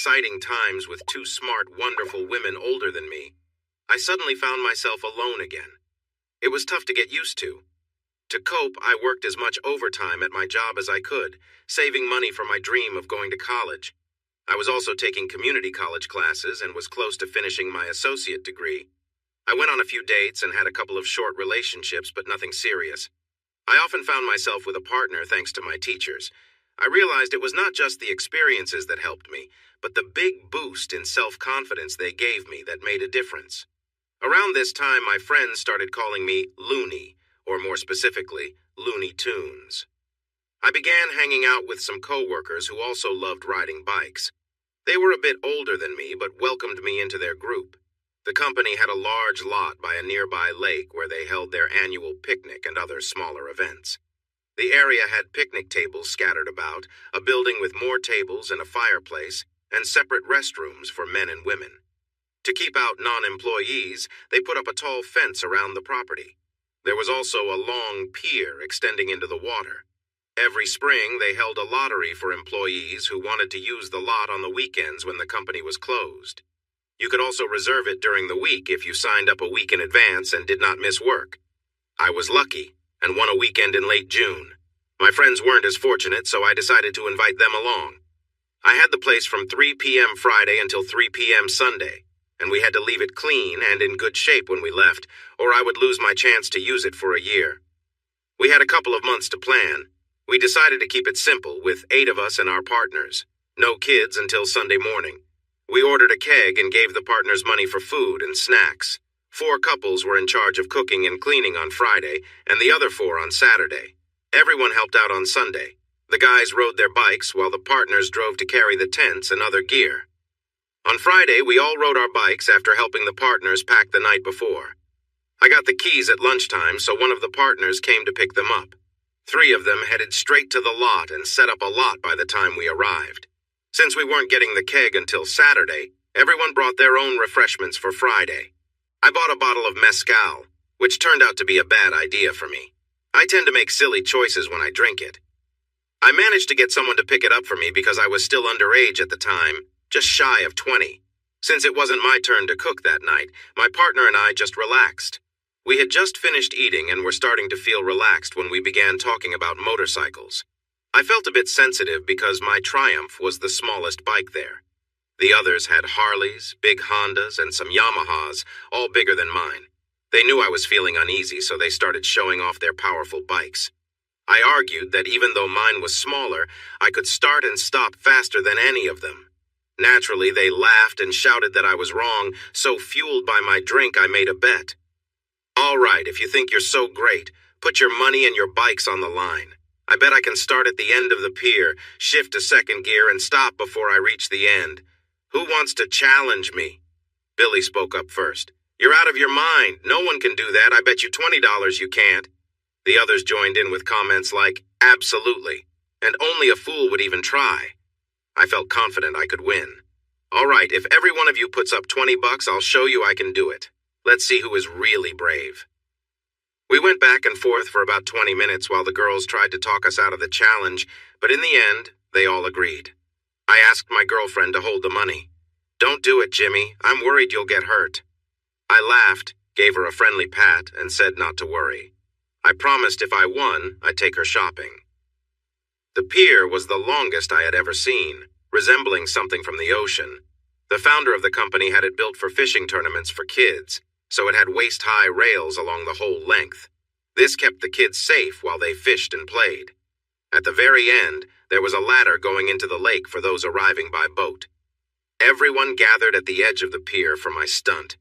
exciting times with two smart, wonderful women older than me, I suddenly found myself alone again. It was tough to get used to. To cope, I worked as much overtime at my job as I could, saving money for my dream of going to college. I was also taking community college classes and was close to finishing my associate degree. I went on a few dates and had a couple of short relationships, but nothing serious. I often found myself with a partner thanks to my teachers. I realized it was not just the experiences that helped me, but the big boost in self-confidence they gave me that made a difference. Around this time, my friends started calling me Looney, or more specifically, Looney Tunes. I began hanging out with some coworkers who also loved riding bikes. They were a bit older than me, but welcomed me into their group. The company had a large lot by a nearby lake where they held their annual picnic and other smaller events. The area had picnic tables scattered about, a building with more tables and a fireplace, and separate restrooms for men and women. To keep out non-employees, they put up a tall fence around the property. There was also a long pier extending into the water. Every spring, they held a lottery for employees who wanted to use the lot on the weekends when the company was closed. You could also reserve it during the week if you signed up a week in advance and did not miss work. I was lucky and won a weekend in late June. My friends weren't as fortunate, so I decided to invite them along. I had the place from 3 p.m. Friday until 3 p.m. Sunday, and we had to leave it clean and in good shape when we left, or I would lose my chance to use it for a year. We had a couple of months to plan. We decided to keep it simple, with 8 of us and our partners. No kids until Sunday morning. We ordered a keg and gave the partners money for food and snacks. 4 couples were in charge of cooking and cleaning on Friday, and the other 4 on Saturday. Everyone helped out on Sunday. The guys rode their bikes while the partners drove to carry the tents and other gear. On Friday, we all rode our bikes after helping the partners pack the night before. I got the keys at lunchtime, so one of the partners came to pick them up. 3 of them headed straight to the lot and set up a lot by the time we arrived. Since we weren't getting the keg until Saturday, everyone brought their own refreshments for Friday. I bought a bottle of mezcal, which turned out to be a bad idea for me. I tend to make silly choices when I drink it. I managed to get someone to pick it up for me because I was still underage at the time, just shy of 20. Since it wasn't my turn to cook that night, my partner and I just relaxed. We had just finished eating and were starting to feel relaxed when we began talking about motorcycles. I felt a bit sensitive because my Triumph was the smallest bike there. The others had Harleys, big Hondas, and some Yamahas, all bigger than mine. They knew I was feeling uneasy, so they started showing off their powerful bikes. I argued that even though mine was smaller, I could start and stop faster than any of them. Naturally, they laughed and shouted that I was wrong, so fueled by my drink, I made a bet. All right, if you think you're so great, put your money and your bikes on the line. I bet I can start at the end of the pier, shift to second gear, and stop before I reach the end. Who wants to challenge me? Billy spoke up first. You're out of your mind. No one can do that. I bet you $20 you can't. The others joined in with comments like, absolutely, and only a fool would even try. I felt confident I could win. All right, if every one of you puts up $20, I'll show you I can do it. Let's see who is really brave. We went back and forth for about 20 minutes while the girls tried to talk us out of the challenge, but in the end, they all agreed. I asked my girlfriend to hold the money. Don't do it, Jimmy. I'm worried you'll get hurt. I laughed, gave her a friendly pat, and said not to worry. I promised if I won, I'd take her shopping. The pier was the longest I had ever seen, resembling something from the ocean. The founder of the company had it built for fishing tournaments for kids, so it had waist-high rails along the whole length. This kept the kids safe while they fished and played. At the very end, there was a ladder going into the lake for those arriving by boat. Everyone gathered at the edge of the pier for my stunt.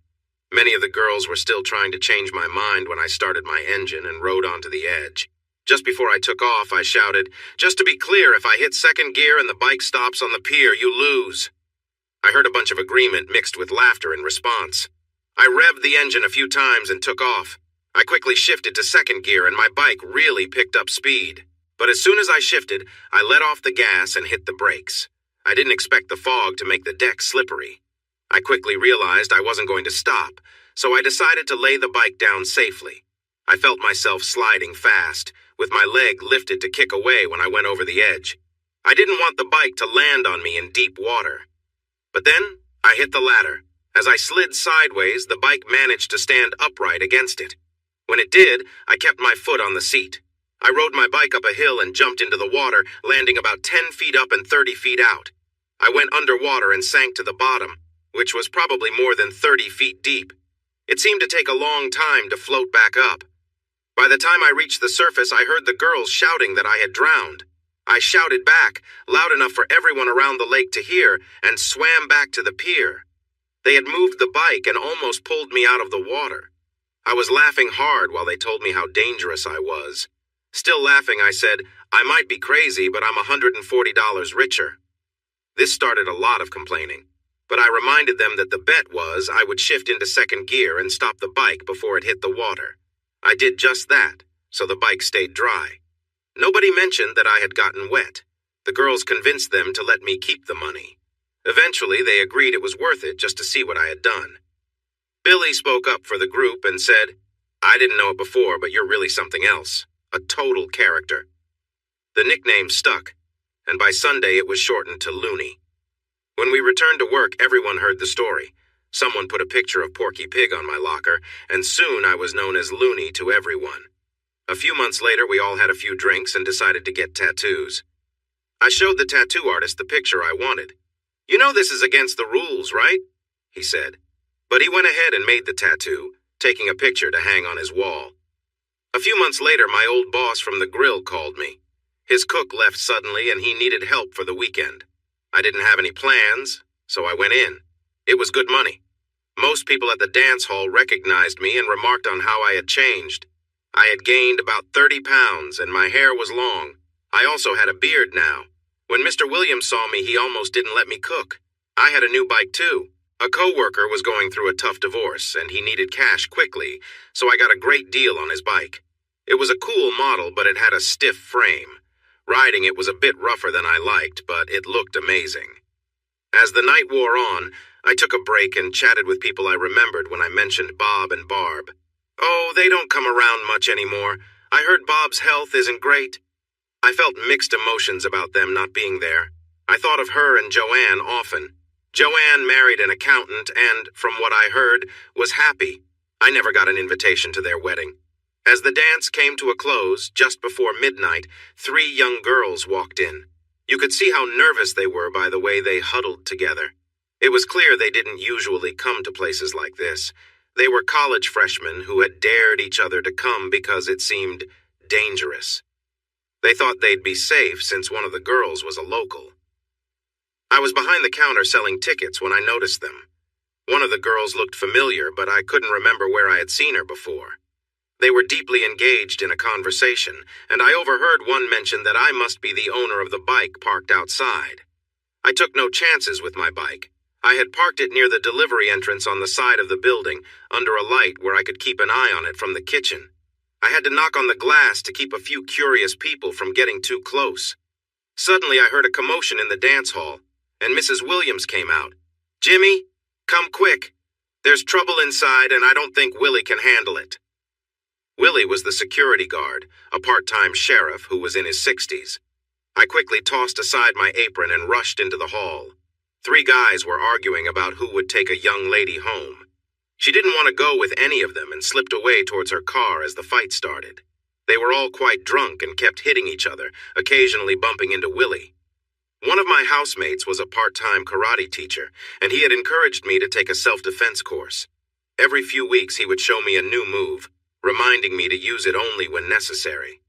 Many of the girls were still trying to change my mind when I started my engine and rode onto the edge. Just before I took off, I shouted, "Just to be clear, if I hit second gear and the bike stops on the pier, you lose." I heard a bunch of agreement mixed with laughter in response. I revved the engine a few times and took off. I quickly shifted to second gear and my bike really picked up speed. But as soon as I shifted, I let off the gas and hit the brakes. I didn't expect the fog to make the deck slippery. I quickly realized I wasn't going to stop, so I decided to lay the bike down safely. I felt myself sliding fast, with my leg lifted to kick away when I went over the edge. I didn't want the bike to land on me in deep water. But then, I hit the ladder. As I slid sideways, the bike managed to stand upright against it. When it did, I kept my foot on the seat. I rode my bike up a hill and jumped into the water, landing about 10 feet up and 30 feet out. I went underwater and sank to the bottom, which was probably more than 30 feet deep. It seemed to take a long time to float back up. By the time I reached the surface, I heard the girls shouting that I had drowned. I shouted back, loud enough for everyone around the lake to hear, and swam back to the pier. They had moved the bike and almost pulled me out of the water. I was laughing hard while they told me how dangerous I was. Still laughing, I said, I might be crazy, but I'm $140 richer. This started a lot of complaining, but I reminded them that the bet was I would shift into second gear and stop the bike before it hit the water. I did just that, so the bike stayed dry. Nobody mentioned that I had gotten wet. The girls convinced them to let me keep the money. Eventually, they agreed it was worth it just to see what I had done. Billy spoke up for the group and said, I didn't know it before, but you're really something else. A total character. The nickname stuck, and by Sunday it was shortened to Looney. When we returned to work, everyone heard the story. Someone put a picture of Porky Pig on my locker, and soon I was known as Looney to everyone. A few months later, we all had a few drinks and decided to get tattoos. I showed the tattoo artist the picture I wanted. You know this is against the rules, right? He said. But he went ahead and made the tattoo, taking a picture to hang on his wall. A few months later, my old boss from the grill called me. His cook left suddenly and he needed help for the weekend. I didn't have any plans, so I went in. It was good money. Most people at the dance hall recognized me and remarked on how I had changed. I had gained about 30 pounds and my hair was long. I also had a beard now. When Mr. Williams saw me, he almost didn't let me cook. I had a new bike too. A coworker was going through a tough divorce and he needed cash quickly, so I got a great deal on his bike. It was a cool model, but it had a stiff frame. Riding it was a bit rougher than I liked, but it looked amazing. As the night wore on, I took a break and chatted with people I remembered when I mentioned Bob and Barb. Oh, they don't come around much anymore. I heard Bob's health isn't great. I felt mixed emotions about them not being there. I thought of her and Joanne often. Joanne married an accountant and, from what I heard, was happy. I never got an invitation to their wedding. As the dance came to a close, just before midnight, 3 young girls walked in. You could see how nervous they were by the way they huddled together. It was clear they didn't usually come to places like this. They were college freshmen who had dared each other to come because it seemed dangerous. They thought they'd be safe since one of the girls was a local. I was behind the counter selling tickets when I noticed them. One of the girls looked familiar, but I couldn't remember where I had seen her before. They were deeply engaged in a conversation, and I overheard one mention that I must be the owner of the bike parked outside. I took no chances with my bike. I had parked it near the delivery entrance on the side of the building, under a light where I could keep an eye on it from the kitchen. I had to knock on the glass to keep a few curious people from getting too close. Suddenly I heard a commotion in the dance hall, and Mrs. Williams came out. Jimmy, come quick. There's trouble inside, and I don't think Willie can handle it. Willie was the security guard, a part-time sheriff who was in his 60s. I quickly tossed aside my apron and rushed into the hall. 3 guys were arguing about who would take a young lady home. She didn't want to go with any of them and slipped away towards her car as the fight started. They were all quite drunk and kept hitting each other, occasionally bumping into Willie. One of my housemates was a part-time karate teacher, and he had encouraged me to take a self-defense course. Every few weeks he would show me a new move, reminding me to use it only when necessary.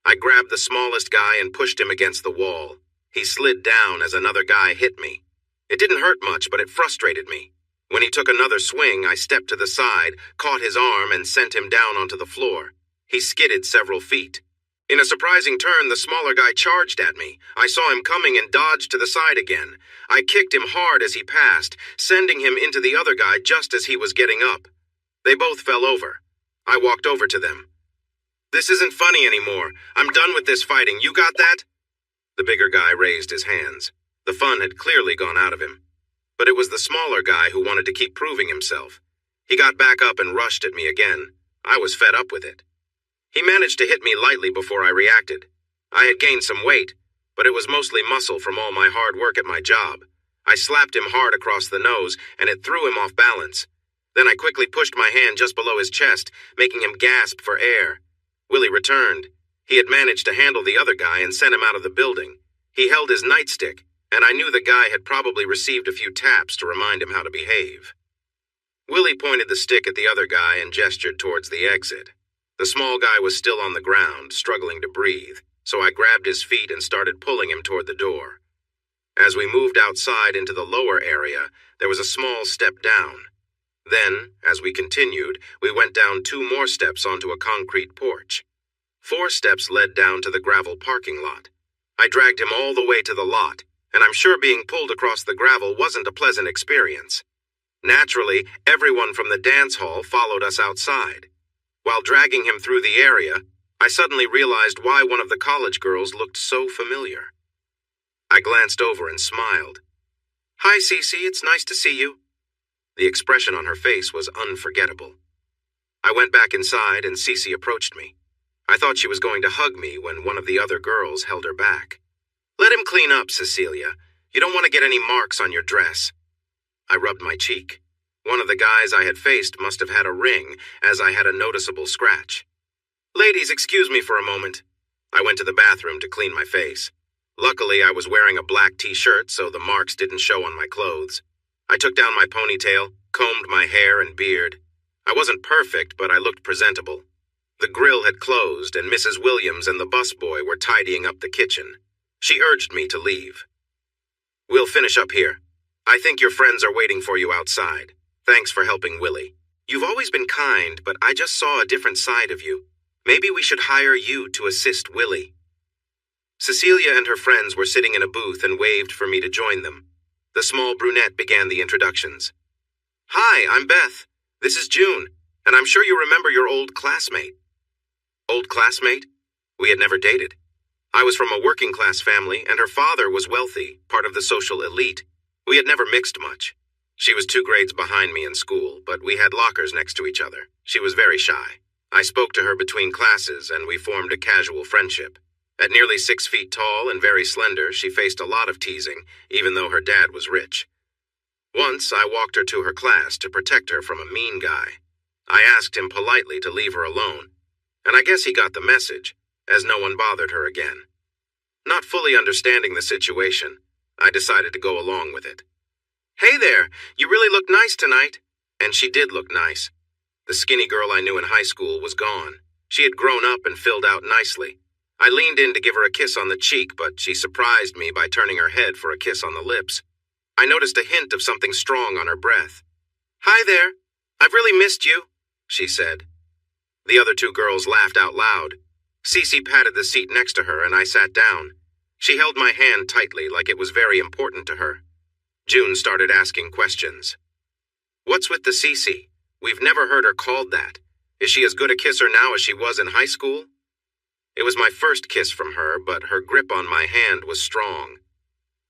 I grabbed the smallest guy and pushed him against the wall. He slid down as another guy hit me. It didn't hurt much, but it frustrated me. When he took another swing, I stepped to the side, caught his arm, and sent him down onto the floor. He skidded several feet. In a surprising turn, the smaller guy charged at me. I saw him coming and dodged to the side again. I kicked him hard as he passed, sending him into the other guy just as he was getting up. They both fell over. I walked over to them. This isn't funny anymore. I'm done with this fighting. You got that? The bigger guy raised his hands. The fun had clearly gone out of him. But it was the smaller guy who wanted to keep proving himself. He got back up and rushed at me again. I was fed up with it. He managed to hit me lightly before I reacted. I had gained some weight, but it was mostly muscle from all my hard work at my job. I slapped him hard across the nose, and it threw him off balance. Then I quickly pushed my hand just below his chest, making him gasp for air. Willie returned. He had managed to handle the other guy and sent him out of the building. He held his nightstick, and I knew the guy had probably received a few taps to remind him how to behave. Willie pointed the stick at the other guy and gestured towards the exit. The small guy was still on the ground, struggling to breathe, so I grabbed his feet and started pulling him toward the door. As we moved outside into the lower area, there was a small step down. Then, as we continued, we went down 2 more steps onto a concrete porch. 4 steps led down to the gravel parking lot. I dragged him all the way to the lot, and I'm sure being pulled across the gravel wasn't a pleasant experience. Naturally, everyone from the dance hall followed us outside. While dragging him through the area, I suddenly realized why one of the college girls looked so familiar. I glanced over and smiled. "Hi, Cece, it's nice to see you." The expression on her face was unforgettable. I went back inside and Cece approached me. I thought she was going to hug me when one of the other girls held her back. "Let him clean up, Cecilia. You don't want to get any marks on your dress." I rubbed my cheek. One of the guys I had faced must have had a ring, as I had a noticeable scratch. "Ladies, excuse me for a moment." I went to the bathroom to clean my face. Luckily, I was wearing a black t-shirt, so the marks didn't show on my clothes. I took down my ponytail, combed my hair and beard. I wasn't perfect, but I looked presentable. The grill had closed, and Mrs. Williams and the busboy were tidying up the kitchen. She urged me to leave. "We'll finish up here. I think your friends are waiting for you outside. Thanks for helping Willie. You've always been kind, but I just saw a different side of you. Maybe we should hire you to assist Willie." Cecilia and her friends were sitting in a booth and waved for me to join them. The small brunette began the introductions. "Hi, I'm Beth. This is June, and I'm sure you remember your old classmate." Old classmate? We had never dated. I was from a working-class family, and her father was wealthy, part of the social elite. We had never mixed much. She was 2 grades behind me in school, but we had lockers next to each other. She was very shy. I spoke to her between classes, and we formed a casual friendship. At nearly 6 feet tall and very slender, she faced a lot of teasing, even though her dad was rich. Once, I walked her to her class to protect her from a mean guy. I asked him politely to leave her alone, and I guess he got the message, as no one bothered her again. Not fully understanding the situation, I decided to go along with it. "Hey there, you really look nice tonight." And she did look nice. The skinny girl I knew in high school was gone. She had grown up and filled out nicely. I leaned in to give her a kiss on the cheek, but she surprised me by turning her head for a kiss on the lips. I noticed a hint of something strong on her breath. "Hi there. I've really missed you," she said. The other 2 girls laughed out loud. Cece patted the seat next to her and I sat down. She held my hand tightly like it was very important to her. June started asking questions. "What's with the Cece? We've never heard her called that. Is she as good a kisser now as she was in high school?" It was my first kiss from her, but her grip on my hand was strong.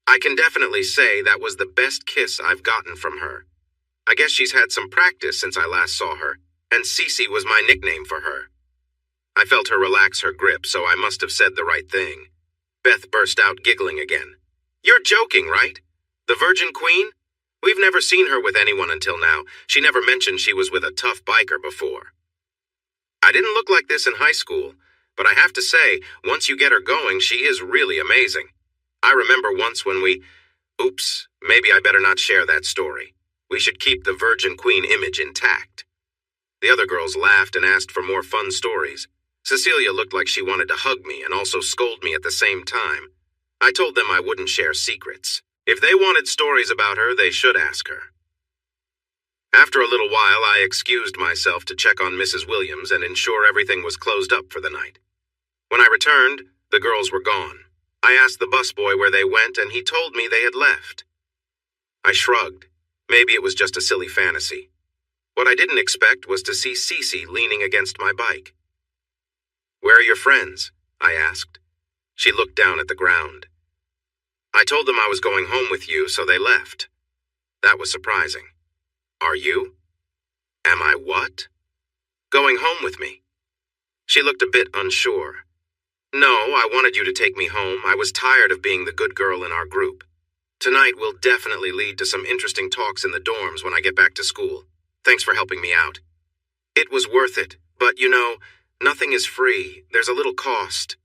I can definitely say that was the best kiss I've gotten from her. I guess she's had some practice since I last saw her, and Cece was my nickname for her. I felt her relax her grip, so I must have said the right thing. Beth burst out giggling again. "You're joking, right? The Virgin Queen? We've never seen her with anyone until now. She never mentioned she was with a tough biker before." I didn't look like this in high school, but I have to say, once you get her going, she is really amazing. I remember once when Oops, maybe I better not share that story. We should keep the Virgin Queen image intact. The other girls laughed and asked for more fun stories. Cecilia looked like she wanted to hug me and also scold me at the same time. I told them I wouldn't share secrets. If they wanted stories about her, they should ask her. After a little while, I excused myself to check on Mrs. Williams and ensure everything was closed up for the night. When I returned, the girls were gone. I asked the busboy where they went, and he told me they had left. I shrugged. Maybe it was just a silly fantasy. What I didn't expect was to see Cece leaning against my bike. "Where are your friends?" I asked. She looked down at the ground. "I told them I was going home with you, so they left." That was surprising. "Are you?" "Am I what?" "Going home with me." She looked a bit unsure. "No, I wanted you to take me home. I was tired of being the good girl in our group." Tonight will definitely lead to some interesting talks in the dorms when I get back to school. Thanks for helping me out. It was worth it, but nothing is free. There's a little cost.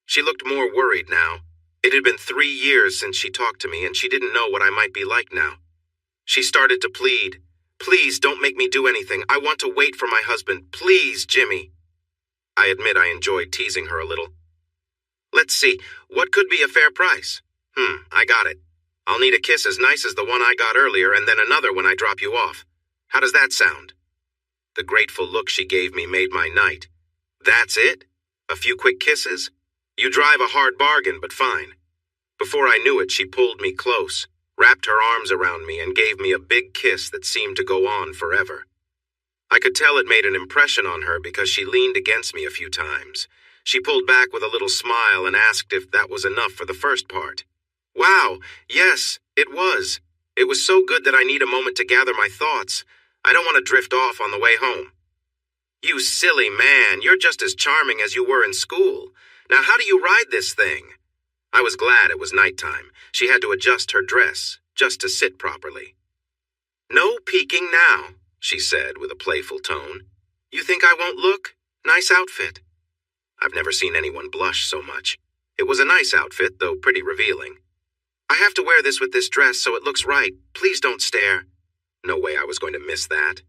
She looked more worried now. It had been 3 years since she talked to me, and she didn't know what I might be like now. She started to plead. Please don't make me do anything. I want to wait for my husband. Please, Jimmy. I admit I enjoyed teasing her a little. Let's see, what could be a fair price? I got it. I'll need a kiss as nice as the one I got earlier and then another when I drop you off. How does that sound? The grateful look she gave me made my night. That's it? A few quick kisses? You drive a hard bargain, but fine. Before I knew it, she pulled me close, wrapped her arms around me, and gave me a big kiss that seemed to go on forever. I could tell it made an impression on her because she leaned against me a few times. She pulled back with a little smile and asked if that was enough for the first part. Wow, yes, it was. It was so good that I need a moment to gather my thoughts. I don't want to drift off on the way home. You silly man, you're just as charming as you were in school. Now how do you ride this thing? I was glad it was nighttime. She had to adjust her dress, just to sit properly. No peeking now, she said with a playful tone. You think I won't look? Nice outfit. I've never seen anyone blush so much. It was a nice outfit, though pretty revealing. I have to wear this with this dress so it looks right. Please don't stare. No way I was going to miss that.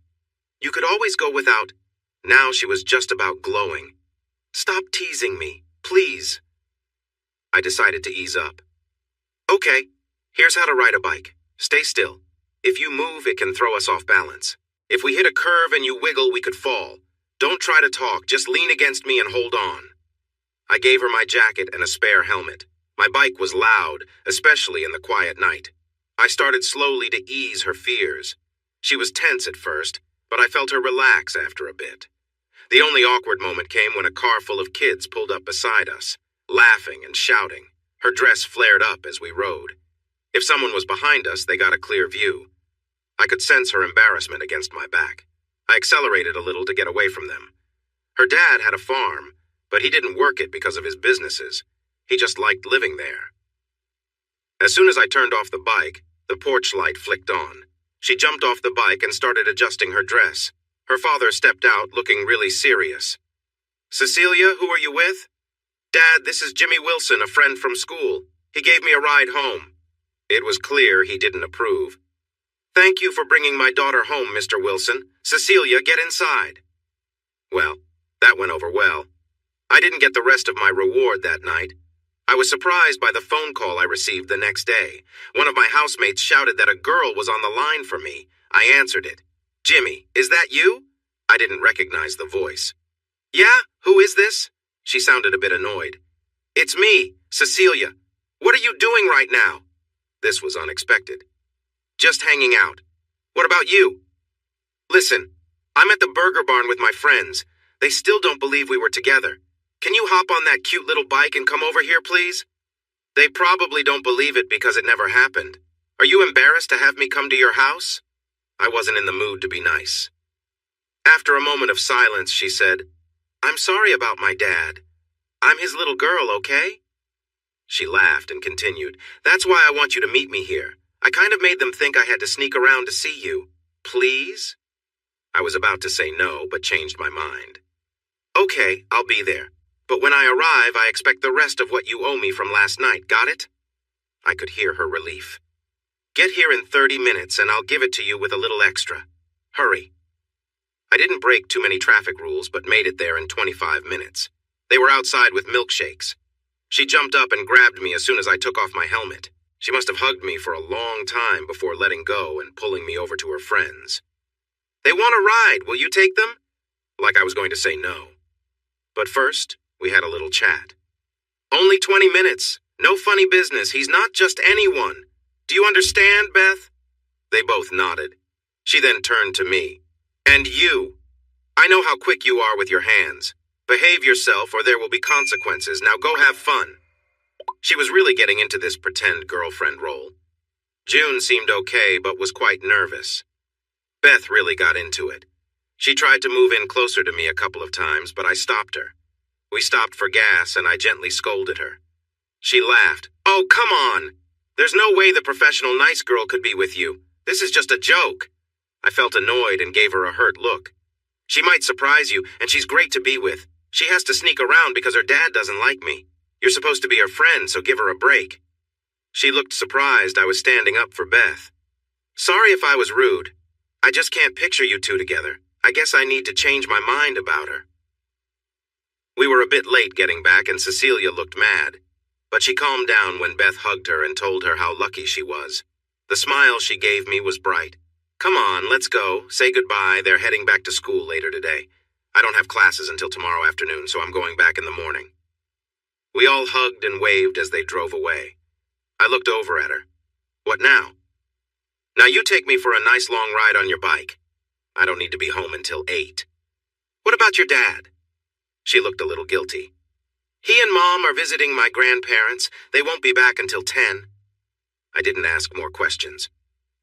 You could always go without. Now she was just about glowing. Stop teasing me, please. I decided to ease up. Okay, here's how to ride a bike. Stay still. If you move, it can throw us off balance. If we hit a curve and you wiggle, we could fall. Don't try to talk, just lean against me and hold on. I gave her my jacket and a spare helmet. My bike was loud, especially in the quiet night. I started slowly to ease her fears. She was tense at first, but I felt her relax after a bit. The only awkward moment came when a car full of kids pulled up beside us, laughing and shouting. Her dress flared up as we rode. If someone was behind us, they got a clear view. I could sense her embarrassment against my back. I accelerated a little to get away from them. Her dad had a farm, but he didn't work it because of his businesses. He just liked living there. As soon as I turned off the bike, the porch light flicked on. She jumped off the bike and started adjusting her dress. Her father stepped out, looking really serious. Cecilia, who are you with? Dad, this is Jimmy Wilson, a friend from school. He gave me a ride home. It was clear he didn't approve. Thank you for bringing my daughter home, Mr. Wilson. Cecilia, get inside. Well, that went over well. I didn't get the rest of my reward that night. I was surprised by the phone call I received the next day. One of my housemates shouted that a girl was on the line for me. I answered it. Jimmy, is that you? I didn't recognize the voice. Yeah, who is this? She sounded a bit annoyed. It's me, Cecilia. What are you doing right now? This was unexpected. Just hanging out. What about you? Listen, I'm at the Burger Barn with my friends. They still don't believe we were together. Can you hop on that cute little bike and come over here, please? They probably don't believe it because it never happened. Are you embarrassed to have me come to your house? I wasn't in the mood to be nice. After a moment of silence, she said, I'm sorry about my dad. I'm his little girl, okay? She laughed and continued, That's why I want you to meet me here. I kind of made them think I had to sneak around to see you. Please? I was about to say no, but changed my mind. Okay, I'll be there. But when I arrive, I expect the rest of what you owe me from last night, got it? I could hear her relief. Get here in 30 minutes and I'll give it to you with a little extra. Hurry. I didn't break too many traffic rules, but made it there in 25 minutes. They were outside with milkshakes. She jumped up and grabbed me as soon as I took off my helmet. She must have hugged me for a long time before letting go and pulling me over to her friends. They want a ride. Will you take them? Like I was going to say no. But first, we had a little chat. Only 20 minutes. No funny business. He's not just anyone. Do you understand, Beth? They both nodded. She then turned to me. And you. I know how quick you are with your hands. Behave yourself or there will be consequences. Now go have fun. She was really getting into this pretend girlfriend role. June seemed okay, but was quite nervous. Beth really got into it. She tried to move in closer to me a couple of times, but I stopped her. We stopped for gas, and I gently scolded her. She laughed. Oh, come on! There's no way the professional nice girl could be with you. This is just a joke. I felt annoyed and gave her a hurt look. She might surprise you, and she's great to be with. She has to sneak around because her dad doesn't like me. You're supposed to be her friend, so give her a break. She looked surprised I was standing up for Beth. Sorry if I was rude. I just can't picture you two together. I guess I need to change my mind about her. We were a bit late getting back, and Cecilia looked mad. But she calmed down when Beth hugged her and told her how lucky she was. The smile she gave me was bright. Come on, let's go. Say goodbye. They're heading back to school later today. I don't have classes until tomorrow afternoon, so I'm going back in the morning. We all hugged and waved as they drove away. I looked over at her. What now? Now you take me for a nice long ride on your bike. I don't need to be home until 8. What about your dad? She looked a little guilty. He and Mom are visiting my grandparents. They won't be back until 10. I didn't ask more questions.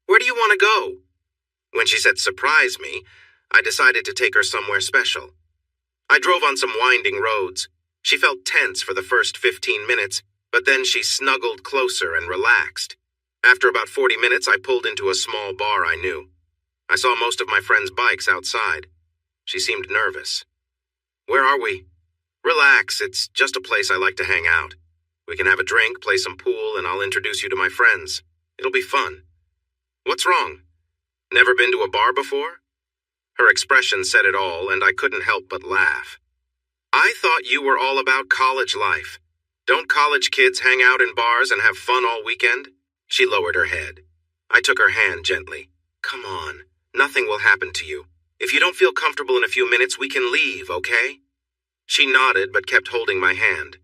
Where do you want to go? When she said surprise me, I decided to take her somewhere special. I drove on some winding roads. She felt tense for the first 15 minutes, but then she snuggled closer and relaxed. After about 40 minutes, I pulled into a small bar I knew. I saw most of my friends' bikes outside. She seemed nervous. Where are we? Relax, it's just a place I like to hang out. We can have a drink, play some pool, and I'll introduce you to my friends. It'll be fun. What's wrong? Never been to a bar before? Her expression said it all, and I couldn't help but laugh. I thought you were all about college life. Don't college kids hang out in bars and have fun all weekend? She lowered her head. I took her hand gently. Come on, nothing will happen to you. If you don't feel comfortable in a few minutes, we can leave, okay? She nodded but kept holding my hand.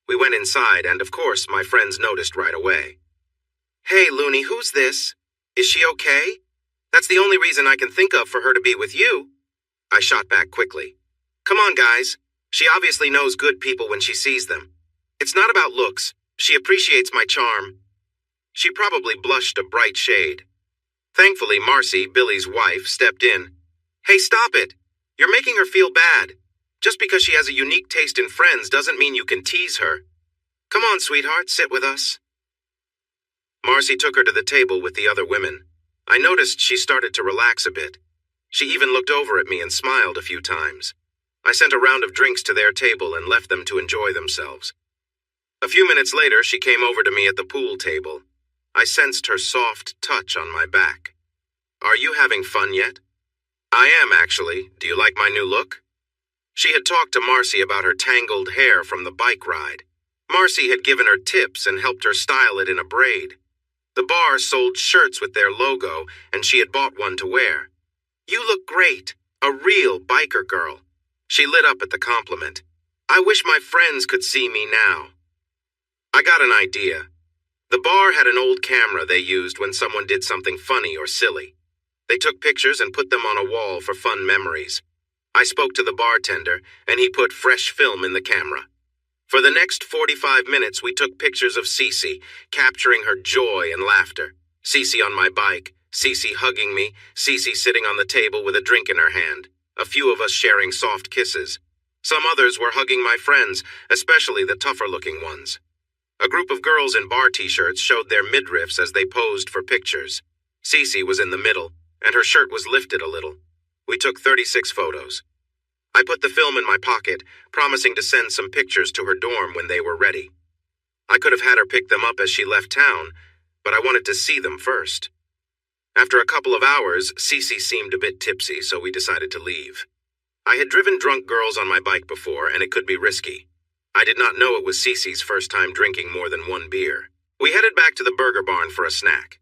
We went inside, and of course, my friends noticed right away. Hey, Looney, who's this? Is she okay? That's the only reason I can think of for her to be with you. I shot back quickly. Come on, guys. She obviously knows good people when she sees them. It's not about looks. She appreciates my charm. She probably blushed a bright shade. Thankfully, Marcy, Billy's wife, stepped in. Hey, stop it. You're making her feel bad. Just because she has a unique taste in friends doesn't mean you can tease her. Come on, sweetheart, sit with us. Marcy took her to the table with the other women. I noticed she started to relax a bit. She even looked over at me and smiled a few times. I sent a round of drinks to their table and left them to enjoy themselves. A few minutes later, she came over to me at the pool table. I sensed her soft touch on my back. Are you having fun yet? I am, actually. Do you like my new look? She had talked to Marcy about her tangled hair from the bike ride. Marcy had given her tips and helped her style it in a braid. The bar sold shirts with their logo, and she had bought one to wear. You look great. A real biker girl. She lit up at the compliment. I wish my friends could see me now. I got an idea. The bar had an old camera they used when someone did something funny or silly. They took pictures and put them on a wall for fun memories. I spoke to the bartender, and he put fresh film in the camera. For the next 45 minutes, we took pictures of Cece, capturing her joy and laughter. Cece on my bike, Cece hugging me, Cece sitting on the table with a drink in her hand. A few of us sharing soft kisses. Some others were hugging my friends, especially the tougher-looking ones. A group of girls in bar t-shirts showed their midriffs as they posed for pictures. Cece was in the middle, and her shirt was lifted a little. We took 36 photos. I put the film in my pocket, promising to send some pictures to her dorm when they were ready. I could have had her pick them up as she left town, but I wanted to see them first. After a couple of hours, Cece seemed a bit tipsy, so we decided to leave. I had driven drunk girls on my bike before, and it could be risky. I did not know it was Cece's first time drinking more than one beer. We headed back to the burger barn for a snack.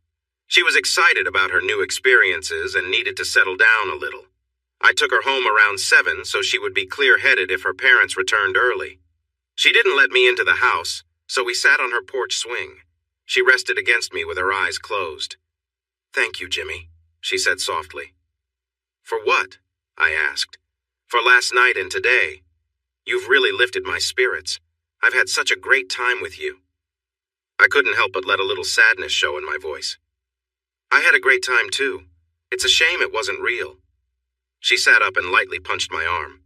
She was excited about her new experiences and needed to settle down a little. I took her home around 7 so she would be clear-headed if her parents returned early. She didn't let me into the house, so we sat on her porch swing. She rested against me with her eyes closed. Thank you, Jimmy, she said softly. For what? I asked. For last night and today. You've really lifted my spirits. I've had such a great time with you. I couldn't help but let a little sadness show in my voice. I had a great time too. It's a shame it wasn't real. She sat up and lightly punched my arm.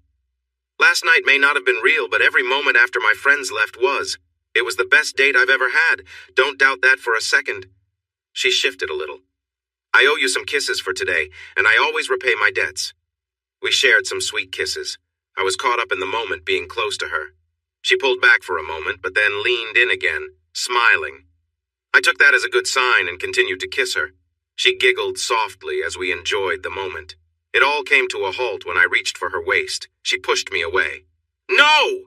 Last night may not have been real, but every moment after my friends left was. It was the best date I've ever had. Don't doubt that for a second. She shifted a little. I owe you some kisses for today, and I always repay my debts. We shared some sweet kisses. I was caught up in the moment being close to her. She pulled back for a moment, but then leaned in again, smiling. I took that as a good sign and continued to kiss her. She giggled softly as we enjoyed the moment. It all came to a halt when I reached for her waist. She pushed me away. No!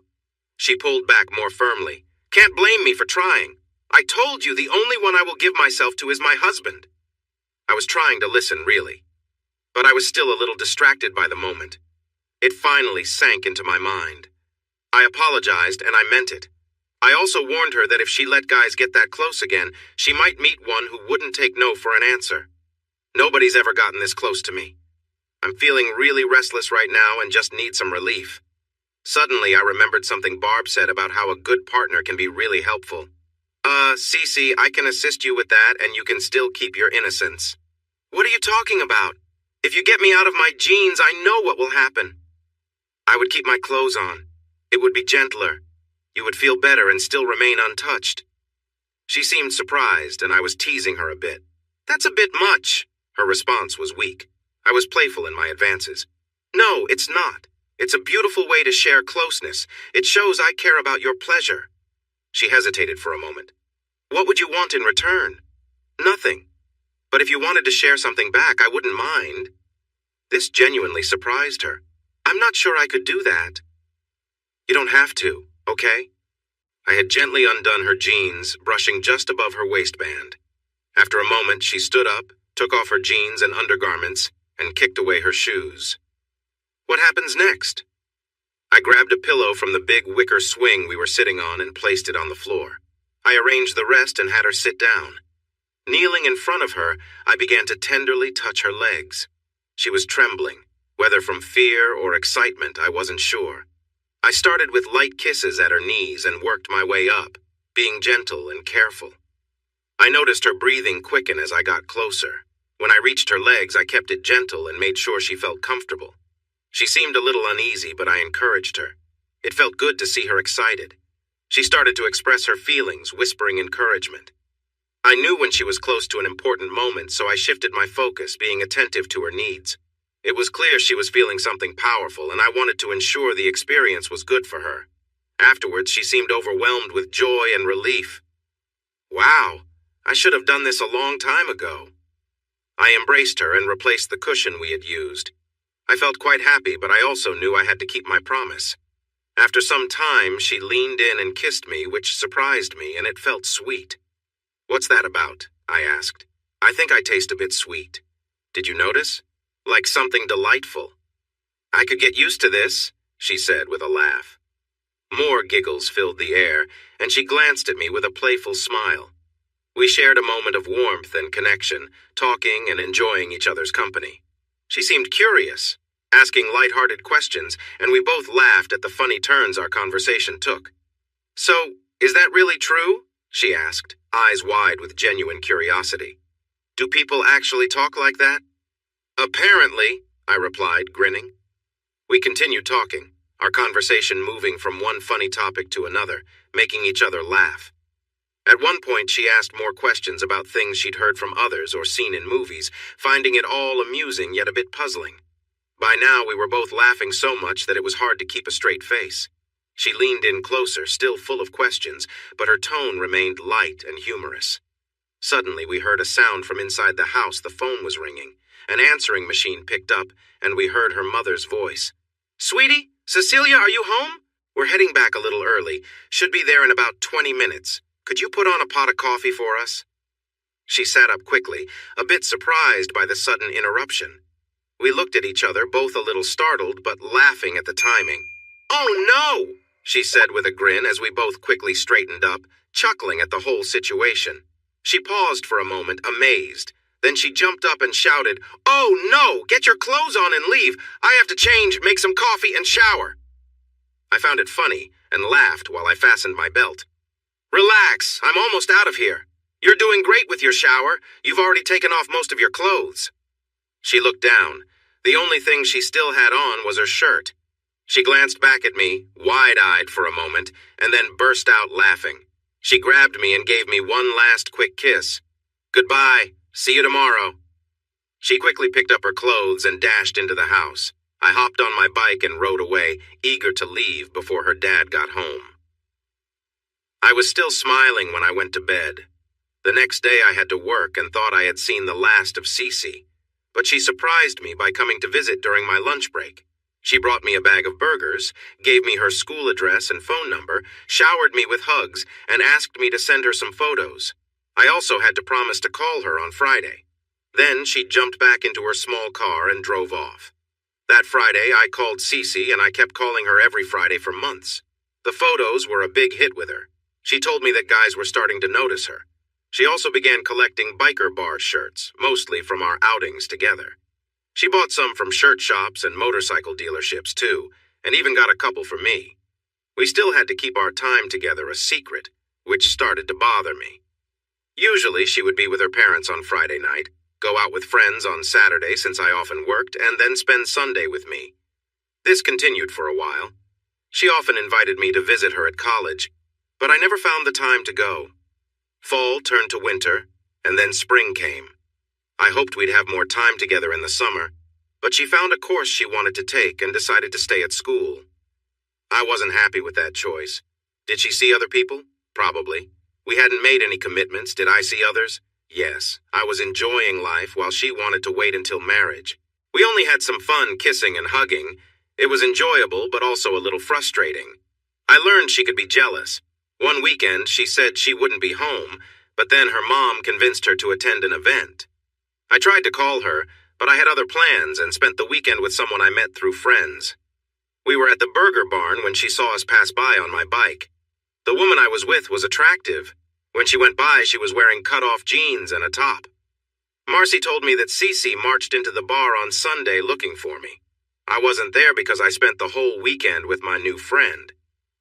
She pulled back more firmly. Can't blame me for trying. I told you the only one I will give myself to is my husband. I was trying to listen, really. But I was still a little distracted by the moment. It finally sank into my mind. I apologized, and I meant it. I also warned her that if she let guys get that close again, she might meet one who wouldn't take no for an answer. Nobody's ever gotten this close to me. I'm feeling really restless right now and just need some relief. Suddenly, I remembered something Barb said about how a good partner can be really helpful. Cece, I can assist you with that, and you can still keep your innocence. What are you talking about? If you get me out of my jeans, I know what will happen. I would keep my clothes on. It would be gentler. You would feel better and still remain untouched. She seemed surprised, and I was teasing her a bit. That's a bit much. Her response was weak. I was playful in my advances. No, it's not. It's a beautiful way to share closeness. It shows I care about your pleasure. She hesitated for a moment. What would you want in return? Nothing. But if you wanted to share something back, I wouldn't mind. This genuinely surprised her. I'm not sure I could do that. You don't have to, okay? I had gently undone her jeans, brushing just above her waistband. After a moment, she stood up, took off her jeans and undergarments, and kicked away her shoes. What happens next? I grabbed a pillow from the big wicker swing we were sitting on and placed it on the floor. I arranged the rest and had her sit down. Kneeling in front of her, I began to tenderly touch her legs. She was trembling. Whether from fear or excitement, I wasn't sure. I started with light kisses at her knees and worked my way up, being gentle and careful. I noticed her breathing quicken as I got closer. When I reached her legs, I kept it gentle and made sure she felt comfortable. She seemed a little uneasy, but I encouraged her. It felt good to see her excited. She started to express her feelings, whispering encouragement. I knew when she was close to an important moment, so I shifted my focus, being attentive to her needs. It was clear she was feeling something powerful, and I wanted to ensure the experience was good for her. Afterwards, she seemed overwhelmed with joy and relief. Wow, I should have done this a long time ago. I embraced her and replaced the cushion we had used. I felt quite happy, but I also knew I had to keep my promise. After some time, she leaned in and kissed me, which surprised me, and it felt sweet. What's that about? I asked. I think I taste a bit sweet. Did you notice? Like something delightful. I could get used to this, she said with a laugh. More giggles filled the air, and she glanced at me with a playful smile. We shared a moment of warmth and connection, talking and enjoying each other's company. She seemed curious, asking light-hearted questions, and we both laughed at the funny turns our conversation took. So, is that really true? She asked, eyes wide with genuine curiosity. Do people actually talk like that? Apparently, I replied, grinning. We continued talking, our conversation moving from one funny topic to another, making each other laugh. At one point, she asked more questions about things she'd heard from others or seen in movies, finding it all amusing yet a bit puzzling. By now, we were both laughing so much that it was hard to keep a straight face. She leaned in closer, still full of questions, but her tone remained light and humorous. Suddenly, we heard a sound from inside the house. The phone was ringing. An answering machine picked up, and we heard her mother's voice. Sweetie, Cecilia, are you home? We're heading back a little early. Should be there in about 20 minutes. Could you put on a pot of coffee for us? She sat up quickly, a bit surprised by the sudden interruption. We looked at each other, both a little startled, but laughing at the timing. Oh, no, she said with a grin as we both quickly straightened up, chuckling at the whole situation. She paused for a moment, amazed. Then she jumped up and shouted, Oh, no! Get your clothes on and leave! I have to change, make some coffee, and shower! I found it funny and laughed while I fastened my belt. Relax, I'm almost out of here. You're doing great with your shower. You've already taken off most of your clothes. She looked down. The only thing she still had on was her shirt. She glanced back at me, wide-eyed for a moment, and then burst out laughing. She grabbed me and gave me one last quick kiss. "Goodbye. See you tomorrow." She quickly picked up her clothes and dashed into the house. I hopped on my bike and rode away, eager to leave before her dad got home. I was still smiling when I went to bed. The next day I had to work and thought I had seen the last of Cece, but she surprised me by coming to visit during my lunch break. She brought me a bag of burgers, gave me her school address and phone number, showered me with hugs, and asked me to send her some photos. I also had to promise to call her on Friday. Then she jumped back into her small car and drove off. That Friday, I called Cece, and I kept calling her every Friday for months. The photos were a big hit with her. She told me that guys were starting to notice her. She also began collecting biker bar shirts, mostly from our outings together. She bought some from shirt shops and motorcycle dealerships, too, and even got a couple for me. We still had to keep our time together a secret, which started to bother me. Usually, she would be with her parents on Friday night, go out with friends on Saturday since I often worked, and then spend Sunday with me. This continued for a while. She often invited me to visit her at college, but I never found the time to go. Fall turned to winter, and then spring came. I hoped we'd have more time together in the summer, but she found a course she wanted to take and decided to stay at school. I wasn't happy with that choice. Did she see other people? Probably. We hadn't made any commitments. Did I see others? Yes. I was enjoying life while she wanted to wait until marriage. We only had some fun kissing and hugging. It was enjoyable, but also a little frustrating. I learned she could be jealous. One weekend, she said she wouldn't be home, but then her mom convinced her to attend an event. I tried to call her, but I had other plans and spent the weekend with someone I met through friends. We were at the burger barn when she saw us pass by on my bike. The woman I was with was attractive. When she went by, she was wearing cut-off jeans and a top. Marcy told me that Cece marched into the bar on Sunday looking for me. I wasn't there because I spent the whole weekend with my new friend.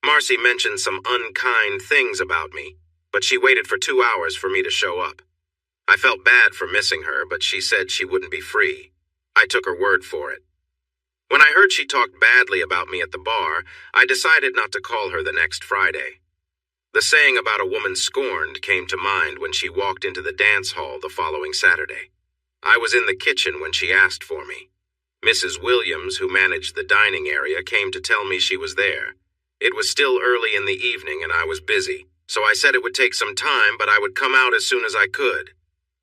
Marcy mentioned some unkind things about me, but she waited for 2 hours for me to show up. I felt bad for missing her, but she said she wouldn't be free. I took her word for it. When I heard she talked badly about me at the bar, I decided not to call her the next Friday. The saying about a woman scorned came to mind when she walked into the dance hall the following Saturday. I was in the kitchen when she asked for me. Mrs. Williams, who managed the dining area, came to tell me she was there. It was still early in the evening and I was busy, so I said it would take some time, but I would come out as soon as I could.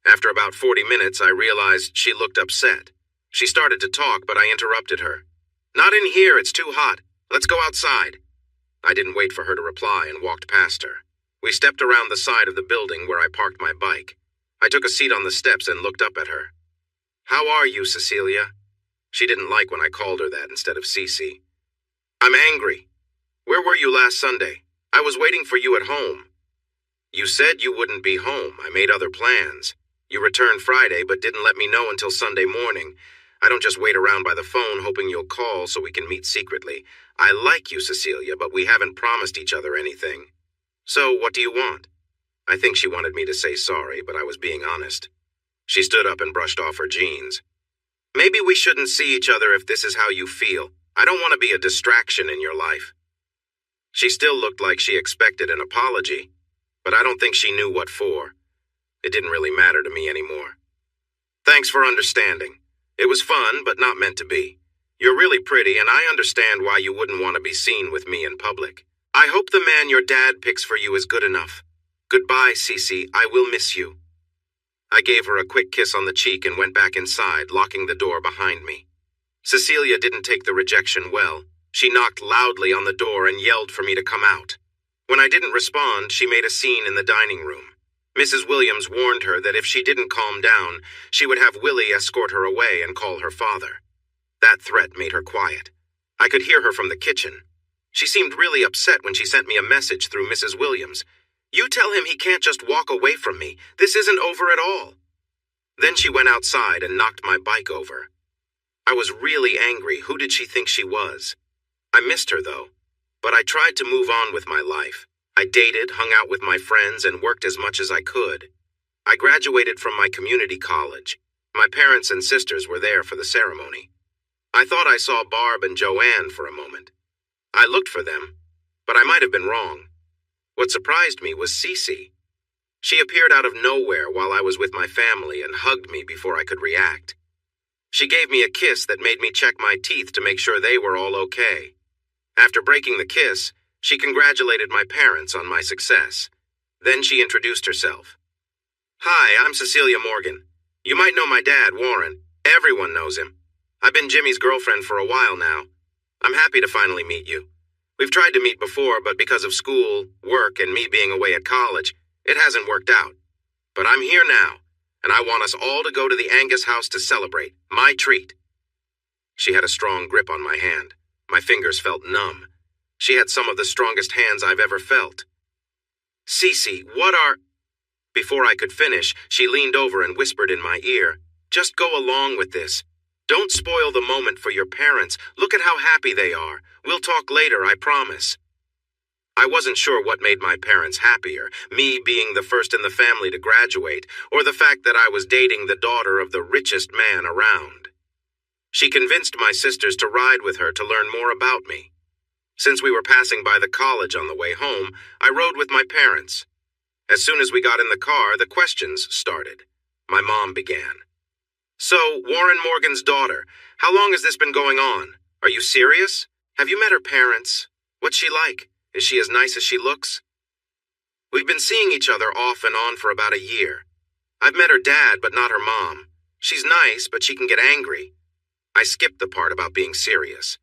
After about 40 minutes, I realized she looked upset. She started to talk, but I interrupted her. "Not in here, it's too hot. Let's go outside." I didn't wait for her to reply and walked past her. We stepped around the side of the building where I parked my bike. I took a seat on the steps and looked up at her. "How are you, Cecilia?" She didn't like when I called her that instead of Cece. "I'm angry. Where were you last Sunday? I was waiting for you at home." "You said you wouldn't be home. I made other plans. You returned Friday but didn't let me know until Sunday morning. I don't just wait around by the phone hoping you'll call so we can meet secretly. I like you, Cecilia, but we haven't promised each other anything. So what do you want?" I think she wanted me to say sorry, but I was being honest. She stood up and brushed off her jeans. "Maybe we shouldn't see each other if this is how you feel. I don't want to be a distraction in your life." She still looked like she expected an apology, but I don't think she knew what for. It didn't really matter to me anymore. "Thanks for understanding. It was fun, but not meant to be. You're really pretty, and I understand why you wouldn't want to be seen with me in public. I hope the man your dad picks for you is good enough. Goodbye, Cece. I will miss you." I gave her a quick kiss on the cheek and went back inside, locking the door behind me. Cecilia didn't take the rejection well. She knocked loudly on the door and yelled for me to come out. When I didn't respond, she made a scene in the dining room. Mrs. Williams warned her that if she didn't calm down, she would have Willie escort her away and call her father. That threat made her quiet. I could hear her from the kitchen. She seemed really upset when she sent me a message through Mrs. Williams. "You tell him he can't just walk away from me. This isn't over at all." Then she went outside and knocked my bike over. I was really angry. Who did she think she was? I missed her, though, but I tried to move on with my life. I dated, hung out with my friends, and worked as much as I could. I graduated from my community college. My parents and sisters were there for the ceremony. I thought I saw Barb and Joanne for a moment. I looked for them, but I might have been wrong. What surprised me was Cece. She appeared out of nowhere while I was with my family and hugged me before I could react. She gave me a kiss that made me check my teeth to make sure they were all okay. After breaking the kiss, she congratulated my parents on my success. Then she introduced herself. "Hi, I'm Cecilia Morgan. You might know my dad, Warren. Everyone knows him. I've been Jimmy's girlfriend for a while now. I'm happy to finally meet you. We've tried to meet before, but because of school, work, and me being away at college, it hasn't worked out. But I'm here now, and I want us all to go to the Angus house to celebrate. My treat." She had a strong grip on my hand. My fingers felt numb. She had some of the strongest hands I've ever felt. "Cece, what are—" Before I could finish, she leaned over and whispered in my ear, "Just go along with this. Don't spoil the moment for your parents. Look at how happy they are. We'll talk later, I promise." I wasn't sure what made my parents happier, me being the first in the family to graduate, or the fact that I was dating the daughter of the richest man around. She convinced my sisters to ride with her to learn more about me. Since we were passing by the college on the way home, I rode with my parents. As soon as we got in the car, the questions started. My mom began. "So, Warren Morgan's daughter, how long has this been going on? Are you serious? Have you met her parents? What's she like? Is she as nice as she looks?" "We've been seeing each other off and on for about a year. I've met her dad, but not her mom. She's nice, but she can get angry." I skipped the part about being serious.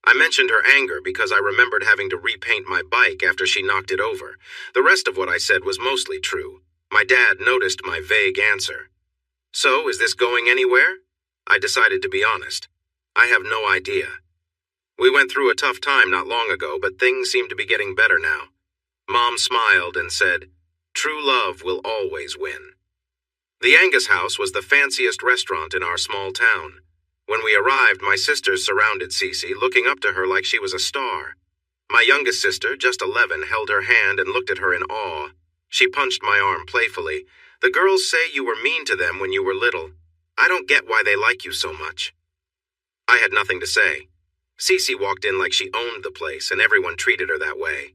I mentioned her anger because I remembered having to repaint my bike after she knocked it over. The rest of what I said was mostly true. My dad noticed my vague answer. "So, is this going anywhere?" I decided to be honest. "I have no idea. We went through a tough time not long ago, but things seem to be getting better now." Mom smiled and said, "True love will always win." The Angus House was the fanciest restaurant in our small town. When we arrived, my sisters surrounded Cece, looking up to her like she was a star. My youngest sister, just 11, held her hand and looked at her in awe. She punched my arm playfully. "The girls say you were mean to them when you were little. I don't get why they like you so much." I had nothing to say. Cece walked in like she owned the place, and everyone treated her that way.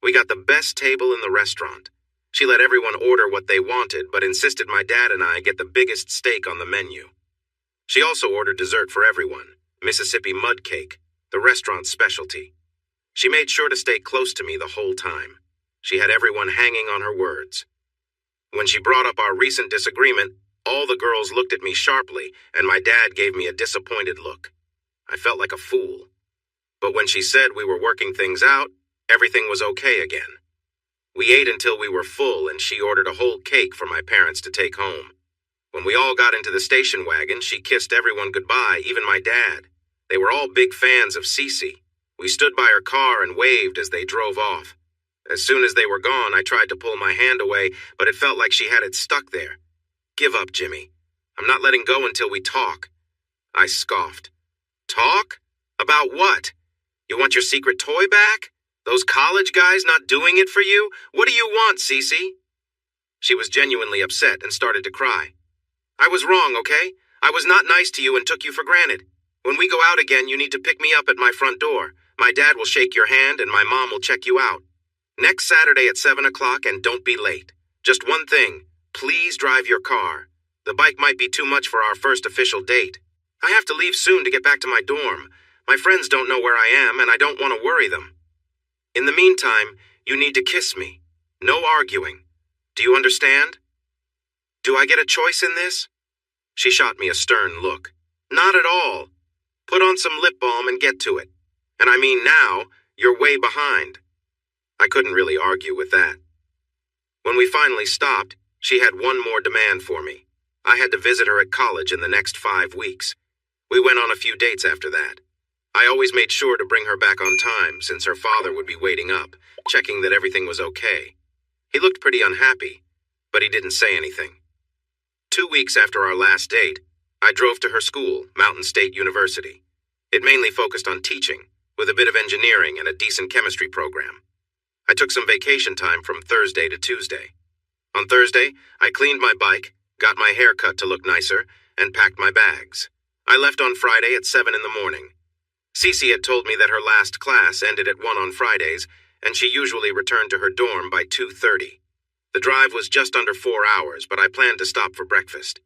We got the best table in the restaurant. She let everyone order what they wanted, but insisted my dad and I get the biggest steak on the menu. She also ordered dessert for everyone, Mississippi mud cake, the restaurant's specialty. She made sure to stay close to me the whole time. She had everyone hanging on her words. When she brought up our recent disagreement, all the girls looked at me sharply, and my dad gave me a disappointed look. I felt like a fool. But when she said we were working things out, everything was okay again. We ate until we were full, and she ordered a whole cake for my parents to take home. When we all got into the station wagon, she kissed everyone goodbye, even my dad. They were all big fans of Cece. We stood by her car and waved as they drove off. As soon as they were gone, I tried to pull my hand away, but it felt like she had it stuck there. "Give up, Jimmy. I'm not letting go until we talk." I scoffed. "Talk? About what? You want your secret toy back? Those college guys not doing it for you? What do you want, Cece?" She was genuinely upset and started to cry. "I was wrong, okay? I was not nice to you and took you for granted. When we go out again, you need to pick me up at my front door. My dad will shake your hand and my mom will check you out. Next Saturday at 7 o'clock, and don't be late. Just one thing, please drive your car. The bike might be too much for our first official date. I have to leave soon to get back to my dorm. My friends don't know where I am, and I don't want to worry them. In the meantime, you need to kiss me. No arguing. Do you understand? Do I get a choice in this?" She shot me a stern look. "Not at all. Put on some lip balm and get to it. And I mean now, you're way behind." I couldn't really argue with that. When we finally stopped, she had one more demand for me. I had to visit her at college in the next 5 weeks. We went on a few dates after that. I always made sure to bring her back on time, since her father would be waiting up, checking that everything was okay. He looked pretty unhappy, but he didn't say anything. 2 weeks after our last date, I drove to her school, Mountain State University. It mainly focused on teaching, with a bit of engineering and a decent chemistry program. I took some vacation time from Thursday to Tuesday. On Thursday, I cleaned my bike, got my hair cut to look nicer, and packed my bags. I left on Friday at 7 in the morning. Cece had told me that her last class ended at 1 on Fridays, and she usually returned to her dorm by 2:30. The drive was just under 4 hours, but I planned to stop for breakfast.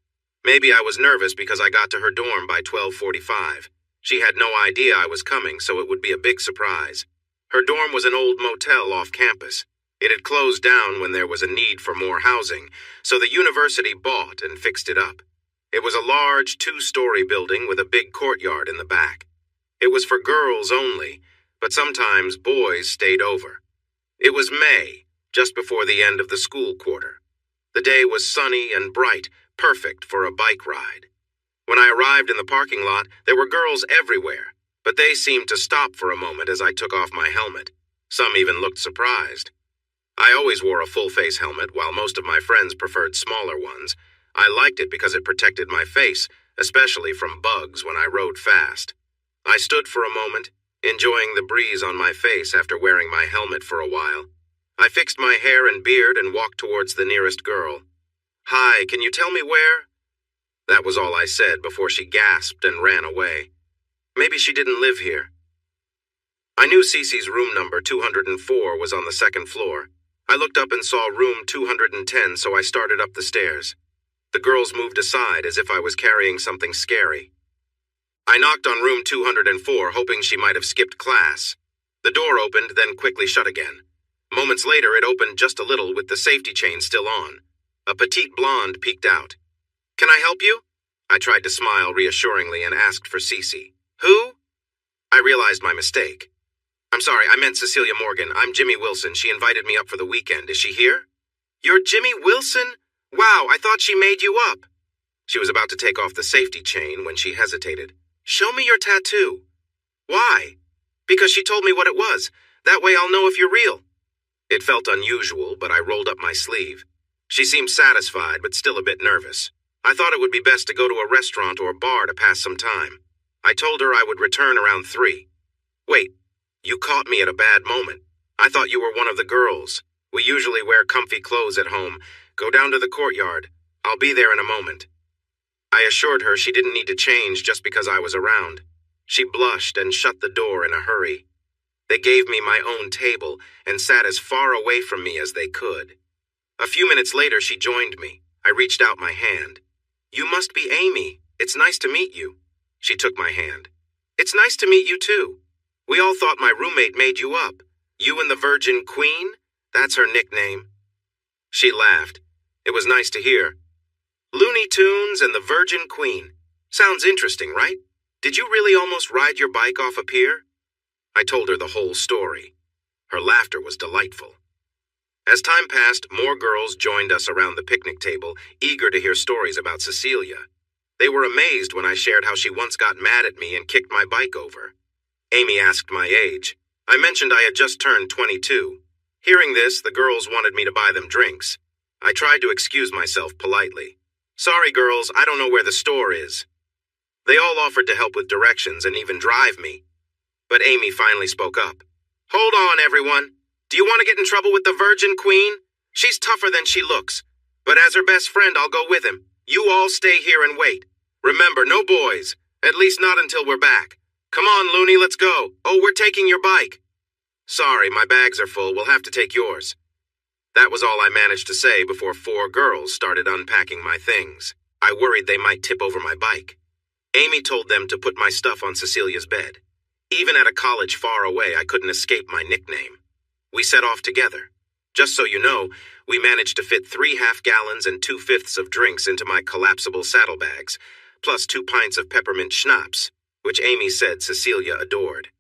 Maybe I was nervous because I got to her dorm by 12:45. She had no idea I was coming, so it would be a big surprise. Her dorm was an old motel off campus. It had closed down when there was a need for more housing, so the university bought and fixed it up. It was a large 2-story building with a big courtyard in the back. It was for girls only, but sometimes boys stayed over. It was May, just before the end of the school quarter. The day was sunny and bright, perfect for a bike ride. When I arrived in the parking lot, there were girls everywhere, but they seemed to stop for a moment as I took off my helmet. Some even looked surprised. I always wore a full-face helmet, while most of my friends preferred smaller ones. I liked it because it protected my face, especially from bugs when I rode fast. I stood for a moment, enjoying the breeze on my face after wearing my helmet for a while. I fixed my hair and beard and walked towards the nearest girl. "Hi, can you tell me where?" That was all I said before she gasped and ran away. Maybe she didn't live here. I knew Cece's room number 204 was on the second floor. I looked up and saw room 210, so I started up the stairs. The girls moved aside as if I was carrying something scary. I knocked on room 204, hoping she might have skipped class. The door opened, then quickly shut again. Moments later, it opened just a little with the safety chain still on. A petite blonde peeked out. "Can I help you?" I tried to smile reassuringly and asked for Cece. "Who?" I realized my mistake. "I'm sorry, I meant Cecilia Morgan. I'm Jimmy Wilson. She invited me up for the weekend. Is she here?" "You're Jimmy Wilson? Wow, I thought she made you up." She was about to take off the safety chain when she hesitated. "Show me your tattoo." "Why?" "Because she told me what it was. That way I'll know if you're real." It felt unusual, but I rolled up my sleeve. She seemed satisfied, but still a bit nervous. I thought it would be best to go to a restaurant or bar to pass some time. I told her I would return around 3. "Wait, you caught me at a bad moment. I thought you were one of the girls. We usually wear comfy clothes at home. Go down to the courtyard. I'll be there in a moment." I assured her she didn't need to change just because I was around. She blushed and shut the door in a hurry. They gave me my own table and sat as far away from me as they could. A few minutes later, she joined me. I reached out my hand. "You must be Amy. It's nice to meet you." She took my hand. "It's nice to meet you too. We all thought my roommate made you up. You and the Virgin Queen? That's her nickname." She laughed. It was nice to hear. "Looney Tunes and the Virgin Queen. Sounds interesting, right? Did you really almost ride your bike off a pier?" I told her the whole story. Her laughter was delightful. As time passed, more girls joined us around the picnic table, eager to hear stories about Cecilia. They were amazed when I shared how she once got mad at me and kicked my bike over. Amy asked my age. I mentioned I had just turned 22. Hearing this, the girls wanted me to buy them drinks. I tried to excuse myself politely. "Sorry, girls, I don't know where the store is." They all offered to help with directions and even drive me. But Amy finally spoke up. "Hold on, everyone. Do you want to get in trouble with the Virgin Queen? She's tougher than she looks. But as her best friend, I'll go with him. You all stay here and wait. Remember, no boys. At least not until we're back. Come on, Looney, let's go. Oh, we're taking your bike." "Sorry, my bags are full. We'll have to take yours." That was all I managed to say before 4 girls started unpacking my things. I worried they might tip over my bike. Amy told them to put my stuff on Cecilia's bed. Even at a college far away, I couldn't escape my nickname. We set off together. Just so you know, we managed to fit 3 half-gallons and 2/5 of drinks into my collapsible saddlebags, plus 2 pints of peppermint schnapps, which Amy said Cecilia adored.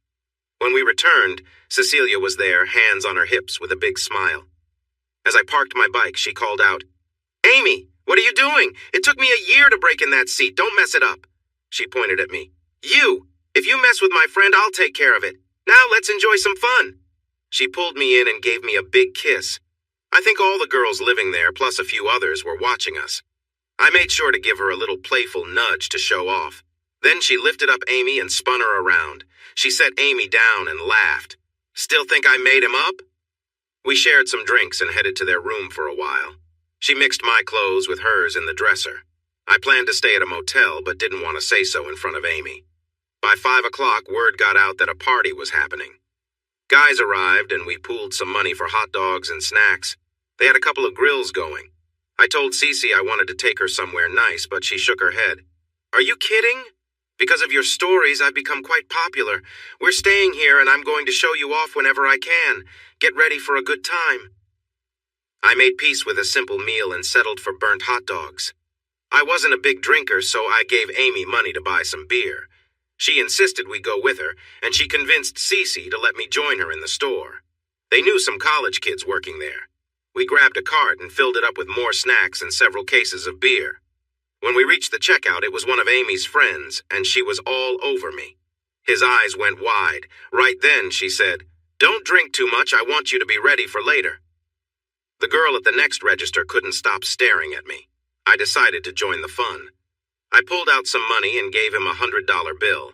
When we returned, Cecilia was there, hands on her hips, with a big smile. As I parked my bike, she called out, "Amy, what are you doing? It took me a year to break in that seat. Don't mess it up." She pointed at me. If you mess with my friend, I'll take care of it. Now let's enjoy some fun." She pulled me in and gave me a big kiss. I think all the girls living there, plus a few others, were watching us. I made sure to give her a little playful nudge to show off. Then she lifted up Amy and spun her around. She set Amy down and laughed. "Still think I made him up?" We shared some drinks and headed to their room for a while. She mixed my clothes with hers in the dresser. I planned to stay at a motel, but didn't want to say so in front of Amy. By 5 o'clock, word got out that a party was happening. Guys arrived and we pooled some money for hot dogs and snacks. They had a couple of grills going. I told Cece I wanted to take her somewhere nice, but she shook her head. Are you kidding? Because of your stories, I've become quite popular. We're staying here and I'm going to show you off whenever I can. Get ready for a good time. I made peace with a simple meal and settled for burnt hot dogs. I wasn't a big drinker, so I gave Amy money to buy some beer. She insisted we go with her, and she convinced Cece to let me join her in the store. They knew some college kids working there. We grabbed a cart and filled it up with more snacks and several cases of beer. When we reached the checkout, it was one of Amy's friends, and she was all over me. His eyes went wide. Right then, she said, "Don't drink too much, I want you to be ready for later." The girl at the next register couldn't stop staring at me. I decided to join the fun. I pulled out some money and gave him a $100 bill.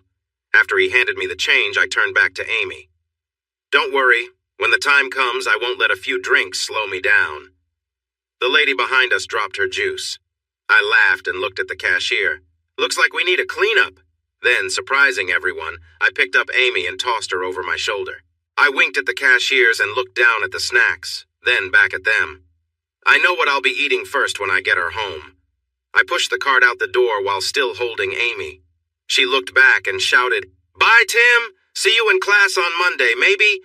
After he handed me the change, I turned back to Amy. "Don't worry, when the time comes, I won't let a few drinks slow me down." The lady behind us dropped her juice. I laughed and looked at the cashier. "Looks like we need a cleanup." Then, surprising everyone, I picked up Amy and tossed her over my shoulder. I winked at the cashiers and looked down at the snacks, then back at them. I know what I'll be eating first when I get her home. I pushed the cart out the door while still holding Amy. She looked back and shouted, "Bye, Tim! See you in class on Monday, maybe?"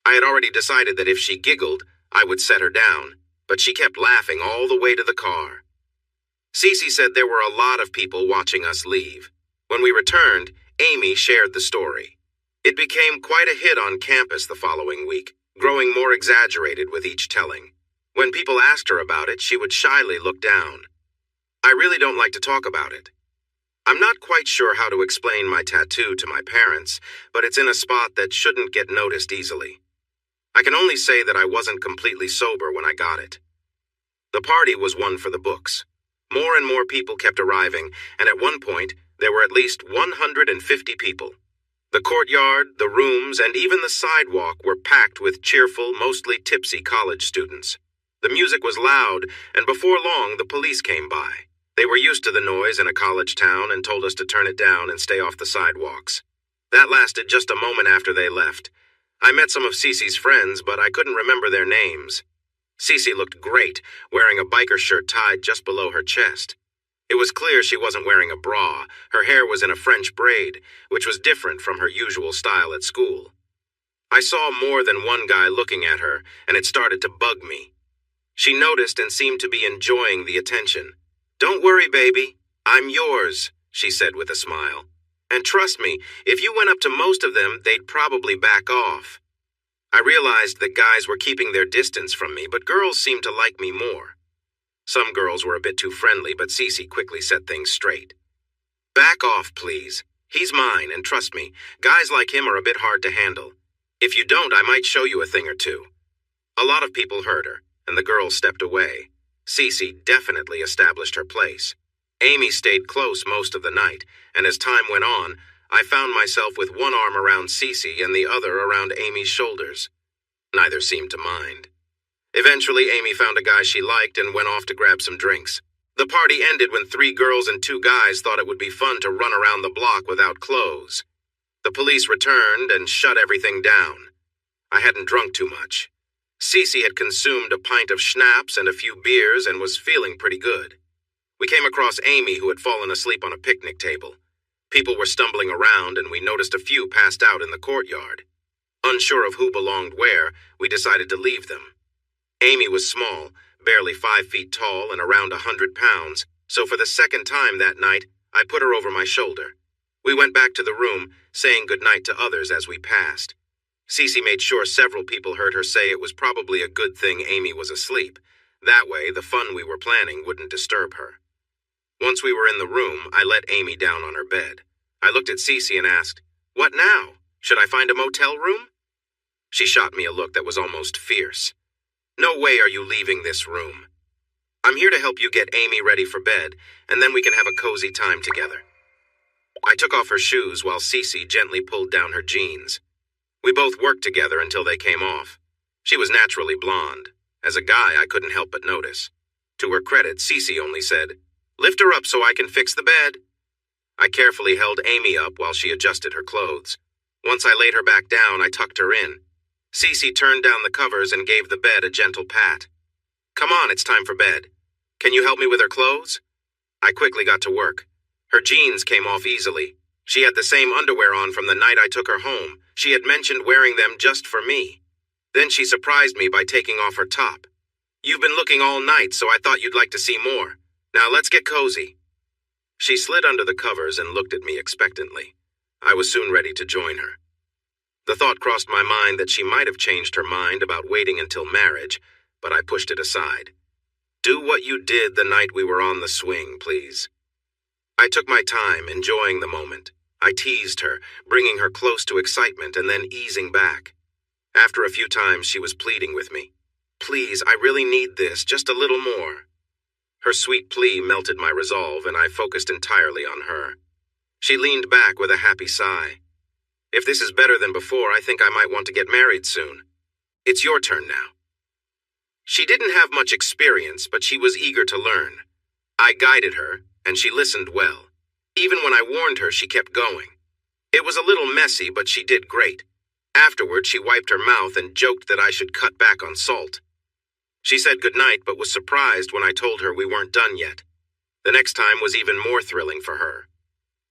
I had already decided that if she giggled, I would set her down, but she kept laughing all the way to the car. Cece said there were a lot of people watching us leave. When we returned, Amy shared the story. It became quite a hit on campus the following week, growing more exaggerated with each telling. When people asked her about it, she would shyly look down. I really don't like to talk about it. I'm not quite sure how to explain my tattoo to my parents, but it's in a spot that shouldn't get noticed easily. I can only say that I wasn't completely sober when I got it. The party was one for the books. More and more people kept arriving, and at one point, there were at least 150 people. The courtyard, the rooms, and even the sidewalk were packed with cheerful, mostly tipsy college students. The music was loud, and before long, the police came by. They were used to the noise in a college town and told us to turn it down and stay off the sidewalks. That lasted just a moment after they left. I met some of Cece's friends, but I couldn't remember their names. Cece looked great, wearing a biker shirt tied just below her chest. It was clear she wasn't wearing a bra. Her hair was in a French braid, which was different from her usual style at school. I saw more than one guy looking at her, and it started to bug me. She noticed and seemed to be enjoying the attention. "Don't worry, baby. I'm yours," she said with a smile. "And trust me, if you went up to most of them, they'd probably back off." I realized that guys were keeping their distance from me, but girls seemed to like me more. Some girls were a bit too friendly, but Cece quickly set things straight. "Back off, please. He's mine, and trust me, guys like him are a bit hard to handle. If you don't, I might show you a thing or two." A lot of people heard her, and the girls stepped away. Cece definitely established her place. Amy stayed close most of the night, and as time went on, I found myself with one arm around Cece and the other around Amy's shoulders. Neither seemed to mind. Eventually, Amy found a guy she liked and went off to grab some drinks. The party ended when 3 girls and 2 guys thought it would be fun to run around the block without clothes. The police returned and shut everything down. I hadn't drunk too much. Cece had consumed a pint of schnapps and a few beers and was feeling pretty good. We came across Amy, who had fallen asleep on a picnic table. People were stumbling around, and we noticed a few passed out in the courtyard. Unsure of who belonged where, we decided to leave them. Amy was small, barely 5 feet tall and around 100 pounds, so for the second time that night, I put her over my shoulder. We went back to the room, saying goodnight to others as we passed. Cece made sure several people heard her say it was probably a good thing Amy was asleep. That way, the fun we were planning wouldn't disturb her. Once we were in the room, I let Amy down on her bed. I looked at Cece and asked, "What now? Should I find a motel room?" She shot me a look that was almost fierce. "No way are you leaving this room. I'm here to help you get Amy ready for bed, and then we can have a cozy time together." I took off her shoes while Cece gently pulled down her jeans. We both worked together until they came off. She was naturally blonde. As a guy, I couldn't help but notice. To her credit, Cece only said, "Lift her up so I can fix the bed." I carefully held Amy up while she adjusted her clothes. Once I laid her back down, I tucked her in. Cece turned down the covers and gave the bed a gentle pat. "Come on, it's time for bed. Can you help me with her clothes?" I quickly got to work. Her jeans came off easily. She had the same underwear on from the night I took her home. She had mentioned wearing them just for me. Then she surprised me by taking off her top. "You've been looking all night, so I thought you'd like to see more. Now let's get cozy." She slid under the covers and looked at me expectantly. I was soon ready to join her. The thought crossed my mind that she might have changed her mind about waiting until marriage, but I pushed it aside. "Do what you did the night we were on the swing, please." I took my time, enjoying the moment. I teased her, bringing her close to excitement and then easing back. After a few times, she was pleading with me. "Please, I really need this, just a little more." Her sweet plea melted my resolve, and I focused entirely on her. She leaned back with a happy sigh. "If this is better than before, I think I might want to get married soon. It's your turn now." She didn't have much experience, but she was eager to learn. I guided her, and she listened well. Even when I warned her, she kept going. It was a little messy, but she did great. Afterward, she wiped her mouth and joked that I should cut back on salt. She said goodnight, but was surprised when I told her we weren't done yet. The next time was even more thrilling for her.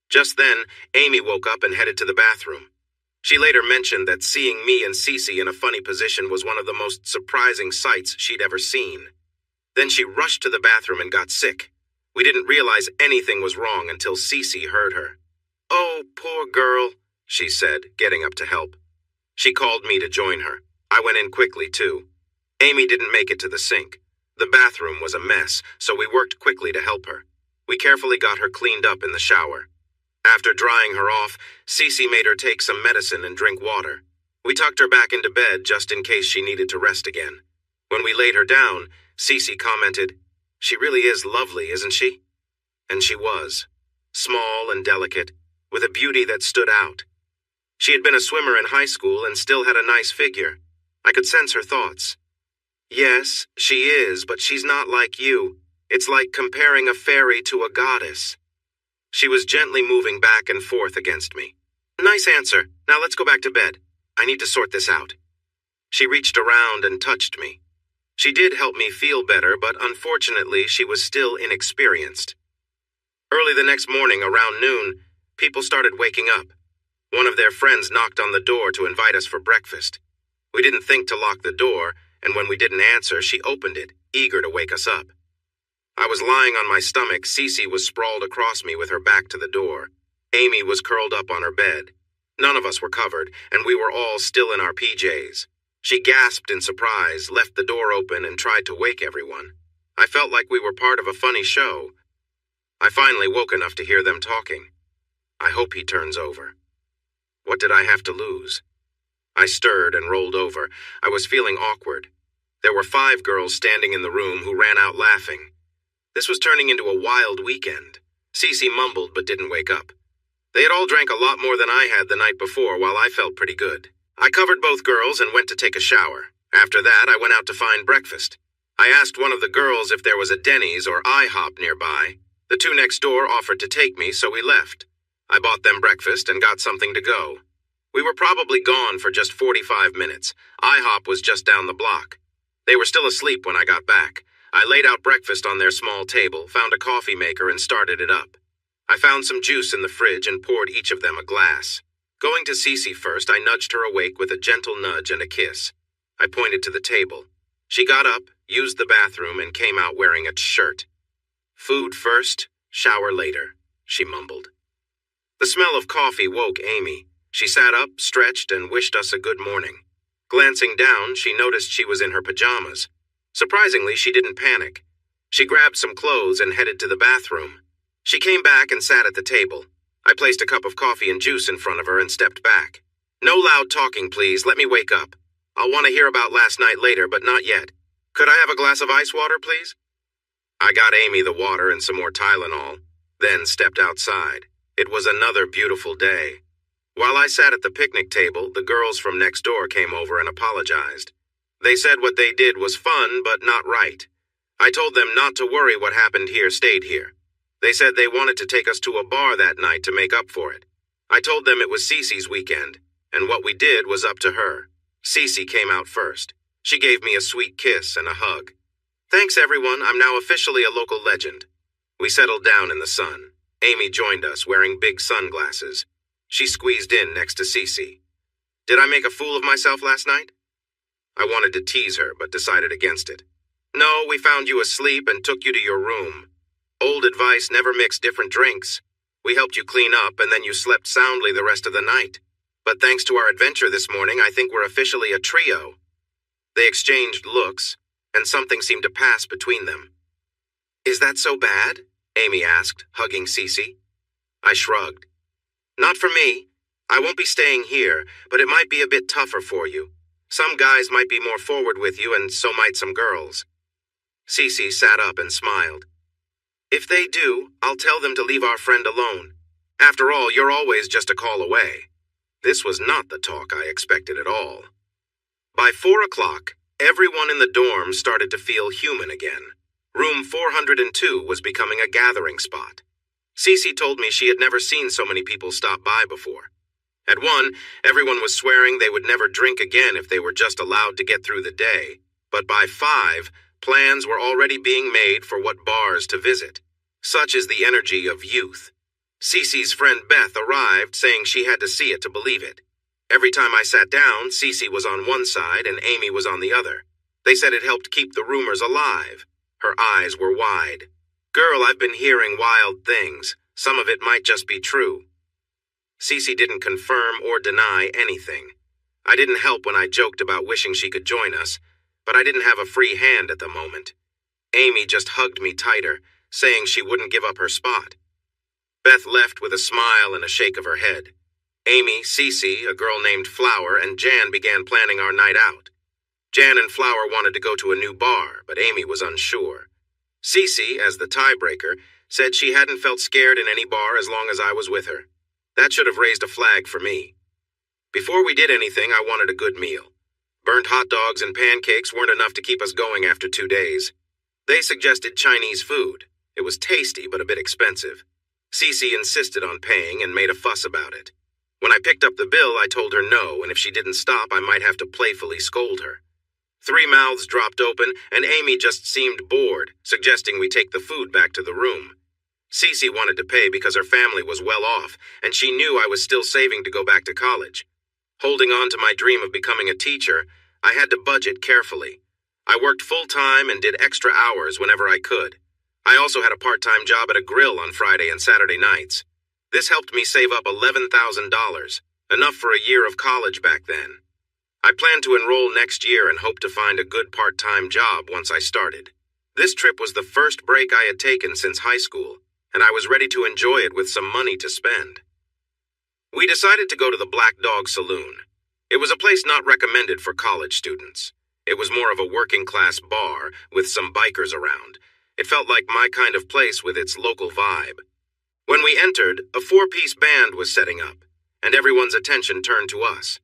Just then, Amy woke up and headed to the bathroom. She later mentioned that seeing me and Cece in a funny position was one of the most surprising sights she'd ever seen. Then she rushed to the bathroom and got sick. We didn't realize anything was wrong until Cece heard her. "Oh, poor girl," she said, getting up to help. She called me to join her. I went in quickly, too. Amy didn't make it to the sink. The bathroom was a mess, so we worked quickly to help her. We carefully got her cleaned up in the shower. After drying her off, Cece made her take some medicine and drink water. We tucked her back into bed just in case she needed to rest again. When we laid her down, Cece commented, "She really is lovely, isn't she?" And she was. Small and delicate, with a beauty that stood out. She had been a swimmer in high school and still had a nice figure. I could sense her thoughts. "Yes, she is, but she's not like you. It's like comparing a fairy to a goddess." She was gently moving back and forth against me. "Nice answer. Now let's go back to bed. I need to sort this out." She reached around and touched me. She did help me feel better, but unfortunately she was still inexperienced. Early the next morning, around noon, people started waking up. One of their friends knocked on the door to invite us for breakfast. We didn't think to lock the door, and when we didn't answer, she opened it, eager to wake us up. I was lying on my stomach. Cece was sprawled across me with her back to the door. Amy was curled up on her bed. None of us were covered, and we were all still in our PJs. She gasped in surprise, left the door open, and tried to wake everyone. I felt like we were part of a funny show. I finally woke enough to hear them talking. "I hope he turns over." What did I have to lose? I stirred and rolled over. I was feeling awkward. There were 5 girls standing in the room who ran out laughing. This was turning into a wild weekend. Cece mumbled but didn't wake up. They had all drank a lot more than I had the night before, while I felt pretty good. I covered both girls and went to take a shower. After that, I went out to find breakfast. I asked one of the girls if there was a Denny's or IHOP nearby. The 2 next door offered to take me, so we left. I bought them breakfast and got something to go. We were probably gone for just 45 minutes. IHOP was just down the block. They were still asleep when I got back. I laid out breakfast on their small table, found a coffee maker, and started it up. I found some juice in the fridge and poured each of them a glass. Going to Cece first, I nudged her awake with a gentle nudge and a kiss. I pointed to the table. She got up, used the bathroom, and came out wearing a shirt. "Food first, shower later," she mumbled. The smell of coffee woke Amy. She sat up, stretched, and wished us a good morning. Glancing down, she noticed she was in her pajamas. Surprisingly, she didn't panic. She grabbed some clothes and headed to the bathroom. She came back and sat at the table. I placed a cup of coffee and juice in front of her and stepped back. "No loud talking, please. Let me wake up. I'll want to hear about last night later, but not yet. Could I have a glass of ice water, please?" I got Amy the water and some more Tylenol, then stepped outside. It was another beautiful day. While I sat at the picnic table, the girls from next door came over and apologized. They said what they did was fun, but not right. I told them not to worry, what happened here stayed here. They said they wanted to take us to a bar that night to make up for it. I told them it was Cece's weekend, and what we did was up to her. Cece came out first. She gave me a sweet kiss and a hug. Thanks, everyone. I'm now officially a local legend. We settled down in the sun. Amy joined us, wearing big sunglasses. She squeezed in next to Cece. Did I make a fool of myself last night? I wanted to tease her, but decided against it. No, we found you asleep and took you to your room. Old advice, never mix different drinks. We helped you clean up, and then you slept soundly the rest of the night. But thanks to our adventure this morning, I think we're officially a trio. They exchanged looks, and something seemed to pass between them. Is that so bad? Amy asked, hugging Cece. I shrugged. Not for me. I won't be staying here, but it might be a bit tougher for you. Some guys might be more forward with you, and so might some girls. Cece sat up and smiled. If they do, I'll tell them to leave our friend alone. After all, you're always just a call away. This was not the talk I expected at all. By 4 o'clock, everyone in the dorm started to feel human again. Room 402 was becoming a gathering spot. Cece told me she had never seen so many people stop by before. At 1, everyone was swearing they would never drink again if they were just allowed to get through the day. But by 5, plans were already being made for what bars to visit. Such is the energy of youth. Cece's friend Beth arrived, saying she had to see it to believe it. Every time I sat down, Cece was on one side and Amy was on the other. They said it helped keep the rumors alive. Her eyes were wide. Girl, I've been hearing wild things. Some of it might just be true. Cece didn't confirm or deny anything. I didn't help when I joked about wishing she could join us, but I didn't have a free hand at the moment. Amy just hugged me tighter, saying she wouldn't give up her spot. Beth left with a smile and a shake of her head. Amy, Cece, a girl named Flower, and Jan began planning our night out. Jan and Flower wanted to go to a new bar, but Amy was unsure. Cece, as the tiebreaker, said she hadn't felt scared in any bar as long as I was with her. That should have raised a flag for me. Before we did anything, I wanted a good meal. Burnt hot dogs and pancakes weren't enough to keep us going after 2 days. They suggested Chinese food. It was tasty, but a bit expensive. Cece insisted on paying and made a fuss about it. When I picked up the bill, I told her no, and if she didn't stop, I might have to playfully scold her. 3 mouths dropped open, and Amy just seemed bored, suggesting we take the food back to the room. Cece wanted to pay because her family was well off, and she knew I was still saving to go back to college. Holding on to my dream of becoming a teacher, I had to budget carefully. I worked full-time and did extra hours whenever I could. I also had a part-time job at a grill on Friday and Saturday nights. This helped me save up $11,000, enough for a year of college back then. I planned to enroll next year and hoped to find a good part-time job once I started. This trip was the first break I had taken since high school, and I was ready to enjoy it with some money to spend. We decided to go to the Black Dog Saloon. It was a place not recommended for college students. It was more of a working-class bar with some bikers around. It felt like my kind of place with its local vibe. When we entered, a 4-piece band was setting up, and everyone's attention turned to us.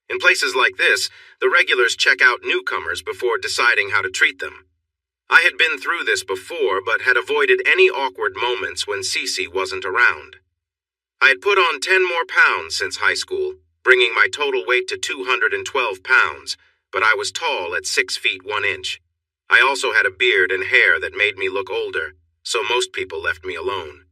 In places like this, the regulars check out newcomers before deciding how to treat them. I had been through this before, but had avoided any awkward moments when Cece wasn't around. I had put on 10 more pounds since high school, bringing my total weight to 212 pounds, but I was tall at 6 feet 1 inch. I also had a beard and hair that made me look older, so most people left me alone.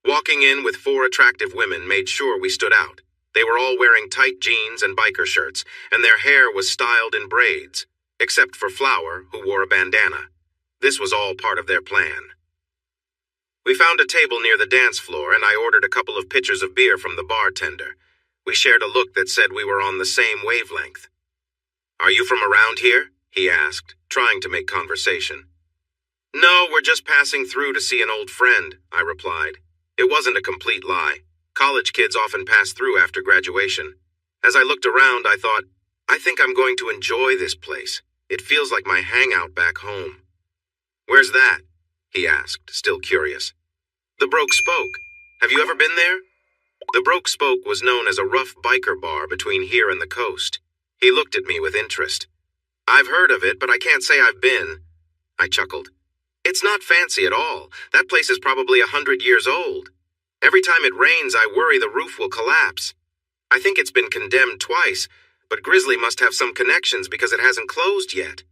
Walking in with 4 attractive women made sure we stood out. They were all wearing tight jeans and biker shirts, and their hair was styled in braids, except for Flower, who wore a bandana. This was all part of their plan. We found a table near the dance floor, and I ordered a couple of pitchers of beer from the bartender. We shared a look that said we were on the same wavelength. "Are you from around here?" he asked, trying to make conversation. "No, we're just passing through to see an old friend," I replied. It wasn't a complete lie. College kids often pass through after graduation. As I looked around, I thought, I think I'm going to enjoy this place. It feels like my hangout back home. "Where's that?" he asked, still curious. "The Broke Spoke. Have you ever been there?" The Broke Spoke was known as a rough biker bar between here and the coast. He looked at me with interest. "I've heard of it, but I can't say I've been." I chuckled. "It's not fancy at all. That place is probably 100 years old. Every time it rains, I worry the roof will collapse." I think it's been condemned twice, but Grizzly must have some connections because it hasn't closed yet.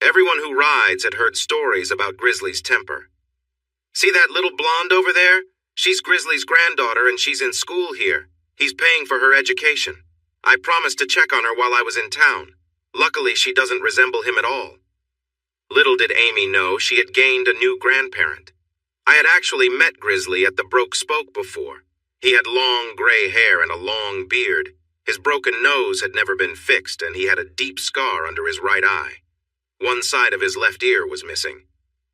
Everyone who rides had heard stories about Grizzly's temper. See that little blonde over there? She's Grizzly's granddaughter and she's in school here. He's paying for her education. I promised to check on her while I was in town. Luckily, she doesn't resemble him at all. Little did Amy know she had gained a new grandparent. I had actually met Grizzly at the Broke Spoke before. He had long gray hair and a long beard. His broken nose had never been fixed, and he had a deep scar under his right eye. One side of his left ear was missing.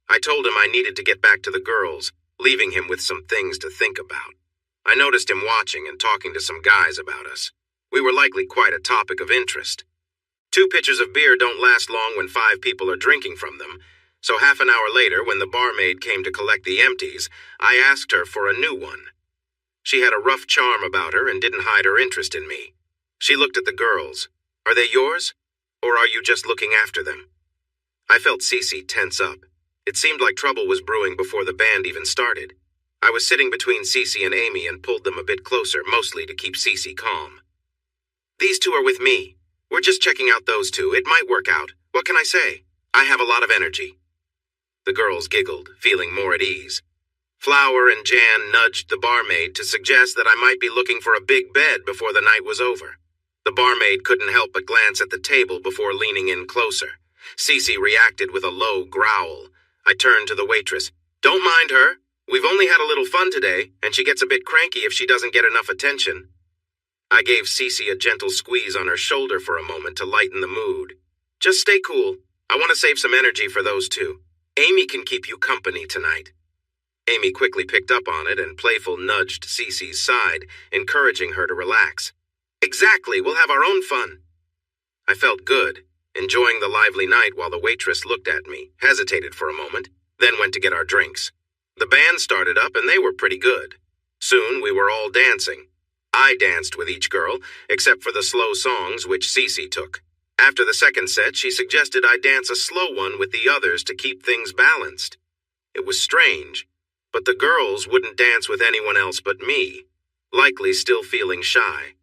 I told him I needed to get back to the girls, leaving him with some things to think about. I noticed him watching and talking to some guys about us. We were likely quite a topic of interest. 2 pitchers of beer don't last long when 5 people are drinking from them, so half an hour later, when the barmaid came to collect the empties, I asked her for a new one. She had a rough charm about her and didn't hide her interest in me. She looked at the girls. Are they yours? Or are you just looking after them? I felt Cece tense up. It seemed like trouble was brewing before the band even started. I was sitting between Cece and Amy and pulled them a bit closer, mostly to keep Cece calm. These 2 are with me. We're just checking out those 2. It might work out. What can I say? I have a lot of energy. The girls giggled, feeling more at ease. Flower and Jan nudged the barmaid to suggest that I might be looking for a big bed before the night was over. The barmaid couldn't help but glance at the table before leaning in closer. Cece reacted with a low growl. I turned to the waitress. Don't mind her. We've only had a little fun today, and she gets a bit cranky if she doesn't get enough attention. I gave Cece a gentle squeeze on her shoulder for a moment to lighten the mood. Just stay cool. I want to save some energy for those 2. Amy can keep you company tonight. Amy quickly picked up on it and playful nudged Cece's side, encouraging her to relax. Exactly, we'll have our own fun. I felt good, enjoying the lively night while the waitress looked at me, hesitated for a moment, then went to get our drinks. The band started up and they were pretty good. Soon we were all dancing. I danced with each girl, except for the slow songs which Cece took. After the second set, she suggested I dance a slow one with the others to keep things balanced. It was strange, but the girls wouldn't dance with anyone else but me, likely still feeling shy.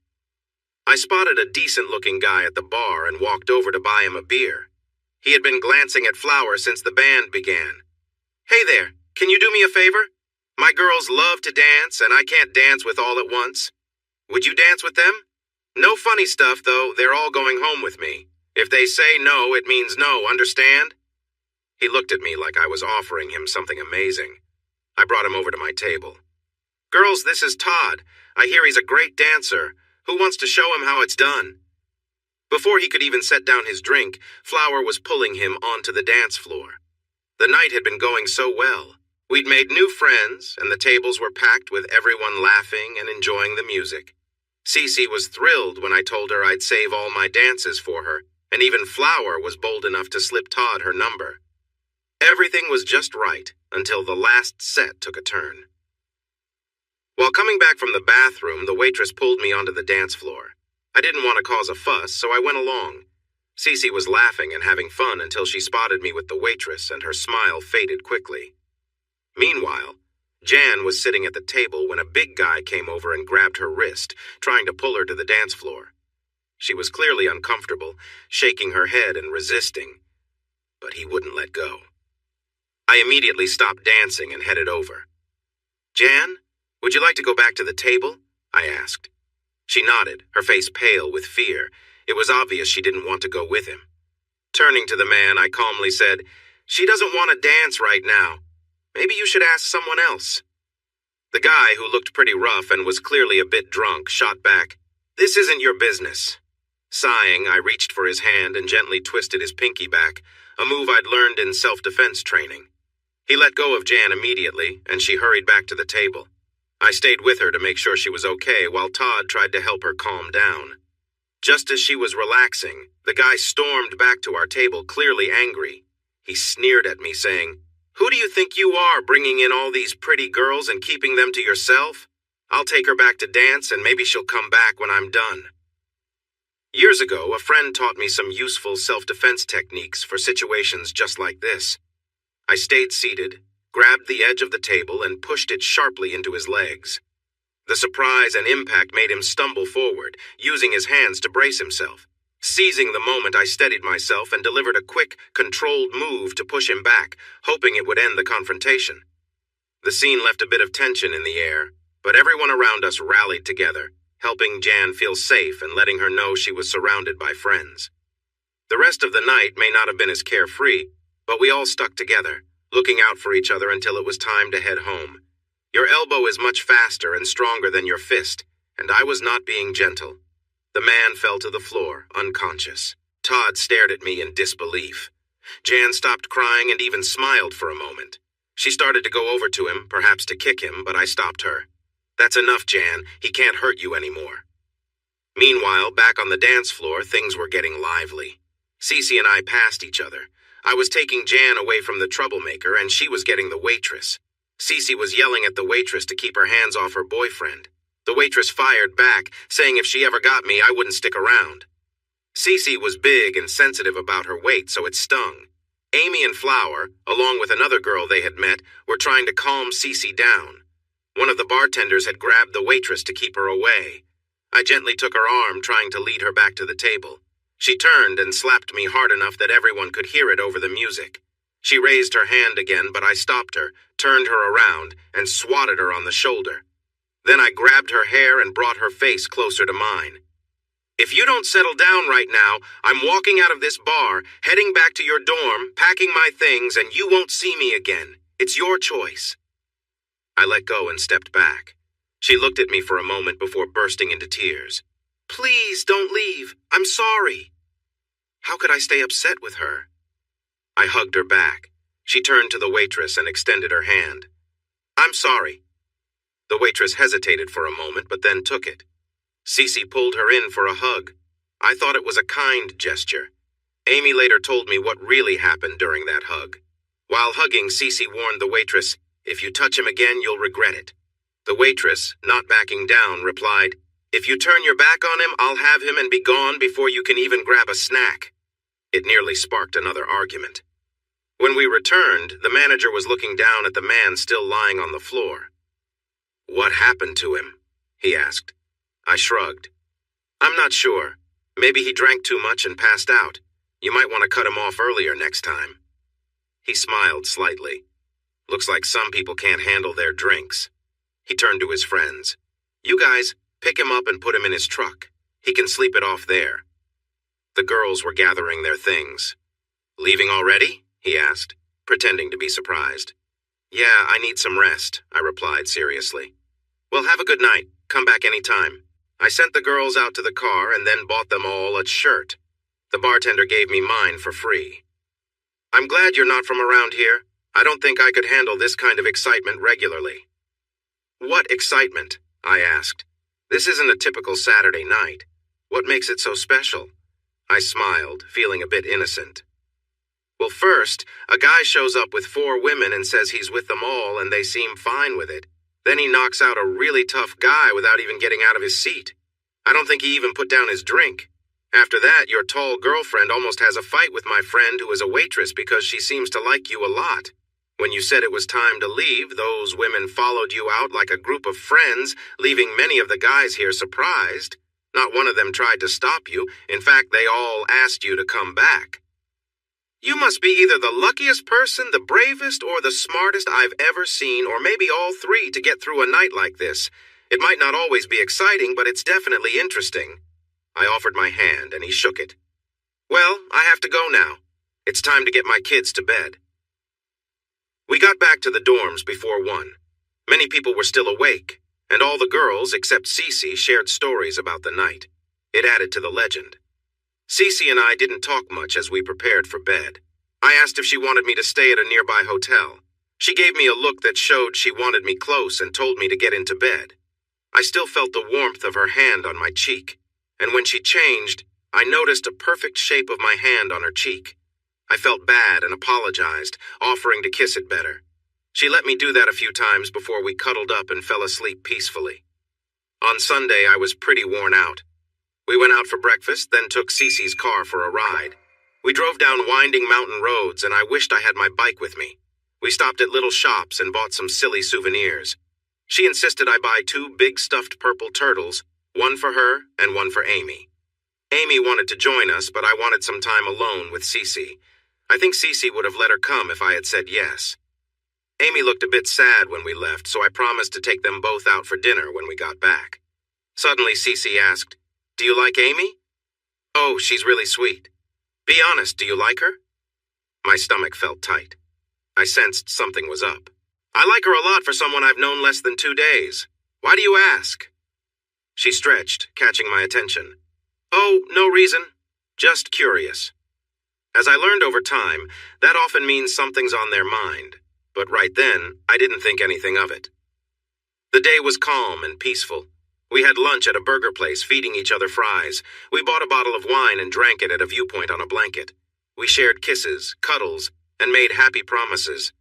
I spotted a decent-looking guy at the bar and walked over to buy him a beer. He had been glancing at Flower since the band began. Hey there, can you do me a favor? My girls love to dance, and I can't dance with all at once. Would you dance with them? No funny stuff, though. They're all going home with me. If they say no, it means no, understand? He looked at me like I was offering him something amazing. I brought him over to my table. Girls, this is Todd. I hear he's a great dancer. Who wants to show him how it's done? Before he could even set down his drink, Flower was pulling him onto the dance floor. The night had been going so well. We'd made new friends, and the tables were packed with everyone laughing and enjoying the music. Cece was thrilled when I told her I'd save all my dances for her, and even Flower was bold enough to slip Todd her number. Everything was just right until the last set took a turn. While coming back from the bathroom, the waitress pulled me onto the dance floor. I didn't want to cause a fuss, so I went along. Cece was laughing and having fun until she spotted me with the waitress, and her smile faded quickly. Meanwhile, Jan was sitting at the table when a big guy came over and grabbed her wrist, trying to pull her to the dance floor. She was clearly uncomfortable, shaking her head and resisting, but he wouldn't let go. I immediately stopped dancing and headed over. Jan, would you like to go back to the table? I asked. She nodded, her face pale with fear. It was obvious she didn't want to go with him. Turning to the man, I calmly said, She doesn't want to dance right now. Maybe you should ask someone else. The guy, who looked pretty rough and was clearly a bit drunk, shot back, This isn't your business. Sighing, I reached for his hand and gently twisted his pinky back, a move I'd learned in self-defense training. He let go of Jan immediately, and she hurried back to the table. I stayed with her to make sure she was okay while Todd tried to help her calm down. Just as she was relaxing, the guy stormed back to our table, clearly angry. He sneered at me, saying, Who do you think you are, bringing in all these pretty girls and keeping them to yourself? I'll take her back to dance, and maybe she'll come back when I'm done. Years ago, a friend taught me some useful self-defense techniques for situations just like this. I stayed seated, grabbed the edge of the table, and pushed it sharply into his legs. The surprise and impact made him stumble forward, using his hands to brace himself. Seizing the moment, I steadied myself and delivered a quick, controlled move to push him back, hoping it would end the confrontation. The scene left a bit of tension in the air, but everyone around us rallied together, helping Jan feel safe and letting her know she was surrounded by friends. The rest of the night may not have been as carefree, but we all stuck together, looking out for each other until it was time to head home. Your elbow is much faster and stronger than your fist, and I was not being gentle. The man fell to the floor, unconscious. Todd stared at me in disbelief. Jan stopped crying and even smiled for a moment. She started to go over to him, perhaps to kick him, but I stopped her. "That's enough, Jan. He can't hurt you anymore." Meanwhile, back on the dance floor, things were getting lively. Cece and I passed each other. I was taking Jan away from the troublemaker, and she was getting the waitress. Cece was yelling at the waitress to keep her hands off her boyfriend. The waitress fired back, saying if she ever got me, I wouldn't stick around. Cece was big and sensitive about her weight, so it stung. Amy and Flower, along with another girl they had met, were trying to calm Cece down. One of the bartenders had grabbed the waitress to keep her away. I gently took her arm, trying to lead her back to the table. She turned and slapped me hard enough that everyone could hear it over the music. She raised her hand again, but I stopped her, turned her around, and swatted her on the shoulder. Then I grabbed her hair and brought her face closer to mine. "If you don't settle down right now, I'm walking out of this bar, heading back to your dorm, packing my things, and you won't see me again. It's your choice." I let go and stepped back. She looked at me for a moment before bursting into tears. "Please don't leave. I'm sorry." How could I stay upset with her? I hugged her back. She turned to the waitress and extended her hand. "I'm sorry." The waitress hesitated for a moment, but then took it. Cece pulled her in for a hug. I thought it was a kind gesture. Amy later told me what really happened during that hug. While hugging, Cece warned the waitress, "If you touch him again, you'll regret it." The waitress, not backing down, replied, "If you turn your back on him, I'll have him and be gone before you can even grab a snack." It nearly sparked another argument. When we returned, the manager was looking down at the man still lying on the floor. "What happened to him?" he asked. I shrugged. "I'm not sure. Maybe he drank too much and passed out. You might want to cut him off earlier next time." He smiled slightly. "Looks like some people can't handle their drinks." He turned to his friends. "You guys, pick him up and put him in his truck. He can sleep it off there." The girls were gathering their things. "Leaving already?" he asked, pretending to be surprised. "Yeah, I need some rest," I replied seriously. "Well, have a good night. Come back anytime." I sent the girls out to the car and then bought them all a shirt. The bartender gave me mine for free. "I'm glad you're not from around here. I don't think I could handle this kind of excitement regularly." "What excitement?" I asked. "This isn't a typical Saturday night. What makes it so special?" I smiled, feeling a bit innocent. "Well, first, a guy shows up with 4 women and says he's with them all and they seem fine with it. Then he knocks out a really tough guy without even getting out of his seat. I don't think he even put down his drink. After that, your tall girlfriend almost has a fight with my friend who is a waitress because she seems to like you a lot. When you said it was time to leave, those women followed you out like a group of friends, leaving many of the guys here surprised. Not one of them tried to stop you. In fact, they all asked you to come back. You must be either the luckiest person, the bravest, or the smartest I've ever seen, or maybe all 3 to get through a night like this. It might not always be exciting, but it's definitely interesting." I offered my hand, and he shook it. "Well, I have to go now. It's time to get my kids to bed." We got back to the dorms before 1. Many people were still awake, and all the girls, except Cece, shared stories about the night. It added to the legend. Cece and I didn't talk much as we prepared for bed. I asked if she wanted me to stay at a nearby hotel. She gave me a look that showed she wanted me close and told me to get into bed. I still felt the warmth of her hand on my cheek, and when she changed, I noticed a perfect shape of my hand on her cheek. I felt bad and apologized, offering to kiss it better. She let me do that a few times before we cuddled up and fell asleep peacefully. On Sunday, I was pretty worn out. We went out for breakfast, then took Cece's car for a ride. We drove down winding mountain roads, and I wished I had my bike with me. We stopped at little shops and bought some silly souvenirs. She insisted I buy 2 big stuffed purple turtles, one for her and one for Amy. Amy wanted to join us, but I wanted some time alone with Cece. I think Cece would have let her come if I had said yes. Amy looked a bit sad when we left, so I promised to take them both out for dinner when we got back. Suddenly, Cece asked, "Do you like Amy?" "Oh, she's really sweet." "Be honest, do you like her?" My stomach felt tight. I sensed something was up. "I like her a lot for someone I've known less than 2 days. Why do you ask?" She stretched, catching my attention. "Oh, no reason. Just curious." As I learned over time, that often means something's on their mind, but right then, I didn't think anything of it. The day was calm and peaceful. We had lunch at a burger place, feeding each other fries. We bought a bottle of wine and drank it at a viewpoint on a blanket. We shared kisses, cuddles, and made happy promises.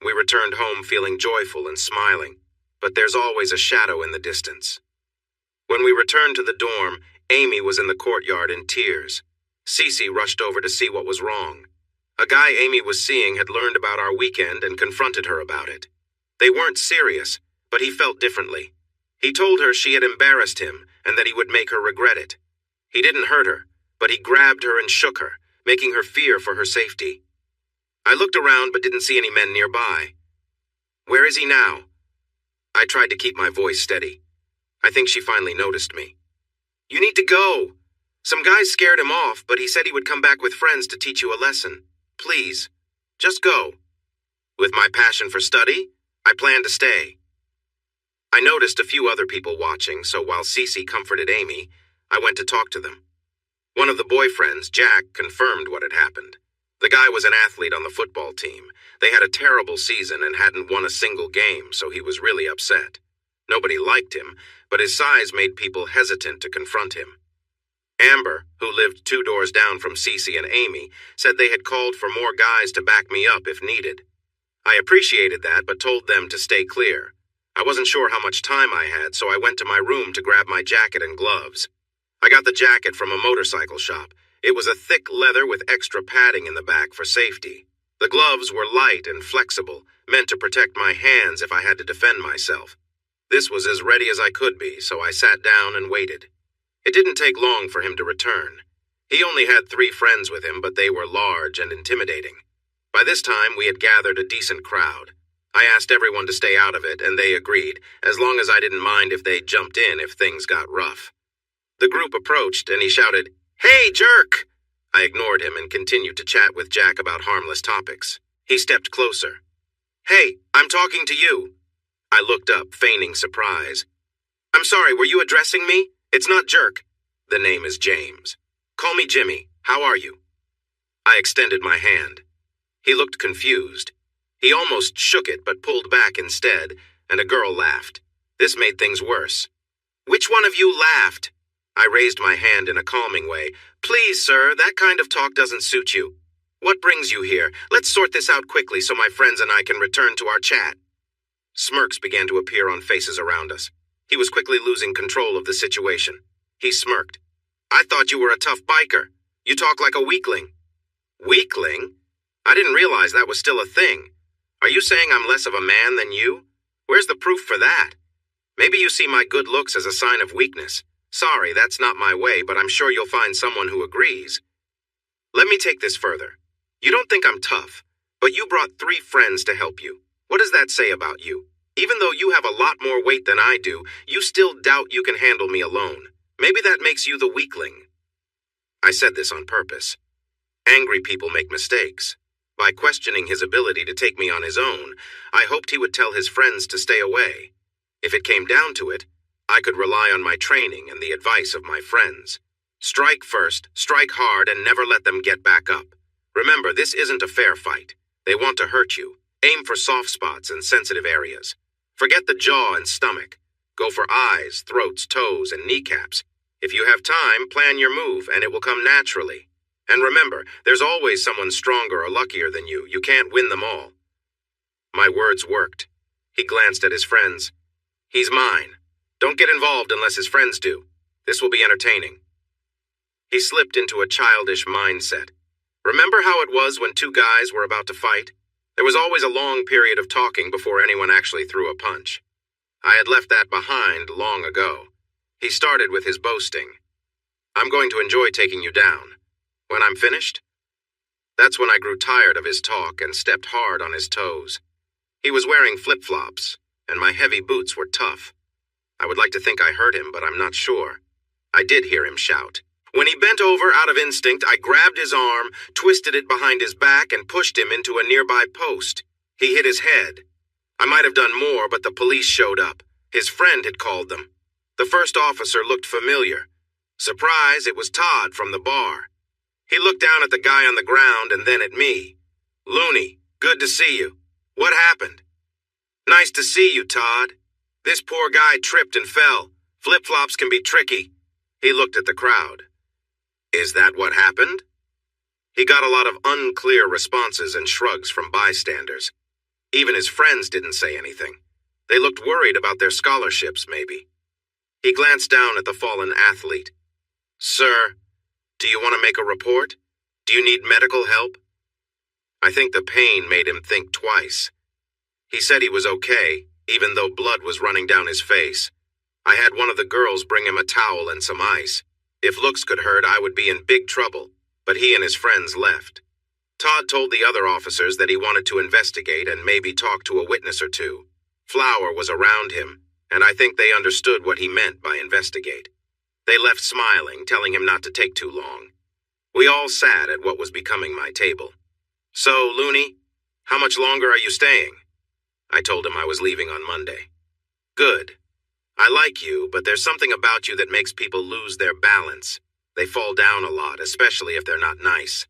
We returned home feeling joyful and smiling, but there's always a shadow in the distance. When we returned to the dorm, Amy was in the courtyard in tears. Cece rushed over to see what was wrong. A guy Amy was seeing had learned about our weekend and confronted her about it. They weren't serious, but he felt differently. He told her she had embarrassed him and that he would make her regret it. He didn't hurt her, but he grabbed her and shook her, making her fear for her safety. I looked around but didn't see any men nearby. "Where is he now?" I tried to keep my voice steady. I think she finally noticed me. "You need to go. Some guys scared him off, but he said he would come back with friends to teach you a lesson. Please, just go." With my passion for study, I planned to stay. I noticed a few other people watching, so while Cece comforted Amy, I went to talk to them. One of the boyfriends, Jack, confirmed what had happened. The guy was an athlete on the football team. They had a terrible season and hadn't won a single game, so he was really upset. Nobody liked him, but his size made people hesitant to confront him. Amber, who lived 2 doors down from Cece and Amy, said they had called for more guys to back me up if needed. I appreciated that, but told them to stay clear. I wasn't sure how much time I had, so I went to my room to grab my jacket and gloves. I got the jacket from a motorcycle shop. It was a thick leather with extra padding in the back for safety. The gloves were light and flexible, meant to protect my hands if I had to defend myself. This was as ready as I could be, so I sat down and waited. It didn't take long for him to return. He only had 3 friends with him, but they were large and intimidating. By this time, we had gathered a decent crowd. I asked everyone to stay out of it, and they agreed, as long as I didn't mind if they jumped in if things got rough. The group approached, and he shouted, "Hey, jerk!" I ignored him and continued to chat with Jack about harmless topics. He stepped closer. "Hey, I'm talking to you." I looked up, feigning surprise. "I'm sorry, were you addressing me? It's not Jerk. The name is James. Call me Jimmy. How are you?" I extended my hand. He looked confused. He almost shook it but pulled back instead, and a girl laughed. This made things worse. "Which one of you laughed?" I raised my hand in a calming way. "Please, sir, that kind of talk doesn't suit you. What brings you here? Let's sort this out quickly so my friends and I can return to our chat." Smirks began to appear on faces around us. He was quickly losing control of the situation. He smirked. "I thought you were a tough biker. You talk like a weakling." "Weakling? I didn't realize that was still a thing. Are you saying I'm less of a man than you? Where's the proof for that? Maybe you see my good looks as a sign of weakness. Sorry, that's not my way, but I'm sure you'll find someone who agrees. Let me take this further. You don't think I'm tough, but you brought 3 friends to help you. What does that say about you? Even though you have a lot more weight than I do, you still doubt you can handle me alone. Maybe that makes you the weakling." I said this on purpose. Angry people make mistakes. By questioning his ability to take me on his own, I hoped he would tell his friends to stay away. If it came down to it, I could rely on my training and the advice of my friends. Strike first, strike hard, and never let them get back up. Remember, this isn't a fair fight. They want to hurt you. Aim for soft spots and sensitive areas. Forget the jaw and stomach. Go for eyes, throats, toes, and kneecaps. If you have time, plan your move, and it will come naturally. And remember, there's always someone stronger or luckier than you. You can't win them all. My words worked. He glanced at his friends. "He's mine. Don't get involved unless his friends do. This will be entertaining." He slipped into a childish mindset. Remember how it was when 2 guys were about to fight? There was always a long period of talking before anyone actually threw a punch. I had left that behind long ago. He started with his boasting. I'm going to enjoy taking you down. When I'm finished? That's when I grew tired of his talk and stepped hard on his toes. He was wearing flip-flops, and my heavy boots were tough. I would like to think I heard him, but I'm not sure. I did hear him shout. When he bent over out of instinct, I grabbed his arm, twisted it behind his back, and pushed him into a nearby post. He hit his head. I might have done more, but the police showed up. His friend had called them. The first officer looked familiar. Surprise, it was Todd from the bar. He looked down at the guy on the ground and then at me. Looney, good to see you. What happened? Nice to see you, Todd. This poor guy tripped and fell. Flip-flops can be tricky. He looked at the crowd. Is that what happened? He got a lot of unclear responses and shrugs from bystanders. Even his friends didn't say anything. They looked worried about their scholarships, maybe. He glanced down at the fallen athlete. Sir, do you want to make a report? Do you need medical help? I think the pain made him think twice. He said he was okay, even though blood was running down his face. I had one of the girls bring him a towel and some ice. If looks could hurt, I would be in big trouble, but he and his friends left. Todd told the other officers that he wanted to investigate and maybe talk to a witness or two. Flower was around him, and I think they understood what he meant by investigate. They left smiling, telling him not to take too long. We all sat at what was becoming my table. So, Looney, how much longer are you staying? I told him I was leaving on Monday. Good. I like you, but there's something about you that makes people lose their balance. They fall down a lot, especially if they're not nice.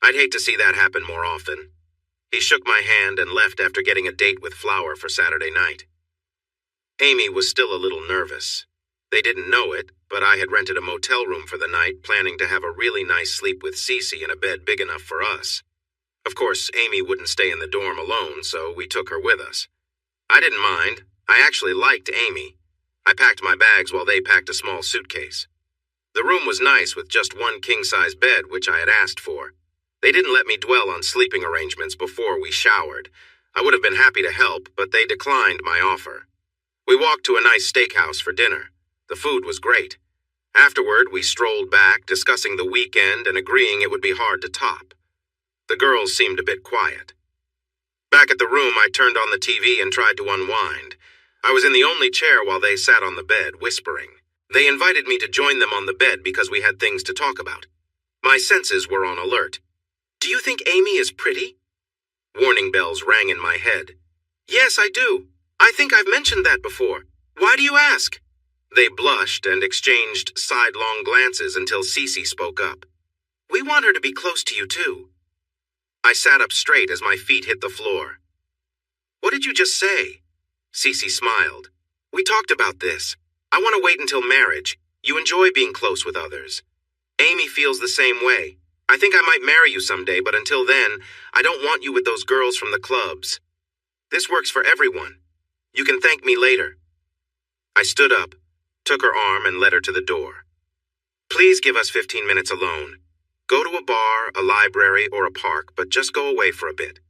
I'd hate to see that happen more often. He shook my hand and left after getting a date with Flower for Saturday night. Amy was still a little nervous. They didn't know it, but I had rented a motel room for the night, planning to have a really nice sleep with Cece in a bed big enough for us. Of course, Amy wouldn't stay in the dorm alone, so we took her with us. I didn't mind. I actually liked Amy. I packed my bags while they packed a small suitcase. The room was nice with just one king-size bed, which I had asked for. They didn't let me dwell on sleeping arrangements before we showered. I would have been happy to help, but they declined my offer. We walked to a nice steakhouse for dinner. The food was great. Afterward, we strolled back, discussing the weekend and agreeing it would be hard to top. The girls seemed a bit quiet. Back at the room, I turned on the TV and tried to unwind. I was in the only chair while they sat on the bed, whispering. They invited me to join them on the bed because we had things to talk about. My senses were on alert. Do you think Amy is pretty? Warning bells rang in my head. Yes, I do. I think I've mentioned that before. Why do you ask? They blushed and exchanged sidelong glances until Cece spoke up. We want her to be close to you, too. I sat up straight as my feet hit the floor. What did you just say? Cece smiled. We talked about this. I want to wait until marriage. You enjoy being close with others. Amy feels the same way. I think I might marry you someday, but until then, I don't want you with those girls from the clubs. This works for everyone. You can thank me later. I stood up, took her arm, and led her to the door. Please give us 15 minutes alone. Go to a bar, a library, or a park, but just go away for a bit.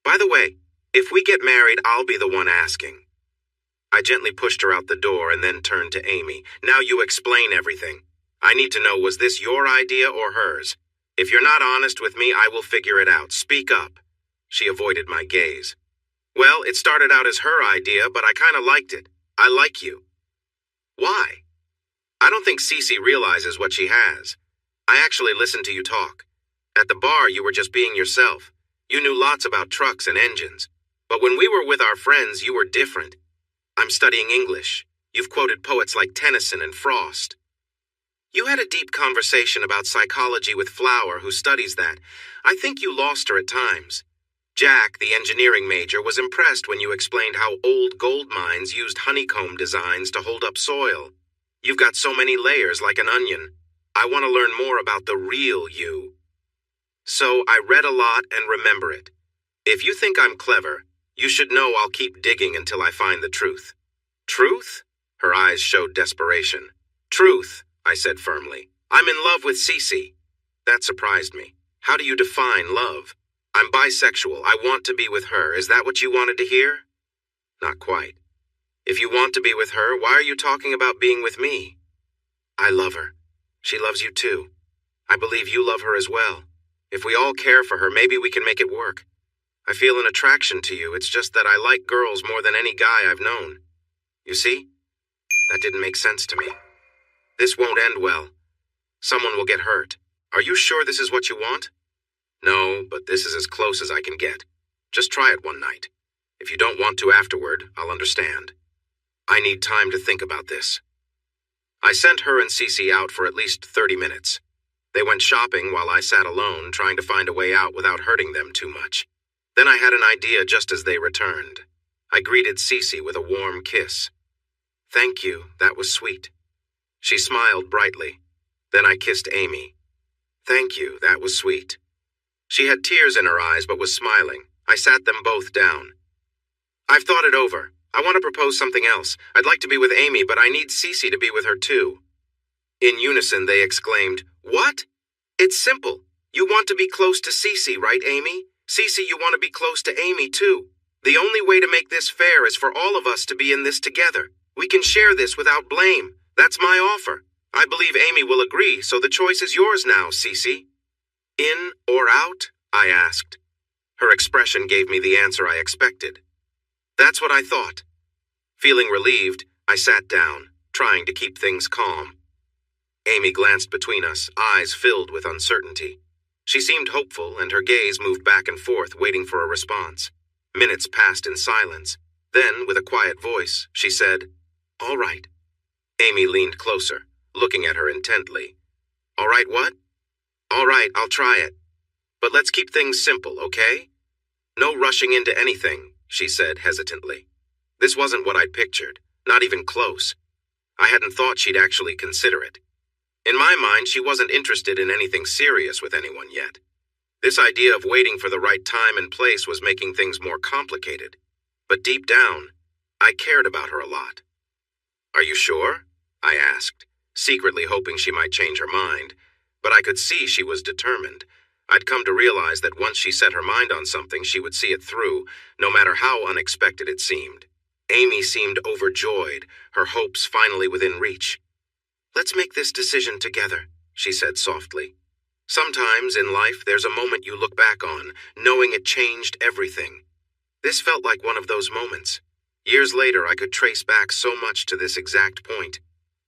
By the way, if we get married, I'll be the one asking. I gently pushed her out the door and then turned to Amy. Now you explain everything. I need to know, was this your idea or hers? If you're not honest with me, I will figure it out. Speak up. She avoided my gaze. Well, it started out as her idea, but I kind of liked it. I like you. Why? I don't think Cece realizes what she has. I actually listened to you talk. At the bar, you were just being yourself. You knew lots about trucks and engines. But when we were with our friends, you were different. I'm studying English. You've quoted poets like Tennyson and Frost. You had a deep conversation about psychology with Flower, who studies that. I think you lost her at times. Jack, the engineering major, was impressed when you explained how old gold mines used honeycomb designs to hold up soil. You've got so many layers like an onion. I want to learn more about the real you. So I read a lot and remember it. If you think I'm clever, you should know I'll keep digging until I find the truth. Truth? Her eyes showed desperation. Truth, I said firmly. I'm in love with Cece. That surprised me. How do you define love? I'm bisexual. I want to be with her. Is that what you wanted to hear? Not quite. If you want to be with her, why are you talking about being with me? I love her. She loves you too. I believe you love her as well. If we all care for her, maybe we can make it work. I feel an attraction to you. It's just that I like girls more than any guy I've known. You see? That didn't make sense to me. This won't end well. Someone will get hurt. Are you sure this is what you want? No, but this is as close as I can get. Just try it one night. If you don't want to afterward, I'll understand. I need time to think about this. I sent her and Cece out for at least 30 minutes. They went shopping while I sat alone, trying to find a way out without hurting them too much. Then I had an idea just as they returned. I greeted Cece with a warm kiss. Thank you, that was sweet. She smiled brightly. Then I kissed Amy. Thank you, that was sweet. She had tears in her eyes but was smiling. I sat them both down. I've thought it over. I want to propose something else. I'd like to be with Amy, but I need Cece to be with her too. In unison, they exclaimed, What? It's simple. You want to be close to Cece, right, Amy? Cece, you want to be close to Amy too. The only way to make this fair is for all of us to be in this together. We can share this without blame. That's my offer. I believe Amy will agree, so the choice is yours now, Cece. In or out? I asked. Her expression gave me the answer I expected. That's what I thought. Feeling relieved, I sat down, trying to keep things calm. Amy glanced between us, eyes filled with uncertainty. She seemed hopeful, and her gaze moved back and forth, waiting for a response. Minutes passed in silence. Then, with a quiet voice, she said, All right. Amy leaned closer, looking at her intently. All right, what? All right, I'll try it. But let's keep things simple, okay? No rushing into anything, she said hesitantly. This wasn't what I'd pictured, not even close. I hadn't thought she'd actually consider it. In my mind, she wasn't interested in anything serious with anyone yet. This idea of waiting for the right time and place was making things more complicated. But deep down, I cared about her a lot. Are you sure? I asked, secretly hoping she might change her mind. But I could see she was determined. I'd come to realize that once she set her mind on something, she would see it through, no matter how unexpected it seemed. Amy seemed overjoyed, her hopes finally within reach. Let's make this decision together, she said softly. Sometimes in life, there's a moment you look back on, knowing it changed everything. This felt like one of those moments. Years later, I could trace back so much to this exact point.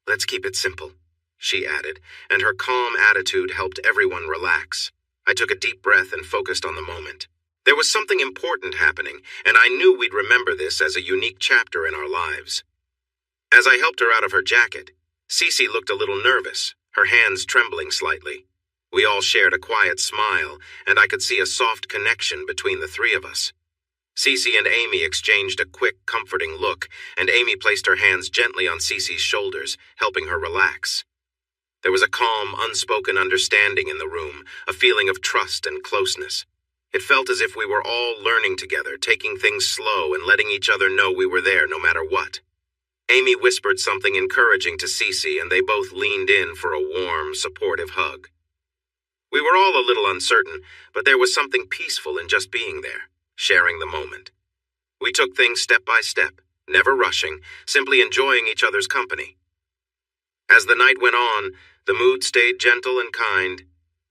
Let's keep it simple, she added, and her calm attitude helped everyone relax. I took a deep breath and focused on the moment. There was something important happening, and I knew we'd remember this as a unique chapter in our lives. As I helped her out of her jacket, Cece looked a little nervous, her hands trembling slightly. We all shared a quiet smile, and I could see a soft connection between the three of us. Cece and Amy exchanged a quick, comforting look, and Amy placed her hands gently on Cece's shoulders, helping her relax. There was a calm, unspoken understanding in the room, a feeling of trust and closeness. It felt as if we were all learning together, taking things slow and letting each other know we were there no matter what. Amy whispered something encouraging to Cece, and they both leaned in for a warm, supportive hug. We were all a little uncertain, but there was something peaceful in just being there, sharing the moment. We took things step by step, never rushing, simply enjoying each other's company. As the night went on, the mood stayed gentle and kind.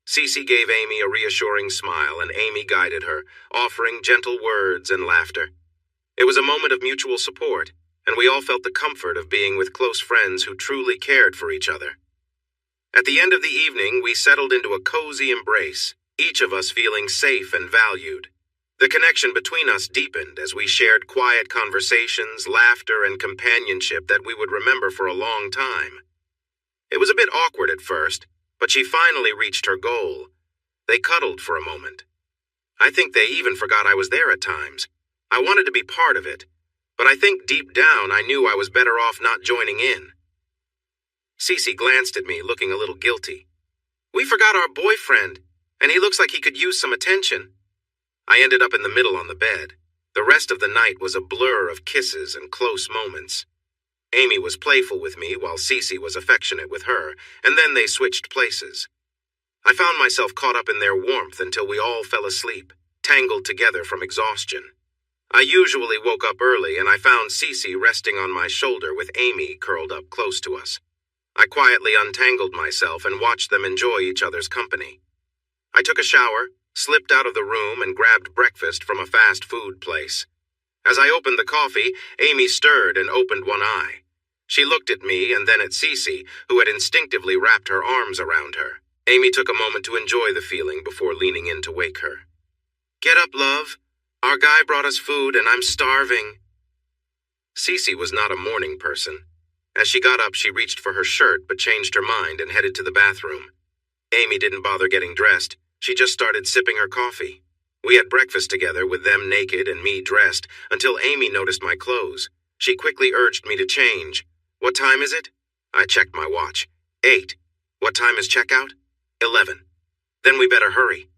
Cece gave Amy a reassuring smile, and Amy guided her, offering gentle words and laughter. It was a moment of mutual support, and we all felt the comfort of being with close friends who truly cared for each other. At the end of the evening, we settled into a cozy embrace, each of us feeling safe and valued. The connection between us deepened as we shared quiet conversations, laughter, and companionship that we would remember for a long time. It was a bit awkward at first, but she finally reached her goal. They cuddled for a moment. I think they even forgot I was there at times. I wanted to be part of it, but I think deep down I knew I was better off not joining in. Cece glanced at me, looking a little guilty. We forgot our boyfriend, and he looks like he could use some attention. I ended up in the middle on the bed. The rest of the night was a blur of kisses and close moments. Amy was playful with me while Cece was affectionate with her, and then they switched places. I found myself caught up in their warmth until we all fell asleep, tangled together from exhaustion. I usually woke up early and I found Cece resting on my shoulder with Amy curled up close to us. I quietly untangled myself and watched them enjoy each other's company. I took a shower, slipped out of the room, and grabbed breakfast from a fast food place. As I opened the coffee, Amy stirred and opened one eye. She looked at me and then at Cece, who had instinctively wrapped her arms around her. Amy took a moment to enjoy the feeling before leaning in to wake her. "Get up, love. Our guy brought us food and I'm starving." Cece was not a morning person. As she got up, she reached for her shirt but changed her mind and headed to the bathroom. Amy didn't bother getting dressed. She just started sipping her coffee. We had breakfast together with them naked and me dressed until Amy noticed my clothes. She quickly urged me to change. "What time is it?" I checked my watch. 8. "What time is checkout?" 11. "Then we better hurry."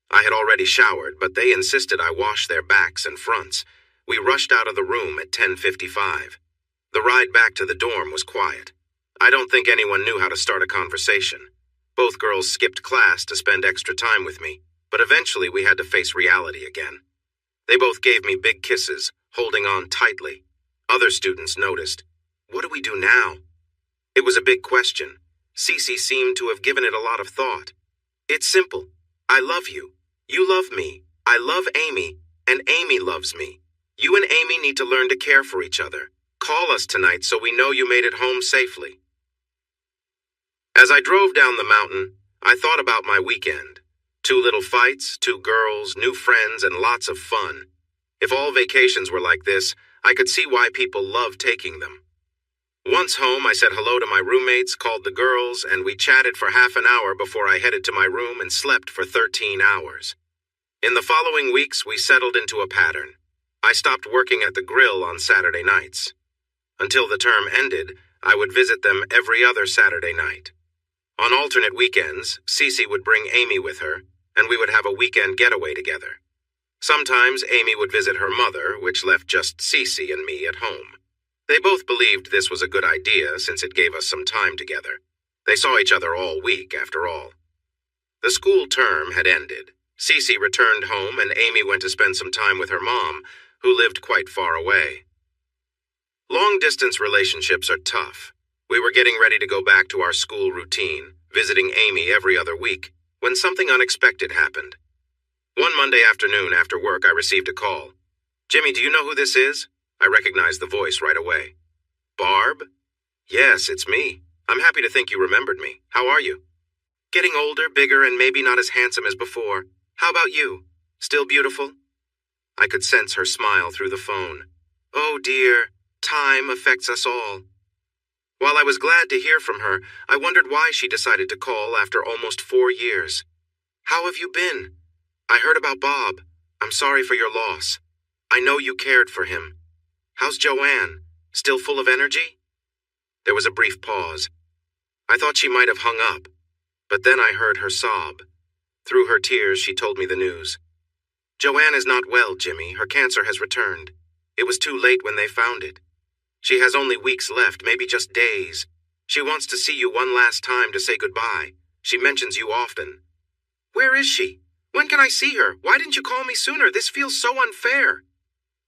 I had already showered, but they insisted I wash their backs and fronts. We rushed out of the room at 10:55. The ride back to the dorm was quiet. I don't think anyone knew how to start a conversation. Both girls skipped class to spend extra time with me, but eventually we had to face reality again. They both gave me big kisses, holding on tightly. Other students noticed. What do we do now? It was a big question. Cece seemed to have given it a lot of thought. It's simple. I love you. You love me. I love Amy, and Amy loves me. You and Amy need to learn to care for each other. Call us tonight so we know you made it home safely. As I drove down the mountain, I thought about my weekend. 2 little fights, 2 girls, new friends, and lots of fun. If all vacations were like this, I could see why people love taking them. Once home, I said hello to my roommates, called the girls, and we chatted for half an hour before I headed to my room and slept for 13 hours. In the following weeks, we settled into a pattern. I stopped working at the grill on Saturday nights. Until the term ended, I would visit them every other Saturday night. On alternate weekends, Cece would bring Amy with her, and we would have a weekend getaway together. Sometimes Amy would visit her mother, which left just Cece and me at home. They both believed this was a good idea since it gave us some time together. They saw each other all week, after all. The school term had ended. Cece returned home and Amy went to spend some time with her mom, who lived quite far away. Long-distance relationships are tough. We were getting ready to go back to our school routine, visiting Amy every other week, when something unexpected happened. One Monday afternoon after work, I received a call. "Jimmy, do you know who this is?" I recognized the voice right away. "Barb?" "Yes, it's me. I'm happy to think you remembered me. How are you?" "Getting older, bigger, and maybe not as handsome as before. How about you? Still beautiful?" I could sense her smile through the phone. Oh dear, time affects us all. While I was glad to hear from her, I wondered why she decided to call after almost 4 years. "How have you been? I heard about Bob. I'm sorry for your loss. I know you cared for him. How's Joanne? Still full of energy?" There was a brief pause. I thought she might have hung up, but then I heard her sob. Through her tears, she told me the news. "Joanne is not well, Jimmy. Her cancer has returned. It was too late when they found it. She has only weeks left, maybe just days. She wants to see you one last time to say goodbye. She mentions you often." "Where is she? When can I see her? Why didn't you call me sooner? This feels so unfair."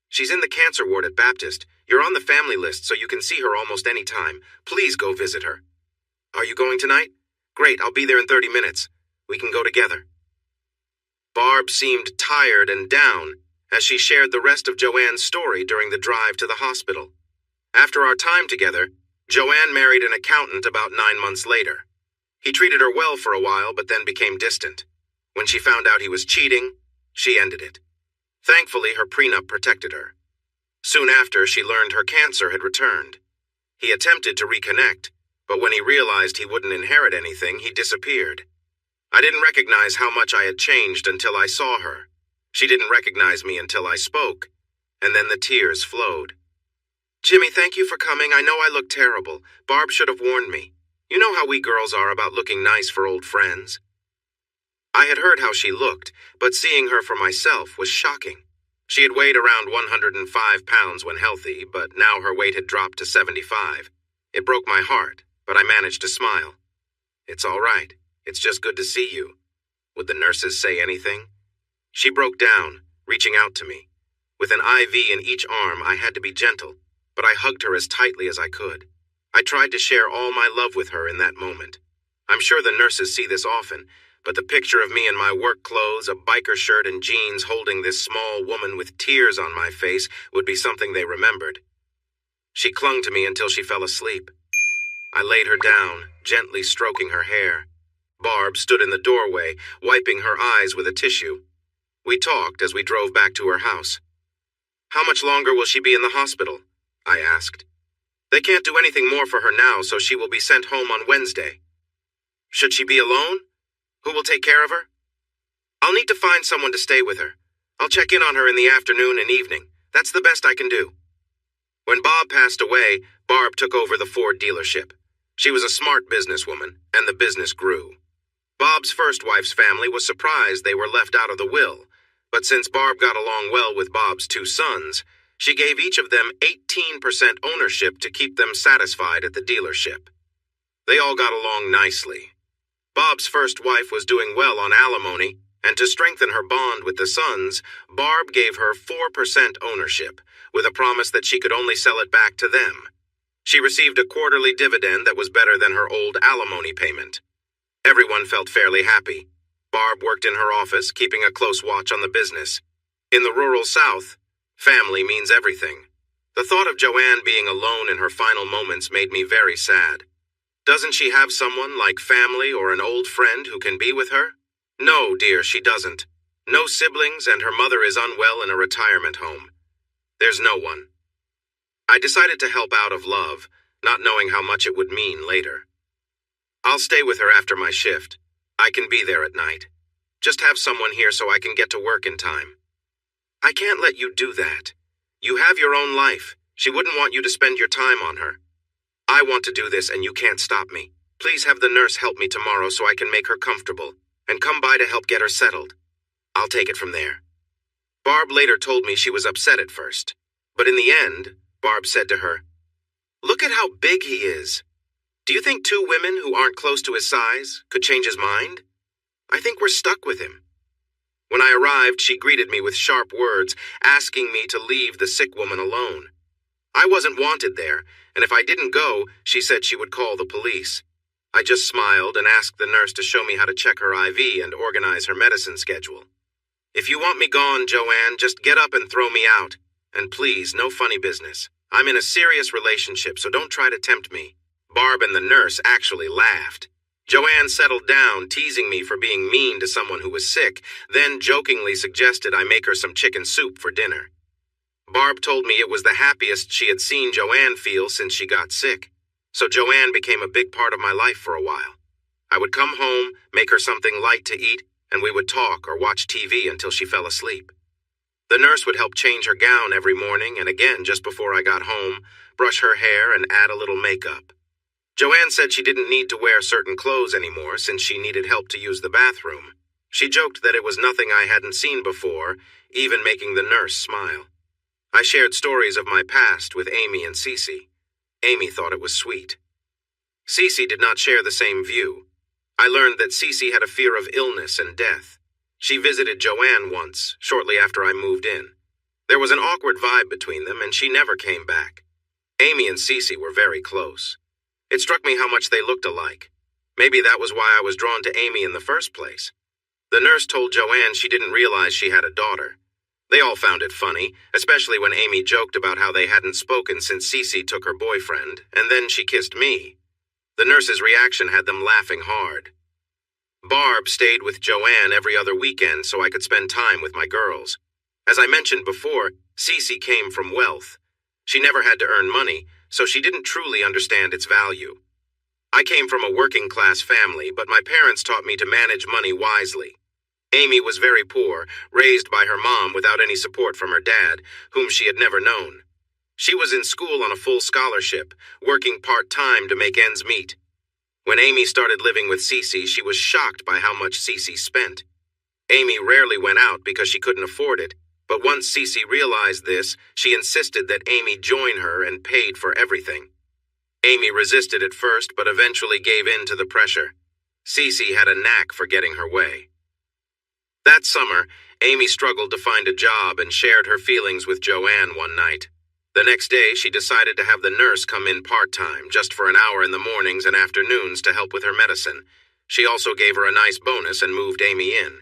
"She's in the cancer ward at Baptist. You're on the family list so you can see her almost any time. Please go visit her." "Are you going tonight? Great, I'll be there in 30 minutes. We can go together." Barb seemed tired and down as she shared the rest of Joanne's story during the drive to the hospital. After our time together, Joanne married an accountant about 9 months later. He treated her well for a while, but then became distant. When she found out he was cheating, she ended it. Thankfully, her prenup protected her. Soon after, she learned her cancer had returned. He attempted to reconnect, but when he realized he wouldn't inherit anything, he disappeared. I didn't recognize how much I had changed until I saw her. She didn't recognize me until I spoke, and then the tears flowed. "Jimmy, thank you for coming. I know I look terrible. Barb should have warned me. You know how we girls are about looking nice for old friends." I had heard how she looked, but seeing her for myself was shocking. She had weighed around 105 pounds when healthy, but now her weight had dropped to 75. It broke my heart, but I managed to smile. "It's all right. It's just good to see you." Would the nurses say anything? She broke down, reaching out to me. With an IV in each arm, I had to be gentle, but I hugged her as tightly as I could. I tried to share all my love with her in that moment. I'm sure the nurses see this often, but the picture of me in my work clothes, a biker shirt, and jeans holding this small woman with tears on my face would be something they remembered. She clung to me until she fell asleep. I laid her down, gently stroking her hair. Barb stood in the doorway, wiping her eyes with a tissue. We talked as we drove back to her house. "How much longer will she be in the hospital?" I asked. "They can't do anything more for her now, so she will be sent home on Wednesday." "Should she be alone? Who will take care of her?" "I'll need to find someone to stay with her. I'll check in on her in the afternoon and evening. That's the best I can do." When Bob passed away, Barb took over the Ford dealership. She was a smart businesswoman, and the business grew. Bob's first wife's family was surprised they were left out of the will, but since Barb got along well with Bob's two sons, she gave each of them 18% ownership to keep them satisfied at the dealership. They all got along nicely. Bob's first wife was doing well on alimony, and to strengthen her bond with the sons, Barb gave her 4% ownership, with a promise that she could only sell it back to them. She received a quarterly dividend that was better than her old alimony payment. Everyone felt fairly happy. Barb worked in her office, keeping a close watch on the business. In the rural South, family means everything. The thought of Joanne being alone in her final moments made me very sad. Doesn't she have someone like family or an old friend who can be with her? No, dear, she doesn't. No siblings, and her mother is unwell in a retirement home. There's no one. I decided to help out of love, not knowing how much it would mean later. I'll stay with her after my shift. I can be there at night. Just have someone here so I can get to work in time. I can't let you do that. You have your own life. She wouldn't want you to spend your time on her. I want to do this and you can't stop me. Please have the nurse help me tomorrow so I can make her comfortable, and come by to help get her settled. I'll take it from there. Barb later told me she was upset at first, but in the end, Barb said to her, "Look at how big he is. Do you think two women who aren't close to his size could change his mind? I think we're stuck with him." When I arrived, she greeted me with sharp words, asking me to leave the sick woman alone. I wasn't wanted there, and if I didn't go, she said she would call the police. I just smiled and asked the nurse to show me how to check her IV and organize her medicine schedule. "If you want me gone, Joanne, just get up and throw me out. And please, no funny business. I'm in a serious relationship, so don't try to tempt me." Barb and the nurse actually laughed. Joanne settled down, teasing me for being mean to someone who was sick, then jokingly suggested I make her some chicken soup for dinner. Barb told me it was the happiest she had seen Joanne feel since she got sick, so Joanne became a big part of my life for a while. I would come home, make her something light to eat, and we would talk or watch TV until she fell asleep. The nurse would help change her gown every morning and again just before I got home, brush her hair and add a little makeup. Joanne said she didn't need to wear certain clothes anymore since she needed help to use the bathroom. She joked that it was nothing I hadn't seen before, even making the nurse smile. I shared stories of my past with Amy and Cece. Amy thought it was sweet. Cece did not share the same view. I learned that Cece had a fear of illness and death. She visited Joanne once, shortly after I moved in. There was an awkward vibe between them, and she never came back. Amy and Cece were very close. It struck me how much they looked alike. Maybe that was why I was drawn to Amy in the first place. The nurse told Joanne she didn't realize she had a daughter. They all found it funny, especially when Amy joked about how they hadn't spoken since Cece took her boyfriend, and then she kissed me. The nurse's reaction had them laughing hard. Barb stayed with Joanne every other weekend so I could spend time with my girls. As I mentioned before, Cece came from wealth. She never had to earn money, so she didn't truly understand its value. I came from a working-class family, but my parents taught me to manage money wisely. Amy was very poor, raised by her mom without any support from her dad, whom she had never known. She was in school on a full scholarship, working part-time to make ends meet. When Amy started living with Cece, she was shocked by how much Cece spent. Amy rarely went out because she couldn't afford it, but once Cece realized this, she insisted that Amy join her and paid for everything. Amy resisted at first, but eventually gave in to the pressure. Cece had a knack for getting her way. That summer, Amy struggled to find a job and shared her feelings with Joanne one night. The next day, she decided to have the nurse come in part-time, just for an hour in the mornings and afternoons to help with her medicine. She also gave her a nice bonus and moved Amy in.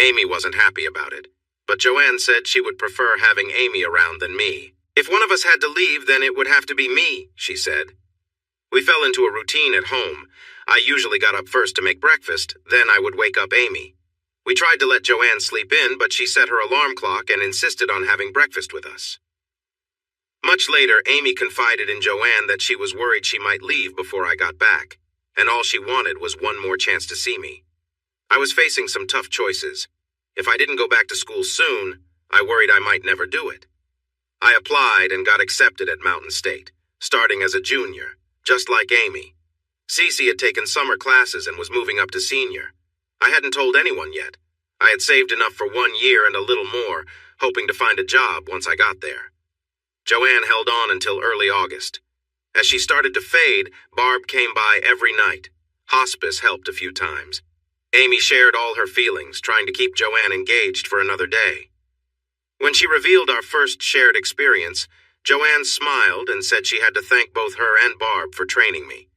Amy wasn't happy about it, but Joanne said she would prefer having Amy around than me. If one of us had to leave, then it would have to be me, she said. We fell into a routine at home. I usually got up first to make breakfast, then I would wake up Amy. We tried to let Joanne sleep in, but she set her alarm clock and insisted on having breakfast with us. Much later, Amy confided in Joanne that she was worried she might leave before I got back, and all she wanted was one more chance to see me. I was facing some tough choices. If I didn't go back to school soon, I worried I might never do it. I applied and got accepted at Mountain State, starting as a junior, just like Amy. Cece had taken summer classes and was moving up to senior. I hadn't told anyone yet. I had saved enough for 1 year and a little more, hoping to find a job once I got there. Joanne held on until early August. As she started to fade, Barb came by every night. Hospice helped a few times. Amy shared all her feelings, trying to keep Joanne engaged for another day. When she revealed our first shared experience, Joanne smiled and said she had to thank both her and Barb for training me.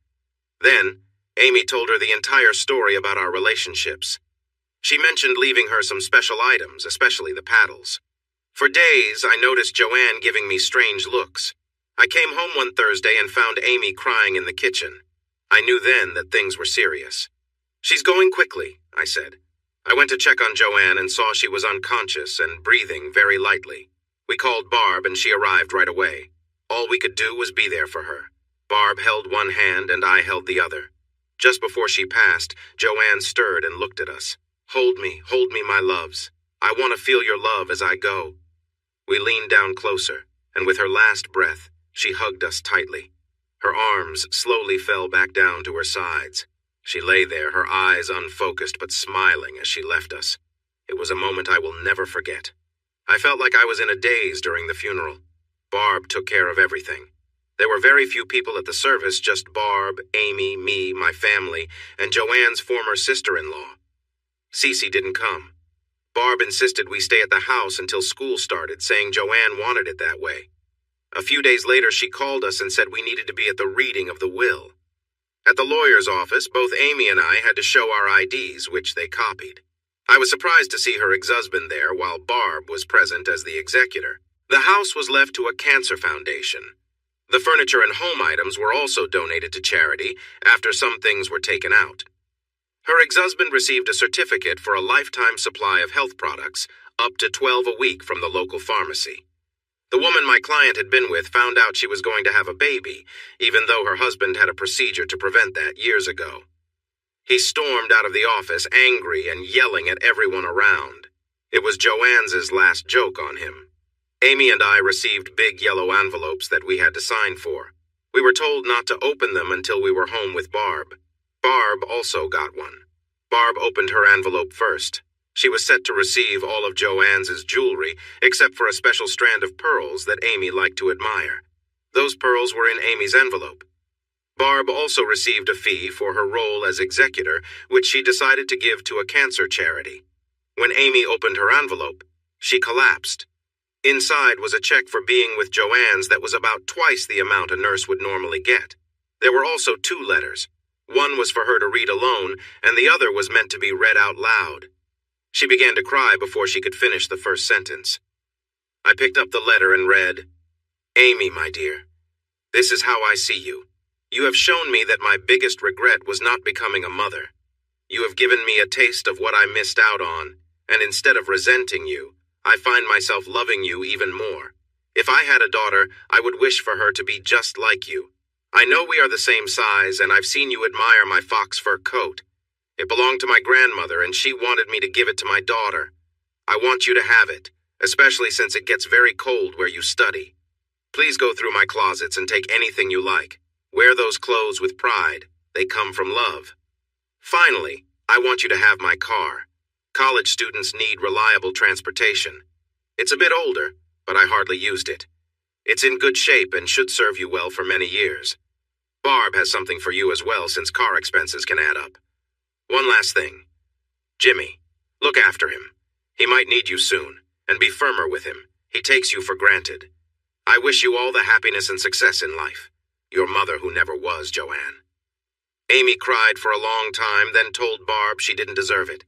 Then, Amy told her the entire story about our relationships. She mentioned leaving her some special items, especially the paddles. For days, I noticed Joanne giving me strange looks. I came home one Thursday and found Amy crying in the kitchen. I knew then that things were serious. "She's going quickly," I said. I went to check on Joanne and saw she was unconscious and breathing very lightly. We called Barb and she arrived right away. All we could do was be there for her. Barb held one hand and I held the other. Just before she passed, Joanne stirred and looked at us. Hold me, my loves. I want to feel your love as I go." We leaned down closer, and with her last breath, she hugged us tightly. Her arms slowly fell back down to her sides. She lay there, her eyes unfocused but smiling as she left us. It was a moment I will never forget. I felt like I was in a daze during the funeral. Barb took care of everything. There were very few people at the service, just Barb, Amy, me, my family, and Joanne's former sister-in-law. Cece didn't come. Barb insisted we stay at the house until school started, saying Joanne wanted it that way. A few days later, she called us and said we needed to be at the reading of the will. At the lawyer's office, both Amy and I had to show our IDs, which they copied. I was surprised to see her ex-husband there, while Barb was present as the executor. The house was left to a cancer foundation. The furniture and home items were also donated to charity after some things were taken out. Her ex-husband received a certificate for a lifetime supply of health products, up to 12 a week from the local pharmacy. The woman my client had been with found out she was going to have a baby, even though her husband had a procedure to prevent that years ago. He stormed out of the office, angry and yelling at everyone around. It was Joanne's last joke on him. Amy and I received big yellow envelopes that we had to sign for. We were told not to open them until we were home with Barb. Barb also got one. Barb opened her envelope first. She was set to receive all of Joanne's jewelry, except for a special strand of pearls that Amy liked to admire. Those pearls were in Amy's envelope. Barb also received a fee for her role as executor, which she decided to give to a cancer charity. When Amy opened her envelope, she collapsed. Inside was a check for being with Joanne's that was about twice the amount a nurse would normally get. There were also 2 letters. One was for her to read alone, and the other was meant to be read out loud. She began to cry before she could finish the first sentence. I picked up the letter and read, "Amy, my dear, this is how I see you. You have shown me that my biggest regret was not becoming a mother. You have given me a taste of what I missed out on, and instead of resenting you, I find myself loving you even more. If I had a daughter, I would wish for her to be just like you. I know we are the same size, and I've seen you admire my fox fur coat. It belonged to my grandmother, and she wanted me to give it to my daughter. I want you to have it, especially since it gets very cold where you study. Please go through my closets and take anything you like. Wear those clothes with pride. They come from love. Finally, I want you to have my car. College students need reliable transportation. It's a bit older, but I hardly used it. It's in good shape and should serve you well for many years. Barb has something for you as well, since car expenses can add up. One last thing. Jimmy, Look after him. He might need you soon, and be firmer with him. He takes you for granted. I wish you all the happiness and success in life. Your mother who never was, Joanne. Amy cried for a long time, then told Barb she didn't deserve it.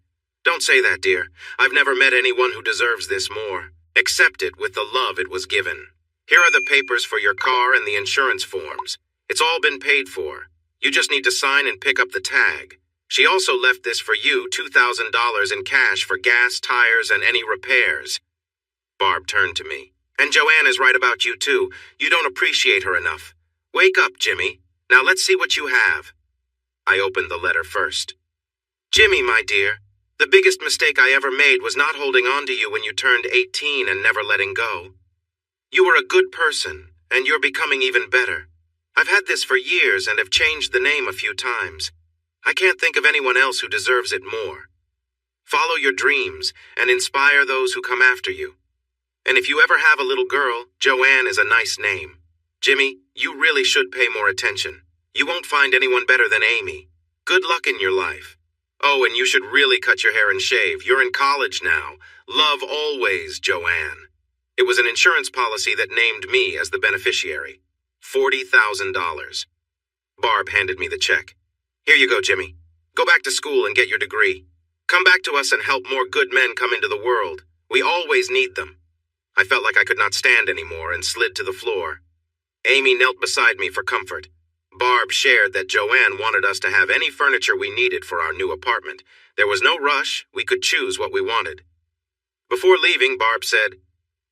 Don't say that, dear. I've never met anyone who deserves this more. Accept it with the love it was given. Here are the papers for your car and the insurance forms. It's all been paid for. You just need to sign and pick up the tag. She also left this for you, $2,000 in cash for gas, tires, and any repairs. Barb turned to me. And Joanne is right about you, too. You don't appreciate her enough. Wake up, Jimmy. Now let's see what you have. I opened the letter first. Jimmy, my dear, the biggest mistake I ever made was not holding on to you when you turned 18 and never letting go. You were a good person, and you're becoming even better. I've had this for years and have changed the name a few times. I can't think of anyone else who deserves it more. Follow your dreams and inspire those who come after you. And if you ever have a little girl, Joanne is a nice name. Jimmy, you really should pay more attention. You won't find anyone better than Amy. Good luck in your life. Oh, and you should really cut your hair and shave. You're in college now. Love always, Joanne. It was an insurance policy that named me as the beneficiary. $40,000. Barb handed me the check. Here you go, Jimmy. Go back to school and get your degree. Come back to us and help more good men come into the world. We always need them. I felt like I could not stand anymore and slid to the floor. Amy knelt beside me for comfort. Barb shared that Joanne wanted us to have any furniture we needed for our new apartment. There was no rush. We could choose what we wanted. Before leaving, Barb said,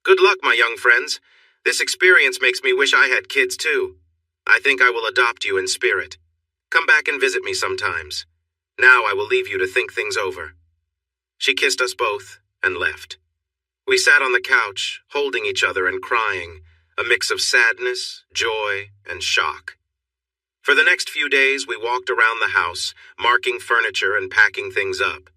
"Good luck, my young friends. This experience makes me wish I had kids, too. I think I will adopt you in spirit. Come back and visit me sometimes. Now I will leave you to think things over." She kissed us both and left. We sat on the couch, holding each other and crying, a mix of sadness, joy, and shock. For the next few days, we walked around the house, marking furniture and packing things up.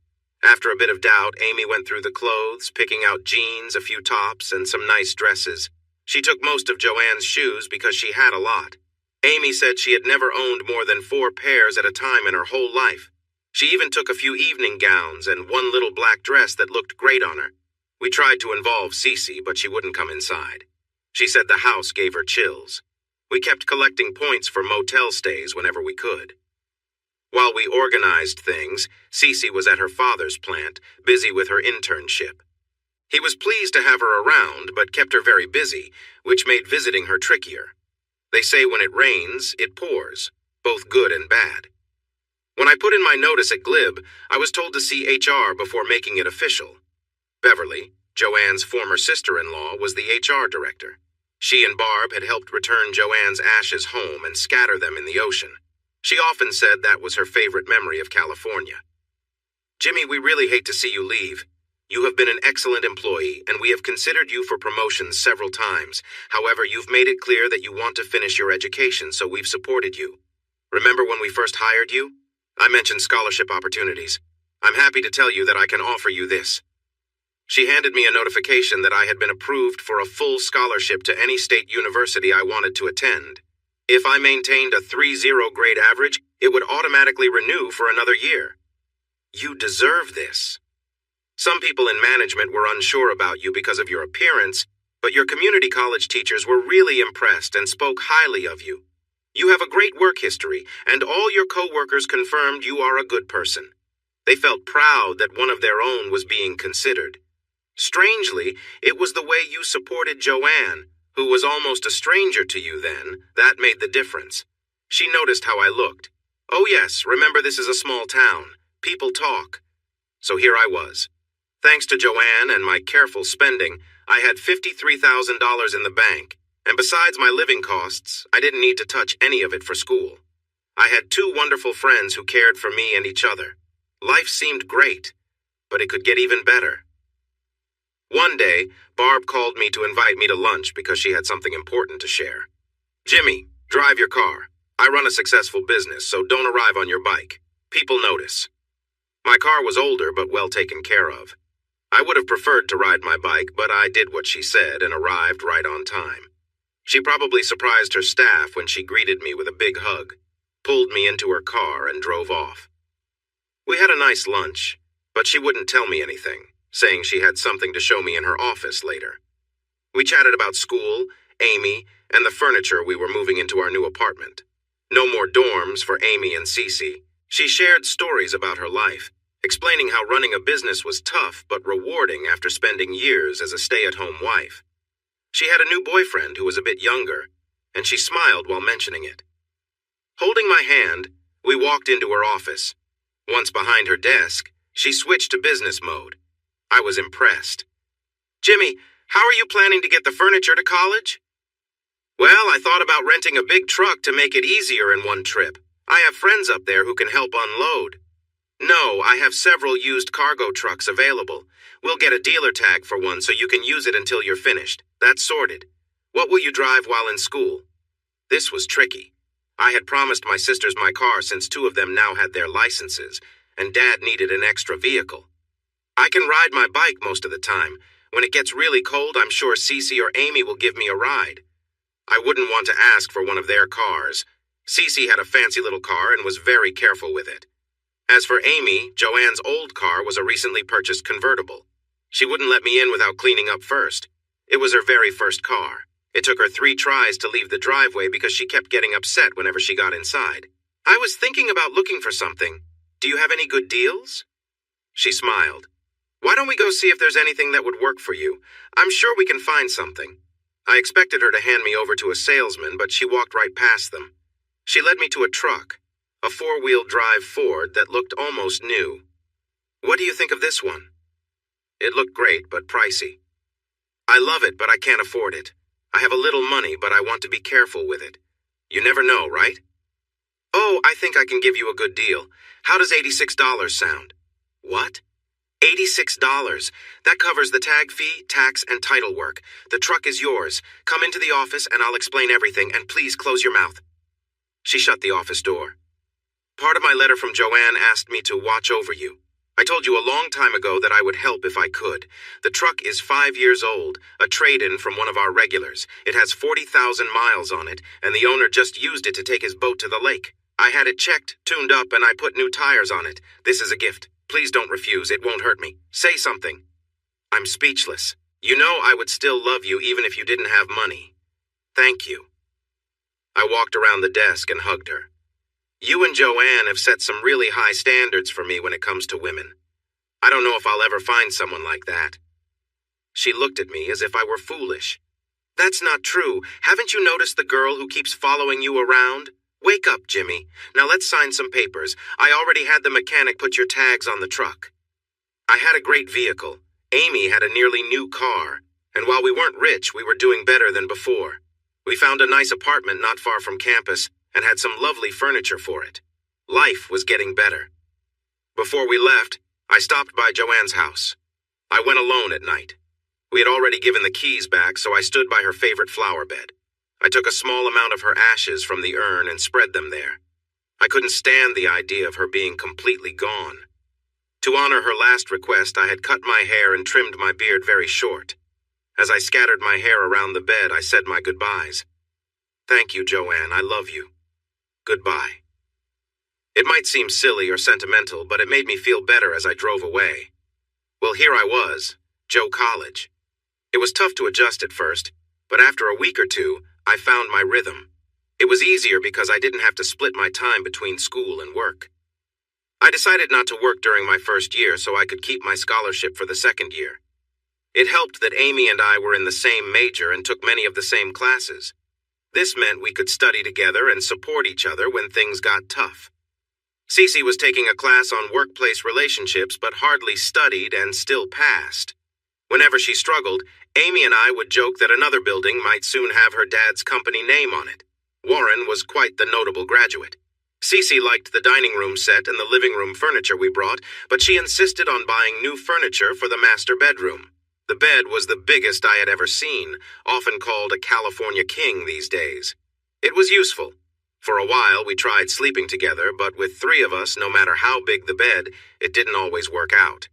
After a bit of doubt, Amy went through the clothes, picking out jeans, a few tops, and some nice dresses. She took most of Joanne's shoes because she had a lot. Amy said she had never owned more than 4 pairs at a time in her whole life. She even took a few evening gowns and one little black dress that looked great on her. We tried to involve Cece, but she wouldn't come inside. She said the house gave her chills. We kept collecting points for motel stays whenever we could. While we organized things, Cece was at her father's plant, busy with her internship. He was pleased to have her around, but kept her very busy, which made visiting her trickier. They say when it rains, it pours, both good and bad. When I put in my notice at Glib, I was told to see HR before making it official. Beverly, Joanne's former sister-in-law, was the HR director. She and Barb had helped return Joanne's ashes home and scatter them in the ocean. She often said that was her favorite memory of California. "Jimmy, we really hate to see you leave. You have been an excellent employee, and we have considered you for promotions several times. However, you've made it clear that you want to finish your education, so we've supported you. Remember when we first hired you? I mentioned scholarship opportunities. I'm happy to tell you that I can offer you this." She handed me a notification that I had been approved for a full scholarship to any state university I wanted to attend. If I maintained a 3.0 grade average, it would automatically renew for another year. You deserve this. Some people in management were unsure about you because of your appearance, but your community college teachers were really impressed and spoke highly of you. You have a great work history, and all your co-workers confirmed you are a good person. They felt proud that one of their own was being considered. Strangely, it was the way you supported Joanne, who was almost a stranger to you then, that made the difference. She noticed how I looked. Oh yes, remember this is a small town. People talk. So here I was. Thanks to Joanne and my careful spending, I had $53,000 in the bank, and besides my living costs, I didn't need to touch any of it for school. I had 2 wonderful friends who cared for me and each other. Life seemed great, but it could get even better. One day, Barb called me to invite me to lunch because she had something important to share. "Jimmy, drive your car. I run a successful business, so don't arrive on your bike. People notice." My car was older but well taken care of. I would have preferred to ride my bike, but I did what she said and arrived right on time. She probably surprised her staff when she greeted me with a big hug, pulled me into her car, and drove off. We had a nice lunch, but she wouldn't tell me anything, saying she had something to show me in her office later. We chatted about school, Amy, and the furniture we were moving into our new apartment. No more dorms for Amy and Cece. She shared stories about her life, explaining how running a business was tough but rewarding after spending years as a stay-at-home wife. She had a new boyfriend who was a bit younger, and she smiled while mentioning it. Holding my hand, we walked into her office. Once behind her desk, she switched to business mode. I was impressed. "Jimmy, how are you planning to get the furniture to college?" "Well, I thought about renting a big truck to make it easier in one trip. I have friends up there who can help unload." "No, I have several used cargo trucks available. We'll get a dealer tag for one so you can use it until you're finished. That's sorted. What will you drive while in school?" This was tricky. I had promised my sisters my car since 2 of them now had their licenses, and Dad needed an extra vehicle. "I can ride my bike most of the time. When it gets really cold, I'm sure Cece or Amy will give me a ride." I wouldn't want to ask for one of their cars. Cece had a fancy little car and was very careful with it. As for Amy, Joanne's old car was a recently purchased convertible. She wouldn't let me in without cleaning up first. It was her very first car. It took her 3 tries to leave the driveway because she kept getting upset whenever she got inside. "I was thinking about looking for something. Do you have any good deals?" She smiled. "Why don't we go see if there's anything that would work for you? I'm sure we can find something." I expected her to hand me over to a salesman, but she walked right past them. She led me to a truck, a 4-wheel drive Ford that looked almost new. "What do you think of this one?" It looked great, but pricey. "I love it, but I can't afford it. I have a little money, but I want to be careful with it. You never know, right?" "Oh, I think I can give you a good deal. How does $86 sound?" "What?" $86. That covers the tag fee, tax, and title work. The truck is yours. Come into the office and I'll explain everything, and please close your mouth." She shut the office door. "Part of my letter from Joanne asked me to watch over you. I told you a long time ago that I would help if I could. The truck is 5 years old, a trade-in from one of our regulars. It has 40,000 miles on it, and the owner just used it to take his boat to the lake. I had it checked, tuned up, and I put new tires on it. This is a gift. Please don't refuse. It won't hurt me. Say something." I'm speechless. "You know I would still love you even if you didn't have money. Thank you." I walked around the desk and hugged her. "You and Joanne have set some really high standards for me when it comes to women. I don't know if I'll ever find someone like that." She looked at me as if I were foolish. "That's not true. Haven't you noticed the girl who keeps following you around? Wake up, Jimmy. Now let's sign some papers. I already had the mechanic put your tags on the truck." I had a great vehicle. Amy had a nearly new car, and while we weren't rich, we were doing better than before. We found a nice apartment not far from campus and had some lovely furniture for it. Life was getting better. Before we left, I stopped by Joanne's house. I went alone at night. We had already given the keys back, so I stood by her favorite flower bed. I took a small amount of her ashes from the urn and spread them there. I couldn't stand the idea of her being completely gone. To honor her last request, I had cut my hair and trimmed my beard very short. As I scattered my hair around the bed, I said my goodbyes. "Thank you, Joanne. I love you. Goodbye." It might seem silly or sentimental, but it made me feel better as I drove away. Well, here I was, Joe College. It was tough to adjust at first, but after a week or 2, I found my rhythm. It was easier because I didn't have to split my time between school and work. I decided not to work during my first year so I could keep my scholarship for the second year. It helped that Amy and I were in the same major and took many of the same classes. This meant we could study together and support each other when things got tough. Cece was taking a class on workplace relationships but hardly studied and still passed. Whenever she struggled, Amy and I would joke that another building might soon have her dad's company name on it. Warren was quite the notable graduate. Cece liked the dining room set and the living room furniture we brought, but she insisted on buying new furniture for the master bedroom. The bed was the biggest I had ever seen, often called a California king these days. It was useful. For a while, we tried sleeping together, but with 3 of us, no matter how big the bed, it didn't always work out.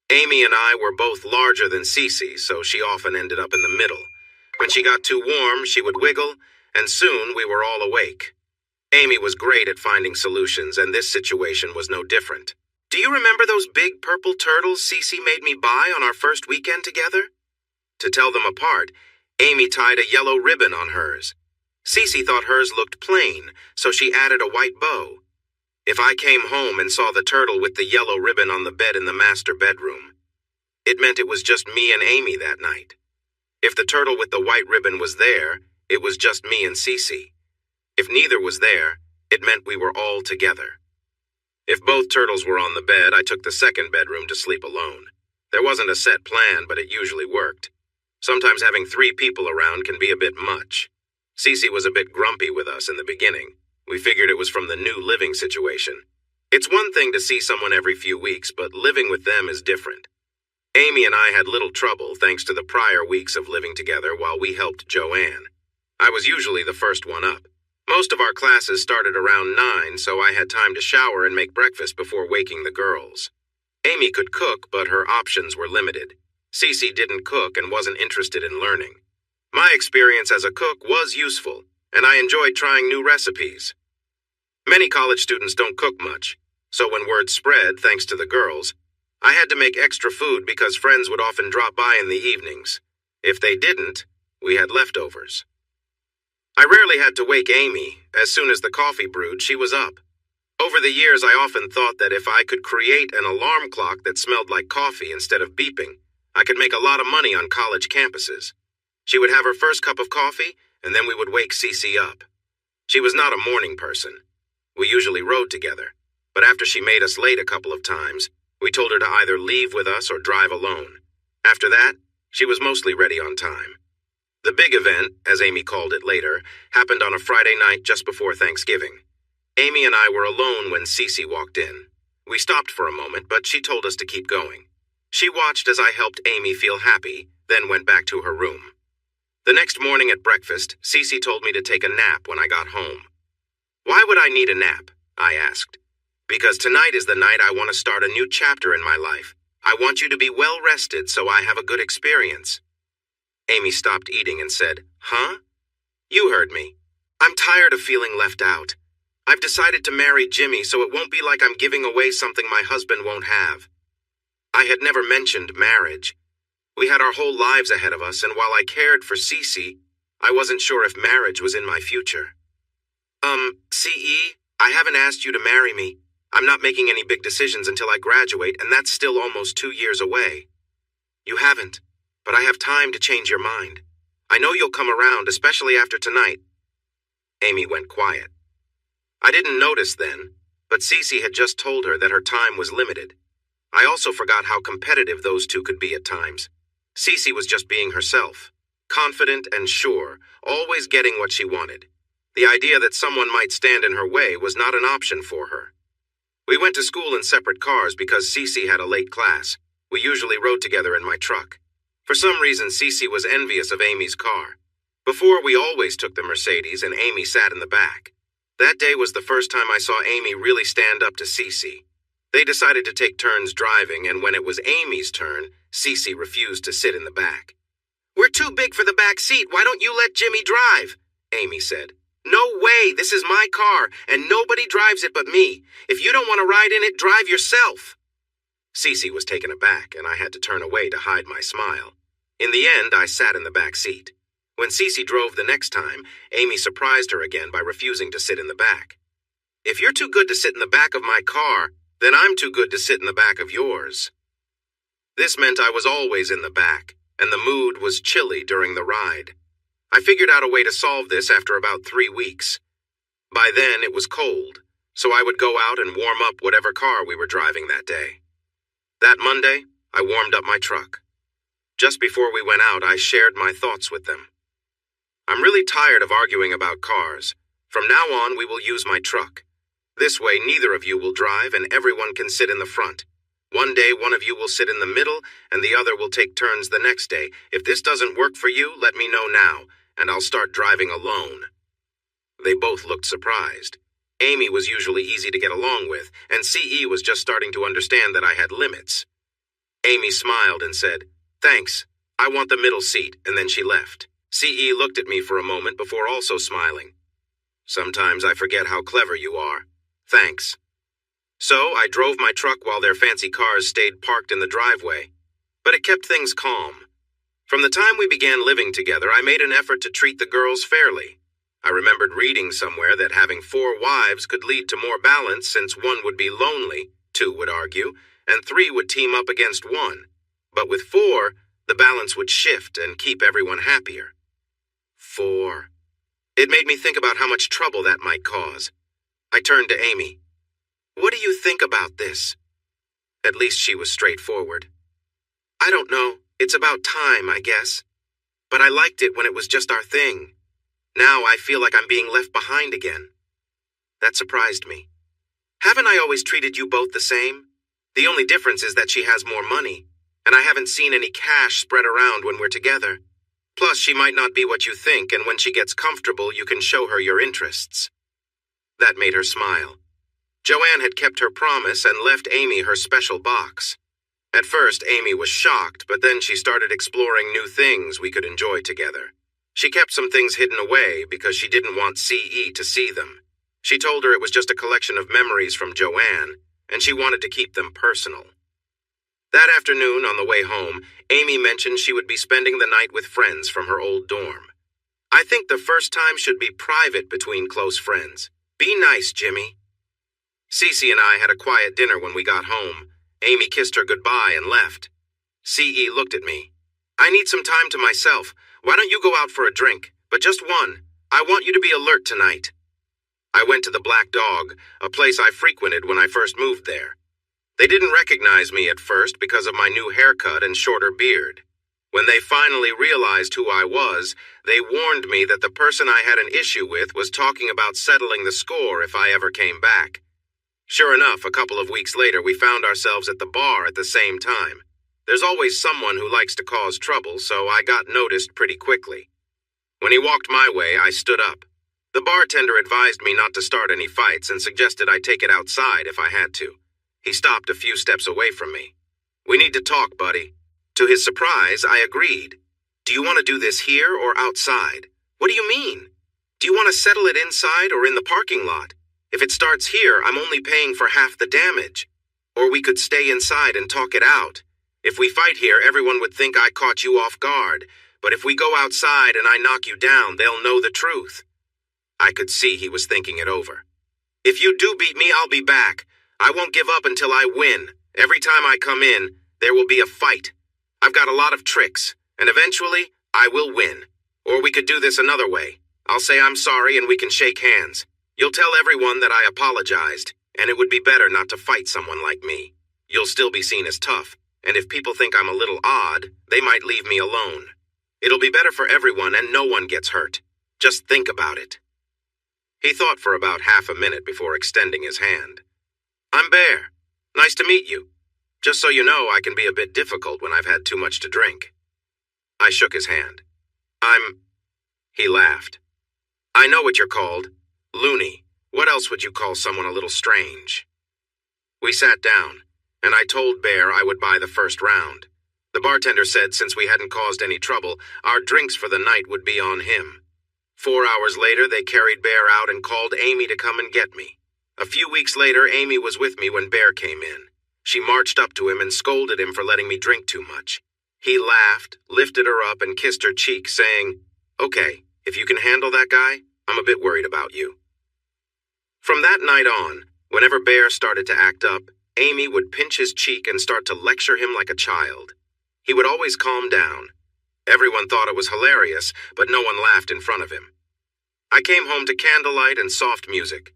Amy and I were both larger than Cece, so she often ended up in the middle. When she got too warm, she would wiggle, and soon we were all awake. Amy was great at finding solutions, and this situation was no different. Do you remember those big purple turtles Cece made me buy on our first weekend together? To tell them apart, Amy tied a yellow ribbon on hers. Cece thought hers looked plain, so she added a white bow. If I came home and saw the turtle with the yellow ribbon on the bed in the master bedroom, it meant it was just me and Amy that night. If the turtle with the white ribbon was there, it was just me and Cece. If neither was there, it meant we were all together. If both turtles were on the bed, I took the second bedroom to sleep alone. There wasn't a set plan, but it usually worked. Sometimes having 3 people around can be a bit much. Cece was a bit grumpy with us in the beginning. We figured it was from the new living situation. It's one thing to see someone every few weeks, but living with them is different. Amy and I had little trouble thanks to the prior weeks of living together while we helped Joanne. I was usually the first one up. Most of our classes started around 9, so I had time to shower and make breakfast before waking the girls. Amy could cook, but her options were limited. Cece didn't cook and wasn't interested in learning. My experience as a cook was useful, and I enjoyed trying new recipes. Many college students don't cook much, so when word spread, thanks to the girls, I had to make extra food because friends would often drop by in the evenings. If they didn't, we had leftovers. I rarely had to wake Amy. As soon as the coffee brewed, she was up. Over the years, I often thought that if I could create an alarm clock that smelled like coffee instead of beeping, I could make a lot of money on college campuses. She would have her first cup of coffee, and then we would wake Cece up. She was not a morning person. We usually rode together, but after she made us late a couple of times, we told her to either leave with us or drive alone. After that, she was mostly ready on time. The big event, as Amy called it later, happened on a Friday night just before Thanksgiving. Amy and I were alone when Cece walked in. We stopped for a moment, but she told us to keep going. She watched as I helped Amy feel happy, then went back to her room. The next morning at breakfast, Cece told me to take a nap when I got home. Why would I need a nap? I asked. Because tonight is the night I want to start a new chapter in my life. I want you to be well rested so I have a good experience. Amy stopped eating and said, "Huh? You heard me. I'm tired of feeling left out. I've decided to marry Jimmy so it won't be like I'm giving away something my husband won't have." I had never mentioned marriage. We had our whole lives ahead of us, and while I cared for Cece, I wasn't sure if marriage was in my future. CE, I haven't asked you to marry me. I'm not making any big decisions until I graduate, and that's still almost 2 years away. You haven't, but I have time to change your mind. I know you'll come around, especially after tonight. Amy went quiet. I didn't notice then, but Cece had just told her that her time was limited. I also forgot how competitive those two could be at times. Cece was just being herself, confident and sure, always getting what she wanted. The idea that someone might stand in her way was not an option for her. We went to school in separate cars because Cece had a late class. We usually rode together in my truck. For some reason, Cece was envious of Amy's car. Before, we always took the Mercedes and Amy sat in the back. That day was the first time I saw Amy really stand up to Cece. They decided to take turns driving, and when it was Amy's turn, Cece refused to sit in the back. "We're too big for the back seat. Why don't you let Jimmy drive?" Amy said. "No way. This is my car, and nobody drives it but me. If you don't want to ride in it, drive yourself." Cece was taken aback, and I had to turn away to hide my smile. In the end, I sat in the back seat. When Cece drove the next time, Amy surprised her again by refusing to sit in the back. "If you're too good to sit in the back of my car, then I'm too good to sit in the back of yours." This meant I was always in the back, and the mood was chilly during the ride. I figured out a way to solve this after about 3 weeks. By then, it was cold, so I would go out and warm up whatever car we were driving that day. That Monday, I warmed up my truck. Just before we went out, I shared my thoughts with them. "I'm really tired of arguing about cars. From now on, we will use my truck. This way, neither of you will drive and everyone can sit in the front. One day, one of you will sit in the middle and the other will take turns the next day. If this doesn't work for you, let me know now, and I'll start driving alone." They both looked surprised. Amy was usually easy to get along with, and CE was just starting to understand that I had limits. Amy smiled and said, "Thanks, I want the middle seat," and then she left. CE looked at me for a moment before also smiling. "Sometimes I forget how clever you are. Thanks." So I drove my truck while their fancy cars stayed parked in the driveway. But it kept things calm. From the time we began living together, I made an effort to treat the girls fairly. I remembered reading somewhere that having 4 wives could lead to more balance since one would be lonely, 2 would argue, and 3 would team up against 1. But with 4, the balance would shift and keep everyone happier. 4. It made me think about how much trouble that might cause. I turned to Amy. What do you think about this? At least she was straightforward. I don't know. It's about time, I guess. But I liked it when it was just our thing. Now I feel like I'm being left behind again. That surprised me. Haven't I always treated you both the same? The only difference is that she has more money, and I haven't seen any cash spread around when we're together. Plus, she might not be what you think, and when she gets comfortable, you can show her your interests. That made her smile. Joanne had kept her promise and left Amy her special box. At first, Amy was shocked, but then she started exploring new things we could enjoy together. She kept some things hidden away because she didn't want CE to see them. She told her it was just a collection of memories from Joanne, and she wanted to keep them personal. That afternoon, on the way home, Amy mentioned she would be spending the night with friends from her old dorm. I think the first time should be private between close friends. Be nice, Jimmy. Cece and I had a quiet dinner when we got home. Amy kissed her goodbye and left. CE looked at me. I need some time to myself. Why don't you go out for a drink? But just one. I want you to be alert tonight. I went to the Black Dog, a place I frequented when I first moved there. They didn't recognize me at first because of my new haircut and shorter beard. When they finally realized who I was, they warned me that the person I had an issue with was talking about settling the score if I ever came back. Sure enough, a couple of weeks later, we found ourselves at the bar at the same time. There's always someone who likes to cause trouble, so I got noticed pretty quickly. When he walked my way, I stood up. The bartender advised me not to start any fights and suggested I take it outside if I had to. He stopped a few steps away from me. We need to talk, buddy. To his surprise, I agreed. Do you want to do this here or outside? What do you mean? Do you want to settle it inside or in the parking lot? If it starts here, I'm only paying for half the damage. Or we could stay inside and talk it out. If we fight here, everyone would think I caught you off guard. But if we go outside and I knock you down, they'll know the truth. I could see he was thinking it over. If you do beat me, I'll be back. I won't give up until I win. Every time I come in, there will be a fight. I've got a lot of tricks, and eventually, I will win. Or we could do this another way. I'll say I'm sorry and we can shake hands. You'll tell everyone that I apologized, and it would be better not to fight someone like me. You'll still be seen as tough, and if people think I'm a little odd, they might leave me alone. It'll be better for everyone and no one gets hurt. Just think about it. He thought for about half a minute before extending his hand. I'm Bear. Nice to meet you. Just so you know, I can be a bit difficult when I've had too much to drink. I shook his hand. He laughed. I know what you're called. Loony. What else would you call someone a little strange? We sat down, and I told Bear I would buy the first round. The bartender said since we hadn't caused any trouble, our drinks for the night would be on him. 4 hours later, they carried Bear out and called Amy to come and get me. A few weeks later, Amy was with me when Bear came in. She marched up to him and scolded him for letting me drink too much. He laughed, lifted her up, and kissed her cheek, saying, Okay, if you can handle that guy, I'm a bit worried about you. From that night on, whenever Bear started to act up, Amy would pinch his cheek and start to lecture him like a child. He would always calm down. Everyone thought it was hilarious, but no one laughed in front of him. I came home to candlelight and soft music.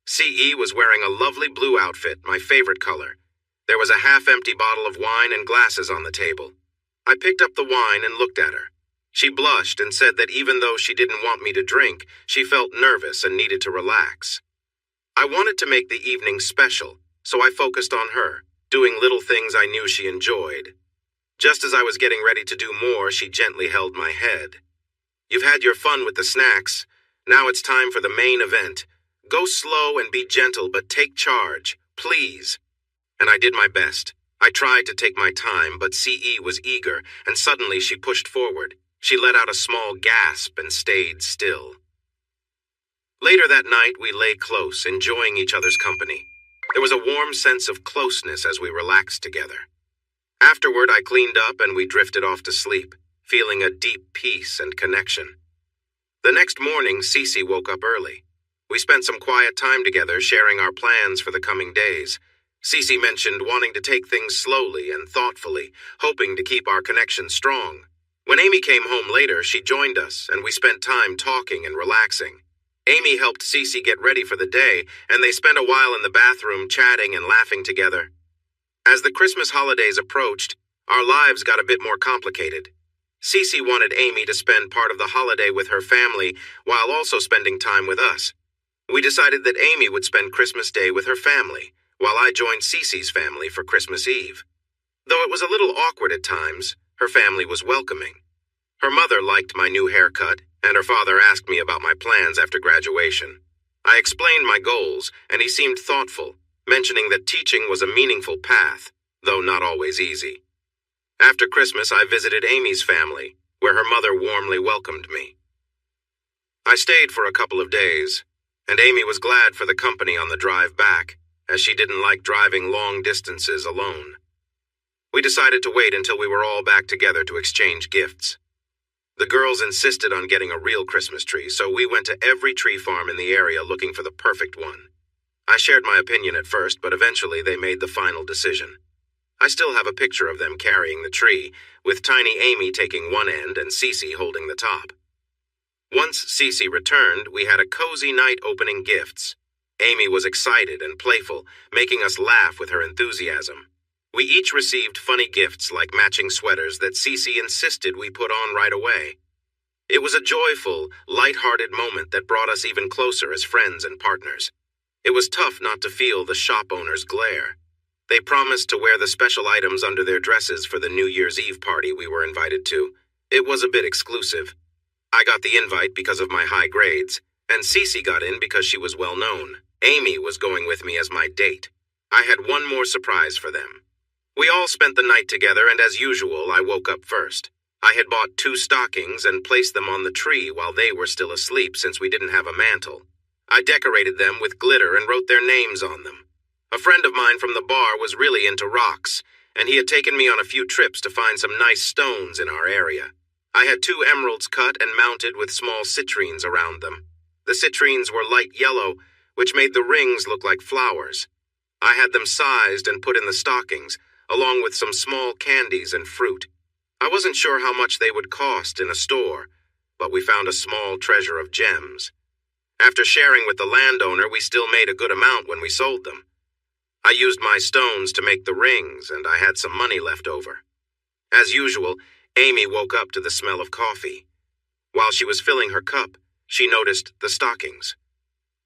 CE was wearing a lovely blue outfit, my favorite color. There was a half-empty bottle of wine and glasses on the table. I picked up the wine and looked at her. She blushed and said that even though she didn't want me to drink, she felt nervous and needed to relax. I wanted to make the evening special, so I focused on her, doing little things I knew she enjoyed. Just as I was getting ready to do more, she gently held my head. You've had your fun with the snacks. Now it's time for the main event. Go slow and be gentle, but take charge, please. And I did my best. I tried to take my time, but CE was eager, and suddenly she pushed forward. She let out a small gasp and stayed still. Later that night, we lay close, enjoying each other's company. There was a warm sense of closeness as we relaxed together. Afterward, I cleaned up and we drifted off to sleep, feeling a deep peace and connection. The next morning, Cece woke up early. We spent some quiet time together sharing our plans for the coming days. Cece mentioned wanting to take things slowly and thoughtfully, hoping to keep our connection strong. When Amy came home later, she joined us, and we spent time talking and relaxing. Amy helped Cece get ready for the day, and they spent a while in the bathroom chatting and laughing together. As the Christmas holidays approached, our lives got a bit more complicated. Cece wanted Amy to spend part of the holiday with her family while also spending time with us. We decided that Amy would spend Christmas Day with her family, while I joined Cece's family for Christmas Eve. Though it was a little awkward at times, her family was welcoming. Her mother liked my new haircut, and her father asked me about my plans after graduation. I explained my goals, and he seemed thoughtful, mentioning that teaching was a meaningful path, though not always easy. After Christmas, I visited Amy's family, where her mother warmly welcomed me. I stayed for a couple of days, and Amy was glad for the company on the drive back, as she didn't like driving long distances alone. We decided to wait until we were all back together to exchange gifts. The girls insisted on getting a real Christmas tree, so we went to every tree farm in the area looking for the perfect one. I shared my opinion at first, but eventually they made the final decision. I still have a picture of them carrying the tree, with tiny Amy taking one end and Cece holding the top. Once Cece returned, we had a cozy night opening gifts. Amy was excited and playful, making us laugh with her enthusiasm. We each received funny gifts like matching sweaters that Cece insisted we put on right away. It was a joyful, light-hearted moment that brought us even closer as friends and partners. It was tough not to feel the shop owner's glare. They promised to wear the special items under their dresses for the New Year's Eve party we were invited to. It was a bit exclusive. I got the invite because of my high grades, and Cece got in because she was well known. Amy was going with me as my date. I had one more surprise for them. We all spent the night together, and as usual, I woke up first. I had bought 2 stockings and placed them on the tree while they were still asleep since we didn't have a mantle. I decorated them with glitter and wrote their names on them. A friend of mine from the bar was really into rocks, and he had taken me on a few trips to find some nice stones in our area. I had 2 emeralds cut and mounted with small citrines around them. The citrines were light yellow, which made the rings look like flowers. I had them sized and put in the stockings, along with some small candies and fruit. I wasn't sure how much they would cost in a store, but we found a small treasure of gems. After sharing with the landowner, we still made a good amount when we sold them. I used my stones to make the rings, and I had some money left over. As usual, Amy woke up to the smell of coffee. While she was filling her cup, she noticed the stockings.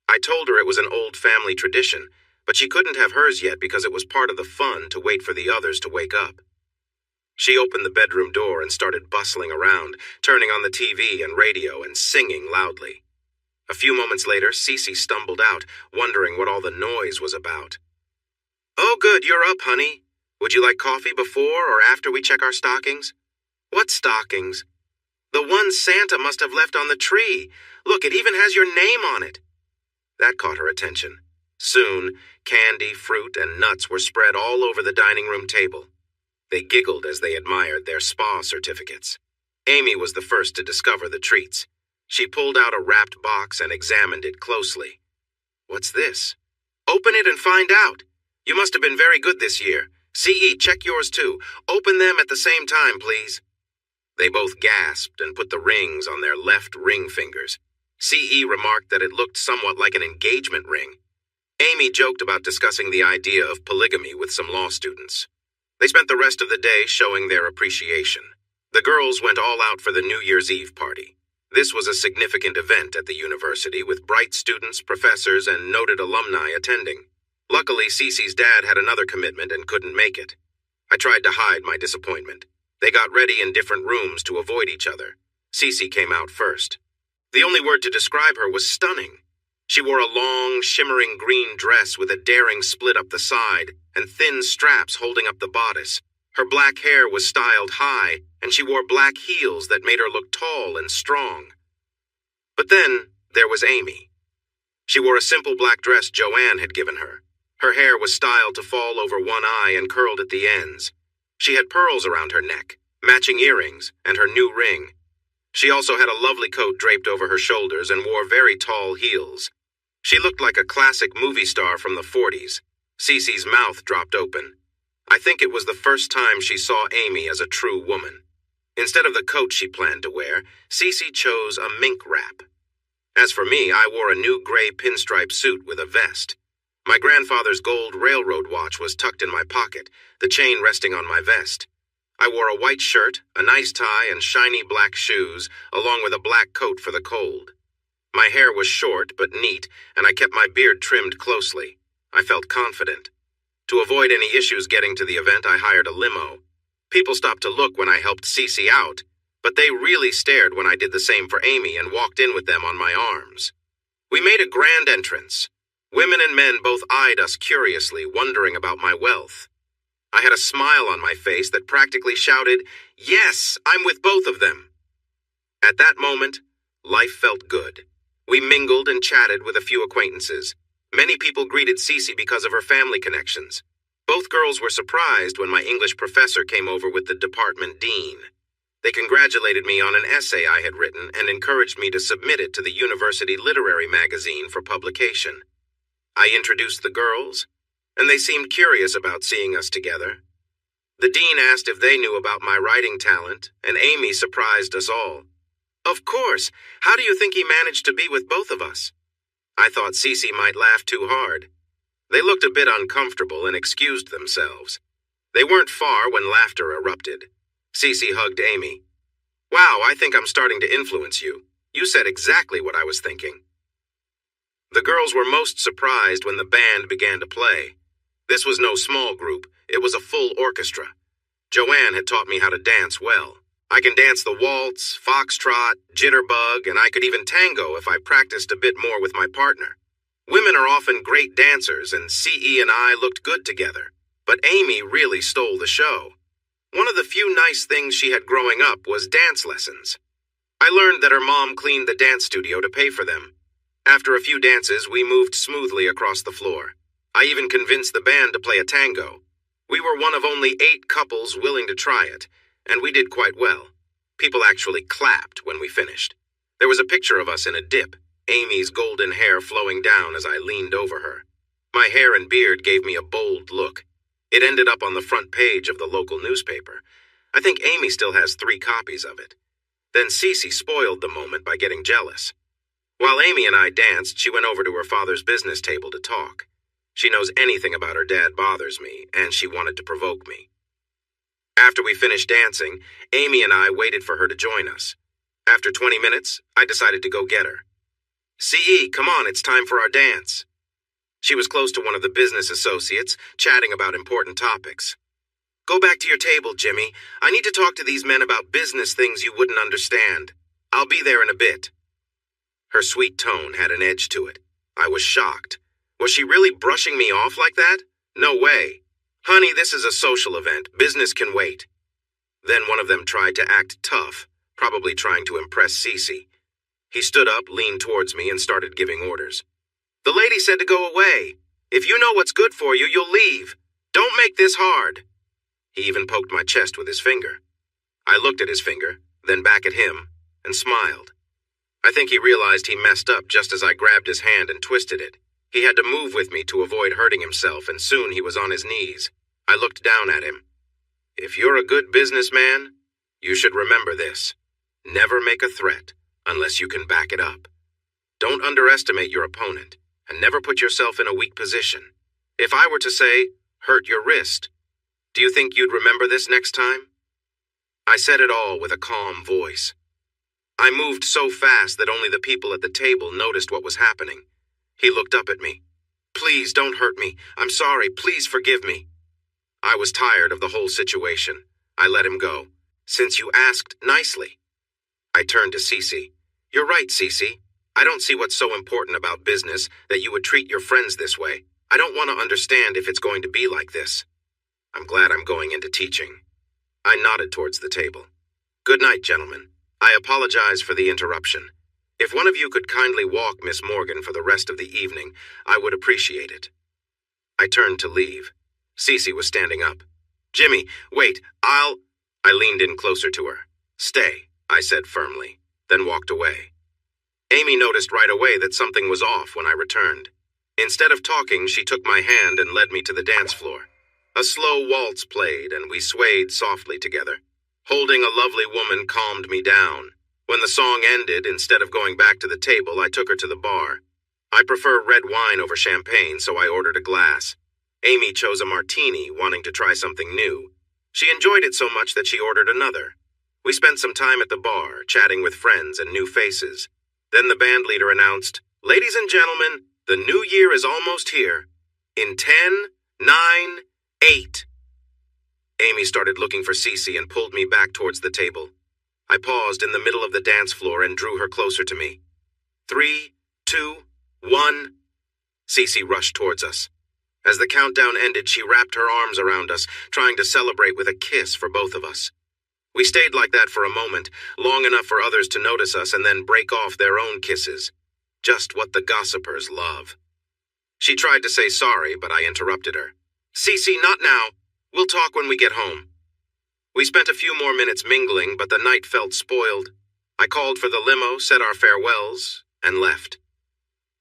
I told her it was an old family tradition, but she couldn't have hers yet because it was part of the fun to wait for the others to wake up. She opened the bedroom door and started bustling around, turning on the TV and radio and singing loudly. A few moments later, Cece stumbled out, wondering what all the noise was about. "Oh, good, you're up, honey. Would you like coffee before or after we check our stockings?" "What stockings?" "The ones Santa must have left on the tree. Look, it even has your name on it." That caught her attention. Soon, candy, fruit, and nuts were spread all over the dining room table. They giggled as they admired their spa certificates. Amy was the first to discover the treats. She pulled out a wrapped box and examined it closely. "What's this?" "Open it and find out. You must have been very good this year. CE, check yours too. Open them at the same time, please." They both gasped and put the rings on their left ring fingers. CE remarked that it looked somewhat like an engagement ring. Amy joked about discussing the idea of polygamy with some law students. They spent the rest of the day showing their appreciation. The girls went all out for the New Year's Eve party. This was a significant event at the university with bright students, professors, and noted alumni attending. Luckily, Cece's dad had another commitment and couldn't make it. I tried to hide my disappointment. They got ready in different rooms to avoid each other. Cece came out first. The only word to describe her was stunning. She wore a long, shimmering green dress with a daring split up the side and thin straps holding up the bodice. Her black hair was styled high, and she wore black heels that made her look tall and strong. But then there was Amy. She wore a simple black dress Joanne had given her. Her hair was styled to fall over one eye and curled at the ends. She had pearls around her neck, matching earrings, and her new ring. She also had a lovely coat draped over her shoulders and wore very tall heels. She looked like a classic movie star from the 40s. Cece's mouth dropped open. I think it was the first time she saw Amy as a true woman. Instead of the coat she planned to wear, Cece chose a mink wrap. As for me, I wore a new gray pinstripe suit with a vest. My grandfather's gold railroad watch was tucked in my pocket, the chain resting on my vest. I wore a white shirt, a nice tie, and shiny black shoes, along with a black coat for the cold. My hair was short but neat, and I kept my beard trimmed closely. I felt confident. To avoid any issues getting to the event, I hired a limo. People stopped to look when I helped Cece out, but they really stared when I did the same for Amy and walked in with them on my arms. We made a grand entrance. Women and men both eyed us curiously, wondering about my wealth. I had a smile on my face that practically shouted, "Yes, I'm with both of them." At that moment, life felt good. We mingled and chatted with a few acquaintances. Many people greeted Cece because of her family connections. Both girls were surprised when my English professor came over with the department dean. They congratulated me on an essay I had written and encouraged me to submit it to the university literary magazine for publication. I introduced the girls, and they seemed curious about seeing us together. The dean asked if they knew about my writing talent, and Amy surprised us all. "Of course. How do you think he managed to be with both of us?" I thought Cece might laugh too hard. They looked a bit uncomfortable and excused themselves. They weren't far when laughter erupted. Cece hugged Amy. "Wow, I think I'm starting to influence you. You said exactly what I was thinking." The girls were most surprised when the band began to play. This was no small group, it was a full orchestra. Joanne had taught me how to dance well. I can dance the waltz, foxtrot, jitterbug, and I could even tango if I practiced a bit more with my partner. Women are often great dancers, and CE and I looked good together. But Amy really stole the show. One of the few nice things she had growing up was dance lessons. I learned that her mom cleaned the dance studio to pay for them. After a few dances, we moved smoothly across the floor. I even convinced the band to play a tango. We were one of only 8 couples willing to try it, and we did quite well. People actually clapped when we finished. There was a picture of us in a dip, Amy's golden hair flowing down as I leaned over her. My hair and beard gave me a bold look. It ended up on the front page of the local newspaper. I think Amy still has 3 copies of it. Then Cece spoiled the moment by getting jealous. While Amy and I danced, she went over to her father's business table to talk. She knows anything about her dad bothers me, and she wanted to provoke me. After we finished dancing, Amy and I waited for her to join us. After 20 minutes, I decided to go get her. "CE, come on, it's time for our dance." She was close to one of the business associates, chatting about important topics. "Go back to your table, Jimmy. I need to talk to these men about business things you wouldn't understand. I'll be there in a bit." Her sweet tone had an edge to it. I was shocked. Was she really brushing me off like that? No way. "Honey, this is a social event. Business can wait." Then one of them tried to act tough, probably trying to impress Cece. He stood up, leaned towards me, and started giving orders. "The lady said to go away. If you know what's good for you, you'll leave. Don't make this hard." He even poked my chest with his finger. I looked at his finger, then back at him, and smiled. I think he realized he messed up just as I grabbed his hand and twisted it. He had to move with me to avoid hurting himself, and soon he was on his knees. I looked down at him. "If you're a good businessman, you should remember this. Never make a threat unless you can back it up. Don't underestimate your opponent, and never put yourself in a weak position. If I were to say, hurt your wrist, do you think you'd remember this next time?" I said it all with a calm voice. I moved so fast that only the people at the table noticed what was happening. He looked up at me. "Please don't hurt me. I'm sorry. Please forgive me." I was tired of the whole situation. I let him go. "Since you asked nicely." I turned to Cece. "You're right, Cece. I don't see what's so important about business that you would treat your friends this way. I don't want to understand if it's going to be like this. I'm glad I'm going into teaching." I nodded towards the table. "Good night, gentlemen. I apologize for the interruption. If one of you could kindly walk Miss Morgan for the rest of the evening, I would appreciate it." I turned to leave. Cece was standing up. Jimmy, wait, I leaned in closer to her. Stay, I said firmly, then walked away. Amy noticed right away that something was off when I returned. Instead of talking, she took my hand and led me to the dance floor. A slow waltz played, and we swayed softly together. Holding a lovely woman calmed me down. When the song ended, instead of going back to the table, I took her to the bar. I prefer red wine over champagne, so I ordered a glass. Amy chose a martini, wanting to try something new. She enjoyed it so much that she ordered another. We spent some time at the bar, chatting with friends and new faces. Then the band leader announced, "Ladies and gentlemen, the new year is almost here. In 10, 9, 8. Amy started looking for Cece and pulled me back towards the table. I paused in the middle of the dance floor and drew her closer to me. 3, 2, 1. Cece rushed towards us. As the countdown ended, she wrapped her arms around us, trying to celebrate with a kiss for both of us. We stayed like that for a moment, long enough for others to notice us and then break off their own kisses. Just what the gossipers love. She tried to say sorry, but I interrupted her. Cece, not now. We'll talk when we get home. We spent a few more minutes mingling, but the night felt spoiled. I called for the limo, said our farewells, and left.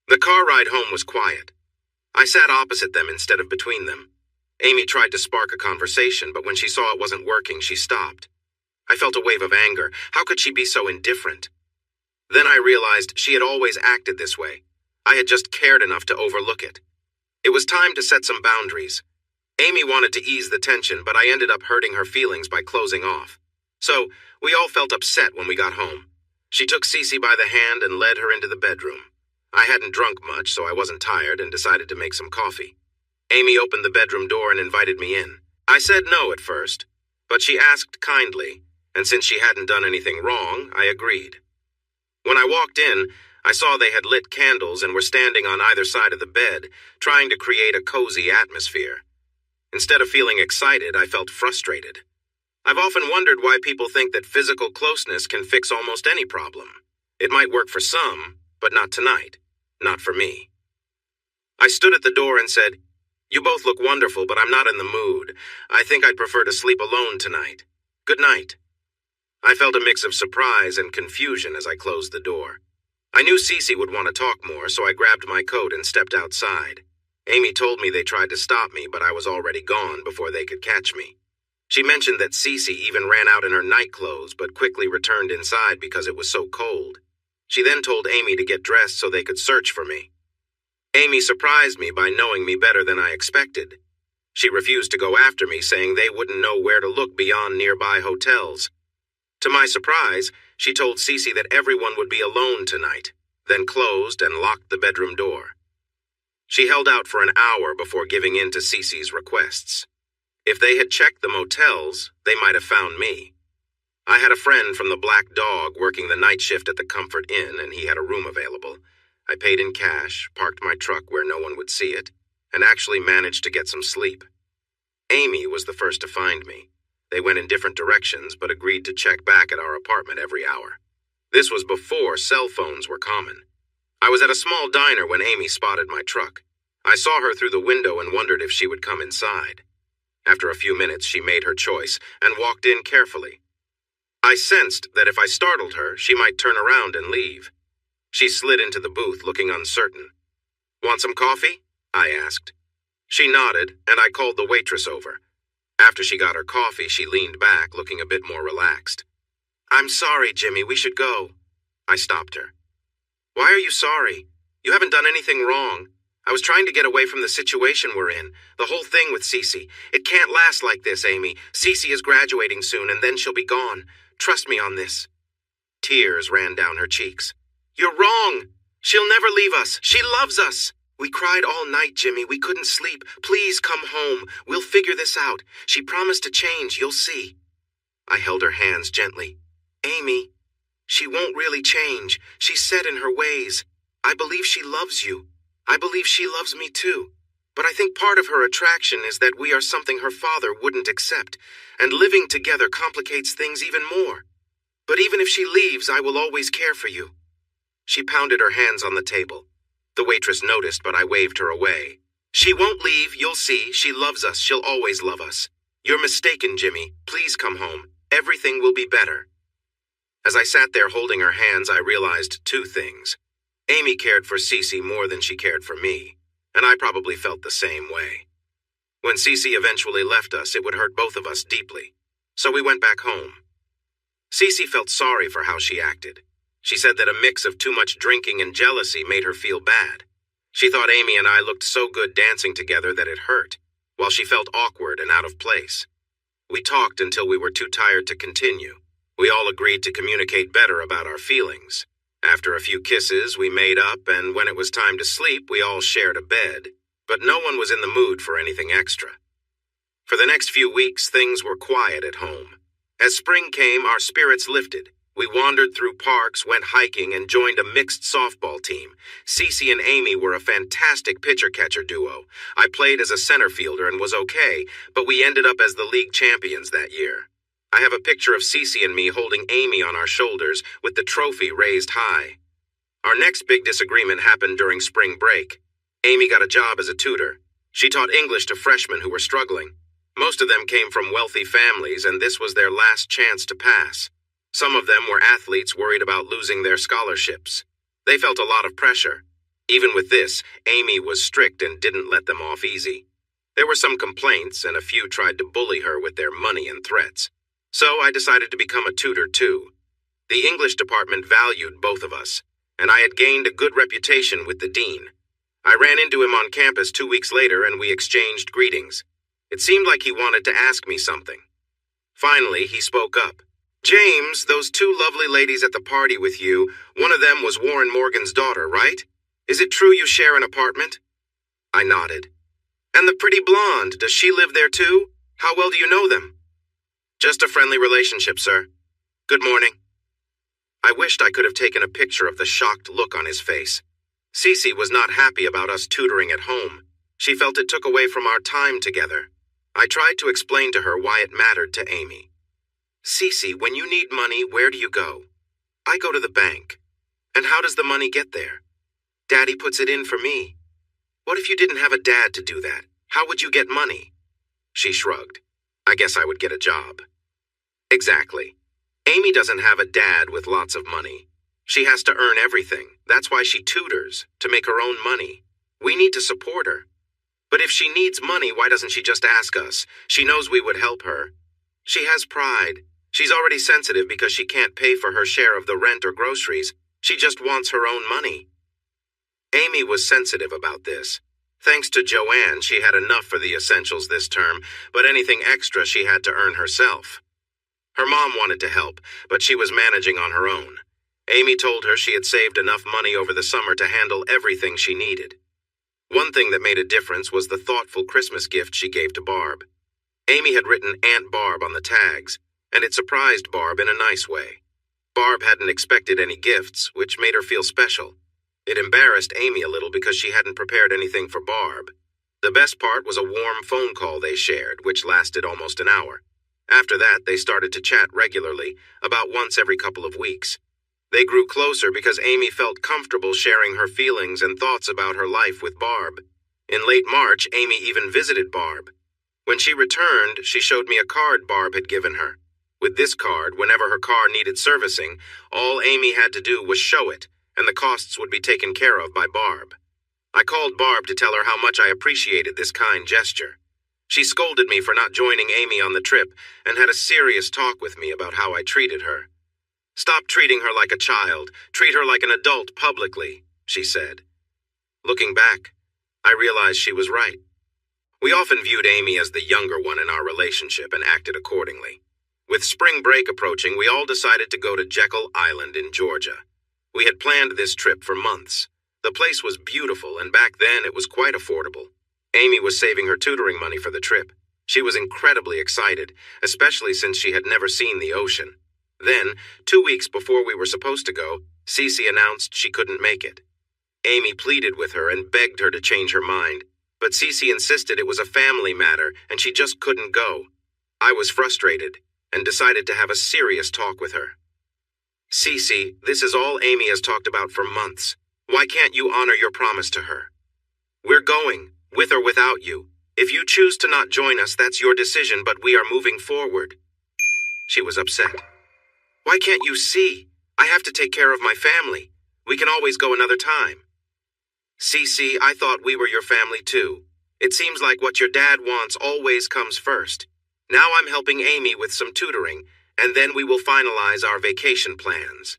The car ride home was quiet. I sat opposite them instead of between them. Amy tried to spark a conversation, but when she saw it wasn't working, she stopped. I felt a wave of anger. How could she be so indifferent? Then I realized she had always acted this way. I had just cared enough to overlook it. It was time to set some boundaries. Amy wanted to ease the tension, but I ended up hurting her feelings by closing off. So, we all felt upset when we got home. She took Cece by the hand and led her into the bedroom. I hadn't drunk much, so I wasn't tired and decided to make some coffee. Amy opened the bedroom door and invited me in. I said no at first, but she asked kindly, and since she hadn't done anything wrong, I agreed. When I walked in, I saw they had lit candles and were standing on either side of the bed, trying to create a cozy atmosphere. Instead of feeling excited, I felt frustrated. I've often wondered why people think that physical closeness can fix almost any problem. It might work for some, but not tonight. Not for me. I stood at the door and said, "You both look wonderful, but I'm not in the mood. I think I'd prefer to sleep alone tonight. Good night." I felt a mix of surprise and confusion as I closed the door. I knew Cece would want to talk more, so I grabbed my coat and stepped outside. Amy told me they tried to stop me, but I was already gone before they could catch me. She mentioned that Cece even ran out in her night clothes, but quickly returned inside because it was so cold. She then told Amy to get dressed so they could search for me. Amy surprised me by knowing me better than I expected. She refused to go after me, saying they wouldn't know where to look beyond nearby hotels. To my surprise, she told Cece that everyone would be alone tonight, then closed and locked the bedroom door. She held out for an hour before giving in to Cece's requests. If they had checked the motels, they might have found me. I had a friend from the Black Dog working the night shift at the Comfort Inn, and he had a room available. I paid in cash, parked my truck where no one would see it, and actually managed to get some sleep. Amy was the first to find me. They went in different directions, but agreed to check back at our apartment every hour. This was before cell phones were common. I was at a small diner when Amy spotted my truck. I saw her through the window and wondered if she would come inside. After a few minutes, she made her choice and walked in carefully. I sensed that if I startled her, she might turn around and leave. She slid into the booth, looking uncertain. "Want some coffee?" I asked. She nodded, and I called the waitress over. After she got her coffee, she leaned back, looking a bit more relaxed. "I'm sorry, Jimmy, we should go." I stopped her. "Why are you sorry? You haven't done anything wrong. I was trying to get away from the situation we're in, the whole thing with Cece. It can't last like this, Amy. Cece is graduating soon, and then she'll be gone. Trust me on this." Tears ran down her cheeks. "You're wrong. She'll never leave us. She loves us. We cried all night, Jimmy. We couldn't sleep. Please come home. We'll figure this out. She promised to change. You'll see." I held her hands gently. "Amy, she won't really change. She's set in her ways. I believe she loves you. I believe she loves me too. But I think part of her attraction is that we are something her father wouldn't accept, and living together complicates things even more. But even if she leaves, I will always care for you." She pounded her hands on the table. The waitress noticed, but I waved her away. She won't leave, you'll see. She loves us. She'll always love us. You're mistaken, Jimmy. Please come home. Everything will be better. As I sat there holding her hands, I realized two things. Amy cared for Cece more than she cared for me, and I probably felt the same way. When Cece eventually left us, it would hurt both of us deeply, so we went back home. Cece felt sorry for how she acted. She said that a mix of too much drinking and jealousy made her feel bad. She thought Amy and I looked so good dancing together that it hurt, while she felt awkward and out of place. We talked until we were too tired to continue. We all agreed to communicate better about our feelings. After a few kisses, we made up, and when it was time to sleep, we all shared a bed, but no one was in the mood for anything extra. For the next few weeks, things were quiet at home. As spring came, our spirits lifted. We wandered through parks, went hiking, and joined a mixed softball team. Cece and Amy were a fantastic pitcher-catcher duo. I played as a center fielder and was okay, but we ended up as the league champions that year. I have a picture of Cece and me holding Amy on our shoulders with the trophy raised high. Our next big disagreement happened during spring break. Amy got a job as a tutor. She taught English to freshmen who were struggling. Most of them came from wealthy families, and this was their last chance to pass. Some of them were athletes worried about losing their scholarships. They felt a lot of pressure. Even with this, Amy was strict and didn't let them off easy. There were some complaints, and a few tried to bully her with their money and threats. So I decided to become a tutor too. The English department valued both of us, and I had gained a good reputation with the dean. I ran into him on campus 2 weeks later, and we exchanged greetings. It seemed like he wanted to ask me something. Finally, he spoke up. "James, those two lovely ladies at the party with you, one of them was Warren Morgan's daughter, right? Is it true you share an apartment?" I nodded. "And the pretty blonde, does she live there too? How well do you know them?" "Just a friendly relationship, sir. Good morning." I wished I could have taken a picture of the shocked look on his face. Cece was not happy about us tutoring at home. She felt it took away from our time together. I tried to explain to her why it mattered to Amy. "Cece, when you need money, where do you go?" "I go to the bank." "And how does the money get there?" "Daddy puts it in for me." "What if you didn't have a dad to do that? How would you get money?" She shrugged. "I guess I would get a job." Exactly. Amy doesn't have a dad with lots of money. She has to earn everything. That's why she tutors, to make her own money. We need to support her. But if she needs money, why doesn't she just ask us? She knows we would help her. She has pride. She's already sensitive because she can't pay for her share of the rent or groceries. She just wants her own money. Amy was sensitive about this. Thanks to Joanne, she had enough for the essentials this term, but anything extra she had to earn herself. Her mom wanted to help, but she was managing on her own. Amy told her she had saved enough money over the summer to handle everything she needed. One thing that made a difference was the thoughtful Christmas gift she gave to Barb. Amy had written Aunt Barb on the tags, and it surprised Barb in a nice way. Barb hadn't expected any gifts, which made her feel special. It embarrassed Amy a little because she hadn't prepared anything for Barb. The best part was a warm phone call they shared, which lasted almost an hour. After that, they started to chat regularly, about once every couple of weeks. They grew closer because Amy felt comfortable sharing her feelings and thoughts about her life with Barb. In late March, Amy even visited Barb. When she returned, she showed me a card Barb had given her. With this card, whenever her car needed servicing, all Amy had to do was show it, and the costs would be taken care of by Barb. I called Barb to tell her how much I appreciated this kind gesture. She scolded me for not joining Amy on the trip and had a serious talk with me about how I treated her. "Stop treating her like a child. Treat her like an adult publicly," she said. Looking back, I realized she was right. We often viewed Amy as the younger one in our relationship and acted accordingly. With spring break approaching, we all decided to go to Jekyll Island in Georgia. We had planned this trip for months. The place was beautiful, and back then it was quite affordable. Amy was saving her tutoring money for the trip. She was incredibly excited, especially since she had never seen the ocean. Then, 2 weeks before we were supposed to go, Cece announced she couldn't make it. Amy pleaded with her and begged her to change her mind, but Cece insisted it was a family matter and she just couldn't go. I was frustrated and decided to have a serious talk with her. "Cece, this is all Amy has talked about for months. Why can't you honor your promise to her?" "We're going. with or without you. If you choose to not join us, that's your decision, but we are moving forward. She was upset. Why can't you see? I have to take care of my family. We can always go another time. Cece, I thought we were your family too. It seems like what your dad wants always comes first. Now I'm helping Amy with some tutoring, and then we will finalize our vacation plans.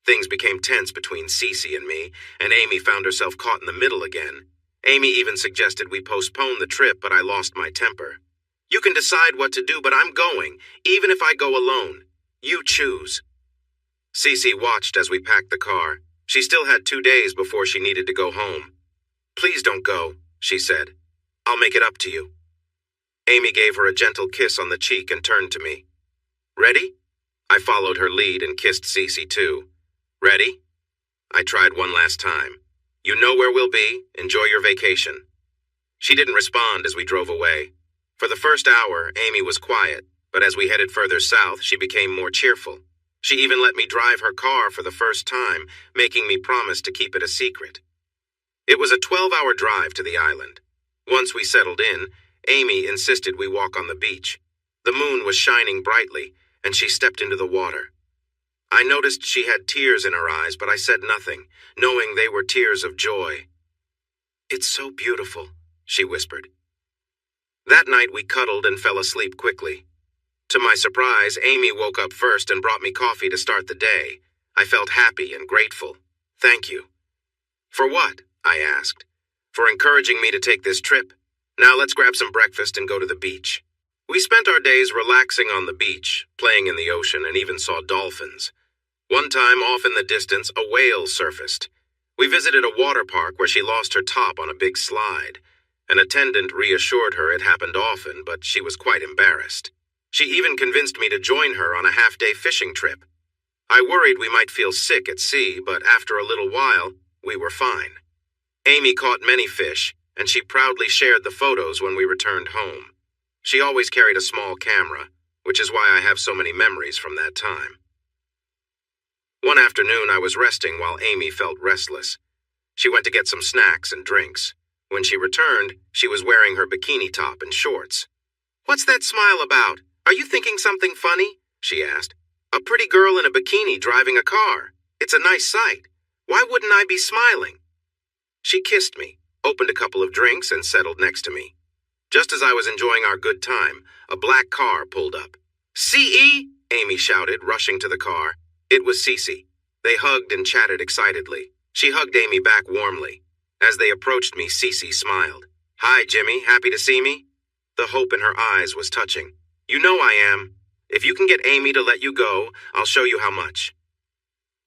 Things became tense between Cece and me, and Amy found herself caught in the middle again. Amy even suggested we postpone the trip, but I lost my temper. You can decide what to do, but I'm going, even if I go alone. You choose. Cece watched as we packed the car. She still had 2 days before she needed to go home. Please don't go, she said. I'll make it up to you. Amy gave her a gentle kiss on the cheek and turned to me. Ready? I followed her lead and kissed Cece too. Ready? I tried one last time. You know where we'll be. Enjoy your vacation. She didn't respond as we drove away. For the first hour, Amy was quiet, but as we headed further south, she became more cheerful. She even let me drive her car for the first time, making me promise to keep it a secret. It was a 12-hour drive to the island. Once we settled in, Amy insisted we walk on the beach. The moon was shining brightly, and she stepped into the water. I noticed she had tears in her eyes, but I said nothing, knowing they were tears of joy. It's so beautiful, she whispered. That night we cuddled and fell asleep quickly. To my surprise, Amy woke up first and brought me coffee to start the day. I felt happy and grateful. Thank you. For what? I asked. For encouraging me to take this trip. Now let's grab some breakfast and go to the beach. We spent our days relaxing on the beach, playing in the ocean, and even saw dolphins. One time, off in the distance, a whale surfaced. We visited a water park where she lost her top on a big slide. An attendant reassured her it happened often, but she was quite embarrassed. She even convinced me to join her on a half-day fishing trip. I worried we might feel sick at sea, but after a little while, we were fine. Amy caught many fish, and she proudly shared the photos when we returned home. She always carried a small camera, which is why I have so many memories from that time. One afternoon, I was resting while Amy felt restless. She went to get some snacks and drinks. When she returned, she was wearing her bikini top and shorts. What's that smile about? Are you thinking something funny? She asked. A pretty girl in a bikini driving a car. It's a nice sight. Why wouldn't I be smiling? She kissed me, opened a couple of drinks, and settled next to me. Just as I was enjoying our good time, a black car pulled up. C.E.! Amy shouted, rushing to the car. It was Cece. They hugged and chatted excitedly. She hugged Amy back warmly. As they approached me, Cece smiled. Hi, Jimmy. Happy to see me? The hope in her eyes was touching. You know I am. If you can get Amy to let you go, I'll show you how much.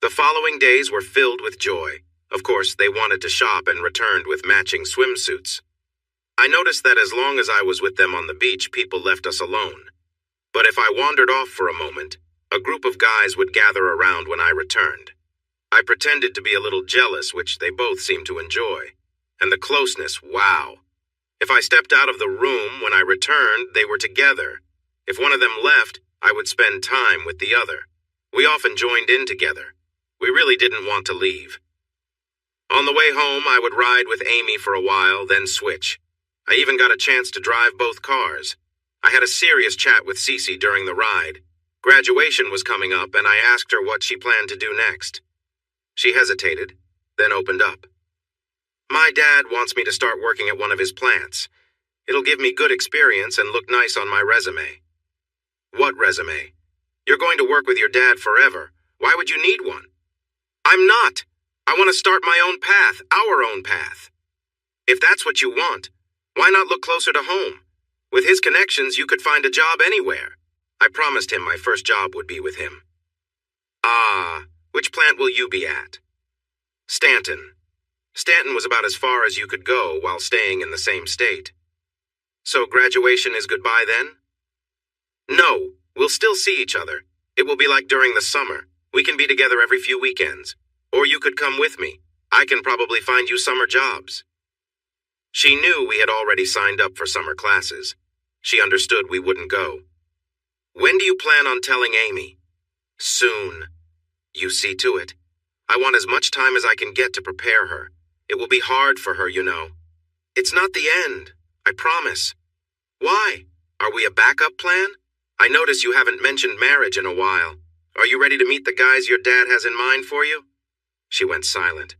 The following days were filled with joy. Of course, they wanted to shop and returned with matching swimsuits. I noticed that as long as I was with them on the beach, people left us alone. But if I wandered off for a moment, a group of guys would gather around when I returned. I pretended to be a little jealous, which they both seemed to enjoy. And the closeness, wow. If I stepped out of the room when I returned, they were together. If one of them left, I would spend time with the other. We often joined in together. We really didn't want to leave. On the way home, I would ride with Amy for a while, then switch. I even got a chance to drive both cars. I had a serious chat with Cece during the ride. Graduation was coming up, and I asked her what she planned to do next. She hesitated, then opened up. My dad wants me to start working at one of his plants. It'll give me good experience and look nice on my resume. What resume? You're going to work with your dad forever. Why would you need one? I'm not. I want to start my own path, our own path. If that's what you want, why not look closer to home? With his connections, you could find a job anywhere. I promised him my first job would be with him. Ah, which plant will you be at? Stanton. Stanton was about as far as you could go while staying in the same state. So graduation is goodbye then? No, we'll still see each other. It will be like during the summer. We can be together every few weekends. Or you could come with me. I can probably find you summer jobs. She knew we had already signed up for summer classes. She understood we wouldn't go. When do you plan on telling Amy? Soon. You see to it. I want as much time as I can get to prepare her. It will be hard for her, you know. It's not the end. I promise. Why? Are we a backup plan? I notice you haven't mentioned marriage in a while. Are you ready to meet the guys your dad has in mind for you? She went silent.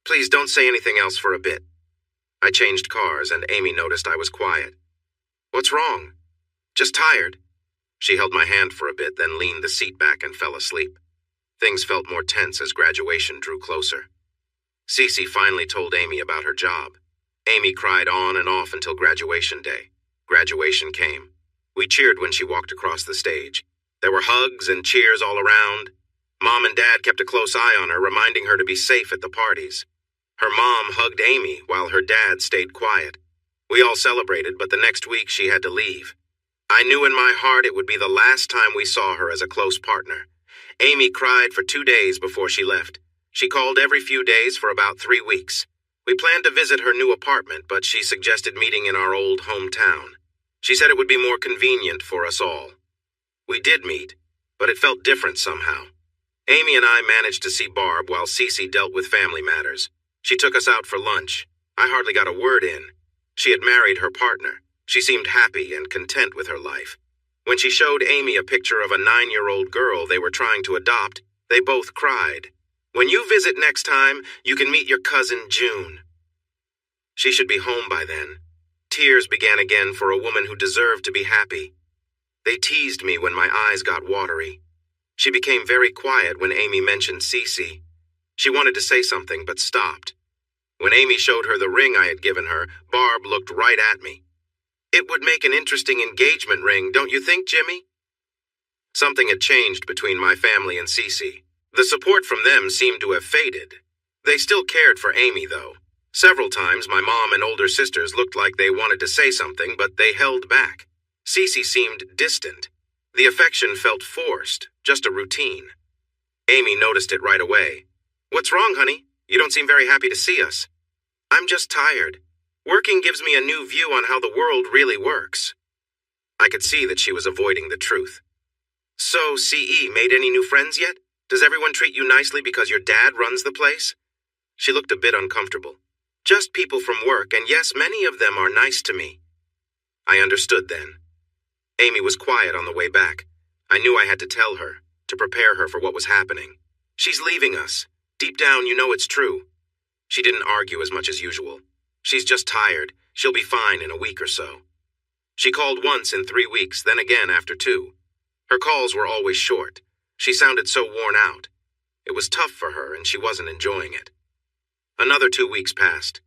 Please don't say anything else for a bit. I changed cars and Amy noticed I was quiet. What's wrong? Just tired. She held my hand for a bit, then leaned the seat back and fell asleep. Things felt more tense as graduation drew closer. Cece finally told Amy about her job. Amy cried on and off until graduation day. Graduation came. We cheered when she walked across the stage. There were hugs and cheers all around. Mom and Dad kept a close eye on her, reminding her to be safe at the parties. Her mom hugged Amy while her dad stayed quiet. We all celebrated, but the next week she had to leave. I knew in my heart it would be the last time we saw her as a close partner. Amy cried for 2 days before she left. She called every few days for about 3 weeks. We planned to visit her new apartment, but she suggested meeting in our old hometown. She said it would be more convenient for us all. We did meet, but it felt different somehow. Amy and I managed to see Barb while Cece dealt with family matters. She took us out for lunch. I hardly got a word in. She had married her partner. She seemed happy and content with her life. When she showed Amy a picture of a 9-year-old girl they were trying to adopt, they both cried. When you visit next time, you can meet your cousin June. She should be home by then. Tears began again for a woman who deserved to be happy. They teased me when my eyes got watery. She became very quiet when Amy mentioned Cece. She wanted to say something, but stopped. When Amy showed her the ring I had given her, Barb looked right at me. It would make an interesting engagement ring, don't you think, Jimmy? Something had changed between my family and Cece. The support from them seemed to have faded. They still cared for Amy, though. Several times my mom and older sisters looked like they wanted to say something, but they held back. Cece seemed distant. The affection felt forced, just a routine. Amy noticed it right away. What's wrong, honey? You don't seem very happy to see us. I'm just tired. Working gives me a new view on how the world really works. I could see that she was avoiding the truth. So, CE, made any new friends yet? Does everyone treat you nicely because your dad runs the place? She looked a bit uncomfortable. Just people from work, and yes, many of them are nice to me. I understood then. Amy was quiet on the way back. I knew I had to tell her, to prepare her for what was happening. She's leaving us. Deep down, you know it's true. She didn't argue as much as usual. She's just tired. She'll be fine in a week or so. She called once in 3 weeks, then again after 2. Her calls were always short. She sounded so worn out. It was tough for her, and she wasn't enjoying it. Another 2 weeks passed.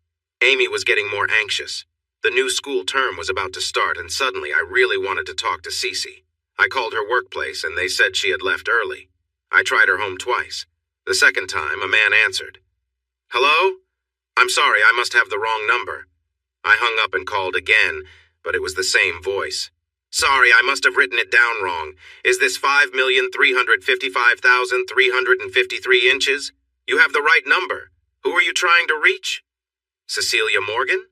Amy was getting more anxious. The new school term was about to start, and suddenly I really wanted to talk to Cece. I called her workplace, and they said she had left early. I tried her home twice. The second time, a man answered. Hello? I'm sorry, I must have the wrong number. I hung up and called again, but it was the same voice. Sorry, I must have written it down wrong. Is this 5,355,353 inches? You have the right number. Who are you trying to reach? Cecilia Morgan?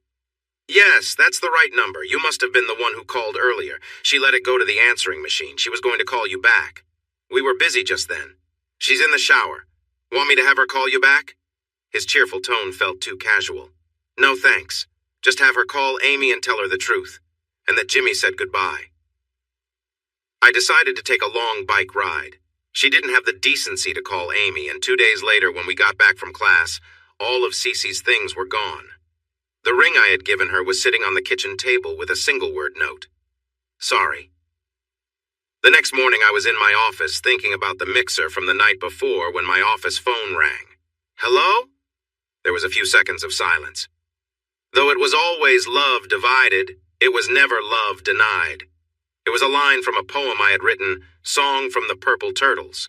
Yes, that's the right number. You must have been the one who called earlier. She let it go to the answering machine. She was going to call you back. We were busy just then. She's in the shower. Want me to have her call you back? His cheerful tone felt too casual. No thanks. Just have her call Amy and tell her the truth, and that Jimmy said goodbye. I decided to take a long bike ride. She didn't have the decency to call Amy, and 2 days later when we got back from class, all of Cece's things were gone. The ring I had given her was sitting on the kitchen table with a single-word note. Sorry. The next morning I was in my office thinking about the mixer from the night before when my office phone rang. Hello? There was a few seconds of silence. Though it was always love divided, it was never love denied. It was a line from a poem I had written, Song from the Purple Turtles.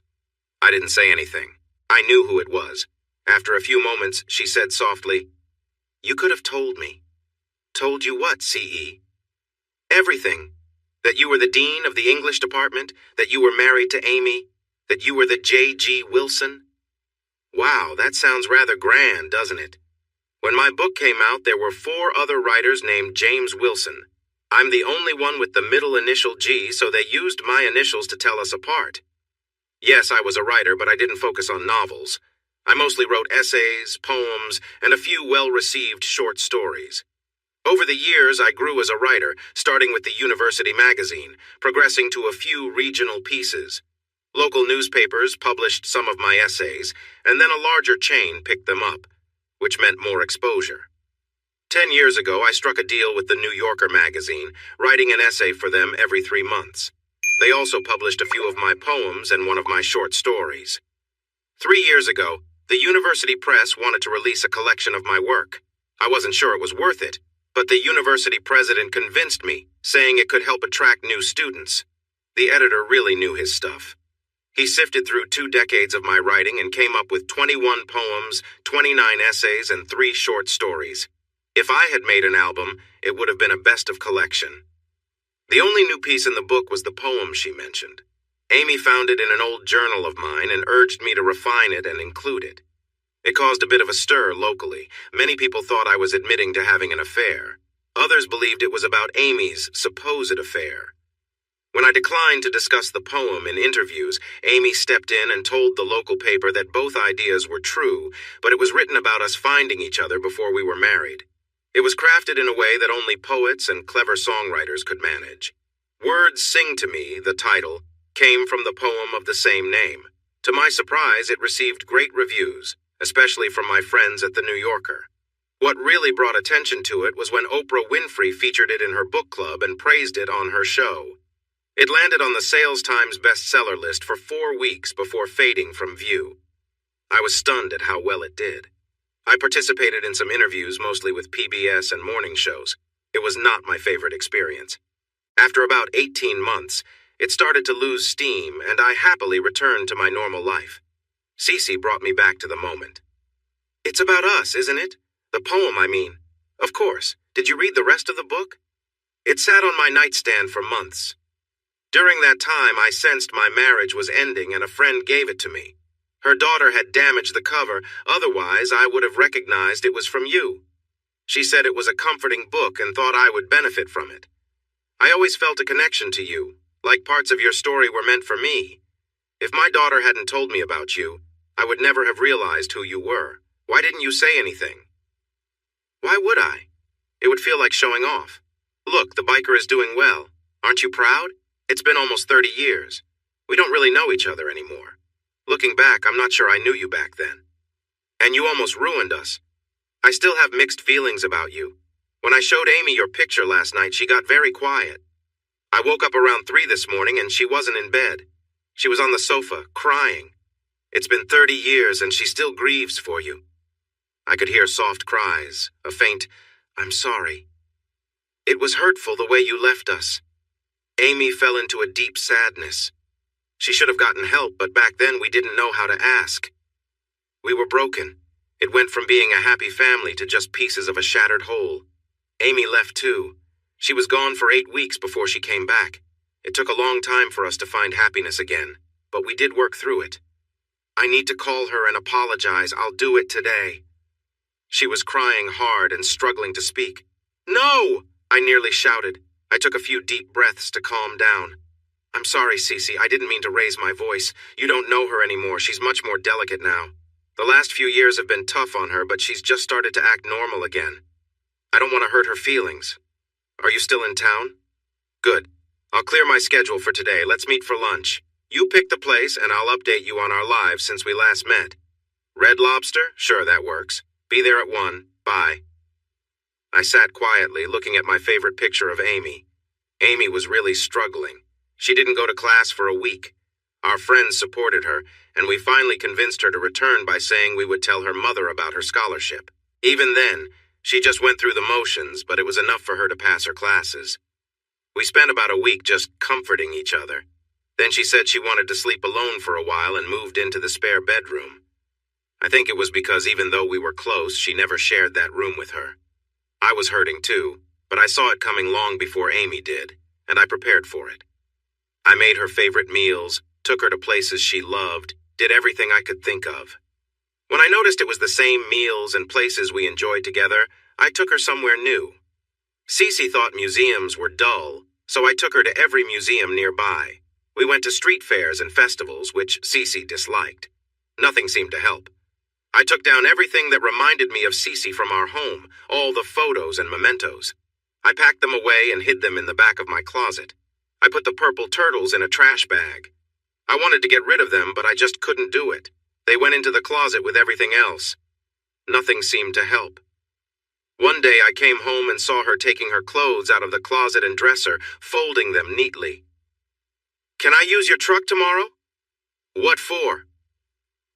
I didn't say anything. I knew who it was. After a few moments, she said softly, You could have told me. Told you what, CE? Everything. That you were the dean of the English department, that you were married to Amy, that you were the J.G. Wilson. Wow, that sounds rather grand, doesn't it? When my book came out, there were 4 other writers named James Wilson. I'm the only one with the middle initial G, so they used my initials to tell us apart. Yes, I was a writer, but I didn't focus on novels. I mostly wrote essays, poems, and a few well-received short stories. Over the years, I grew as a writer, starting with the university magazine, progressing to a few regional pieces. Local newspapers published some of my essays, and then a larger chain picked them up, which meant more exposure. 10 years ago, I struck a deal with the New Yorker magazine, writing an essay for them every 3 months. They also published a few of my poems and one of my short stories. 3 years ago, the university press wanted to release a collection of my work. I wasn't sure it was worth it, but the university president convinced me, saying it could help attract new students. The editor really knew his stuff. He sifted through 2 decades of my writing and came up with 21 poems, 29 essays, and 3 short stories. If I had made an album, it would have been a best of collection. The only new piece in the book was the poem she mentioned. Amy found it in an old journal of mine and urged me to refine it and include it. It caused a bit of a stir locally. Many people thought I was admitting to having an affair. Others believed it was about Amy's supposed affair. When I declined to discuss the poem in interviews, Amy stepped in and told the local paper that both ideas were true, but it was written about us finding each other before we were married. It was crafted in a way that only poets and clever songwriters could manage. Words Sing to Me, the title, came from the poem of the same name. To my surprise, it received great reviews, especially from my friends at the New Yorker. What really brought attention to it was when Oprah Winfrey featured it in her book club and praised it on her show. It landed on the Sales Times bestseller list for 4 weeks before fading from view. I was stunned at how well it did. I participated in some interviews, mostly with PBS and morning shows. It was not my favorite experience. After about 18 months, it started to lose steam, and I happily returned to my normal life. Cece brought me back to the moment. It's about us, isn't it? The poem, I mean. Of course. Did you read the rest of the book? It sat on my nightstand for months. During that time, I sensed my marriage was ending, and a friend gave it to me. Her daughter had damaged the cover, otherwise I would have recognized it was from you. She said it was a comforting book and thought I would benefit from it. I always felt a connection to you, like parts of your story were meant for me. If my daughter hadn't told me about you, I would never have realized who you were. Why didn't you say anything? Why would I? It would feel like showing off. Look, the biker is doing well. Aren't you proud? It's been almost 30 years. We don't really know each other anymore. Looking back, I'm not sure I knew you back then. And you almost ruined us. I still have mixed feelings about you. When I showed Amy your picture last night, she got very quiet. I woke up around 3 this morning and she wasn't in bed. She was on the sofa, crying. It's been 30 years and she still grieves for you. I could hear soft cries, a faint, "I'm sorry." It was hurtful the way you left us. Amy fell into a deep sadness. She should have gotten help, but back then we didn't know how to ask. We were broken. It went from being a happy family to just pieces of a shattered whole. Amy left too. She was gone for 8 weeks before she came back. It took a long time for us to find happiness again, but we did work through it. I need to call her and apologize. I'll do it today. She was crying hard and struggling to speak. No! I nearly shouted. I took a few deep breaths to calm down. I'm sorry, Cece. I didn't mean to raise my voice. You don't know her anymore. She's much more delicate now. The last few years have been tough on her, but she's just started to act normal again. I don't want to hurt her feelings. Are you still in town? Good. I'll clear my schedule for today. Let's meet for lunch. You pick the place, and I'll update you on our lives since we last met. Red Lobster? Sure, that works. Be there at 1. Bye. I sat quietly, looking at my favorite picture of Amy. Amy was really struggling. She didn't go to class for a week. Our friends supported her, and we finally convinced her to return by saying we would tell her mother about her scholarship. Even then, she just went through the motions, but it was enough for her to pass her classes. We spent about a week just comforting each other. Then she said she wanted to sleep alone for a while and moved into the spare bedroom. I think it was because even though we were close, she never shared that room with her. I was hurting too, but I saw it coming long before Amy did, and I prepared for it. I made her favorite meals, took her to places she loved, did everything I could think of. When I noticed it was the same meals and places we enjoyed together, I took her somewhere new. Cece thought museums were dull, so I took her to every museum nearby. We went to street fairs and festivals, which Cece disliked. Nothing seemed to help. I took down everything that reminded me of Cece from our home, all the photos and mementos. I packed them away and hid them in the back of my closet. I put the purple turtles in a trash bag. I wanted to get rid of them, but I just couldn't do it. They went into the closet with everything else. Nothing seemed to help. One day I came home and saw her taking her clothes out of the closet and dresser, folding them neatly. "Can I use your truck tomorrow?" "What for?"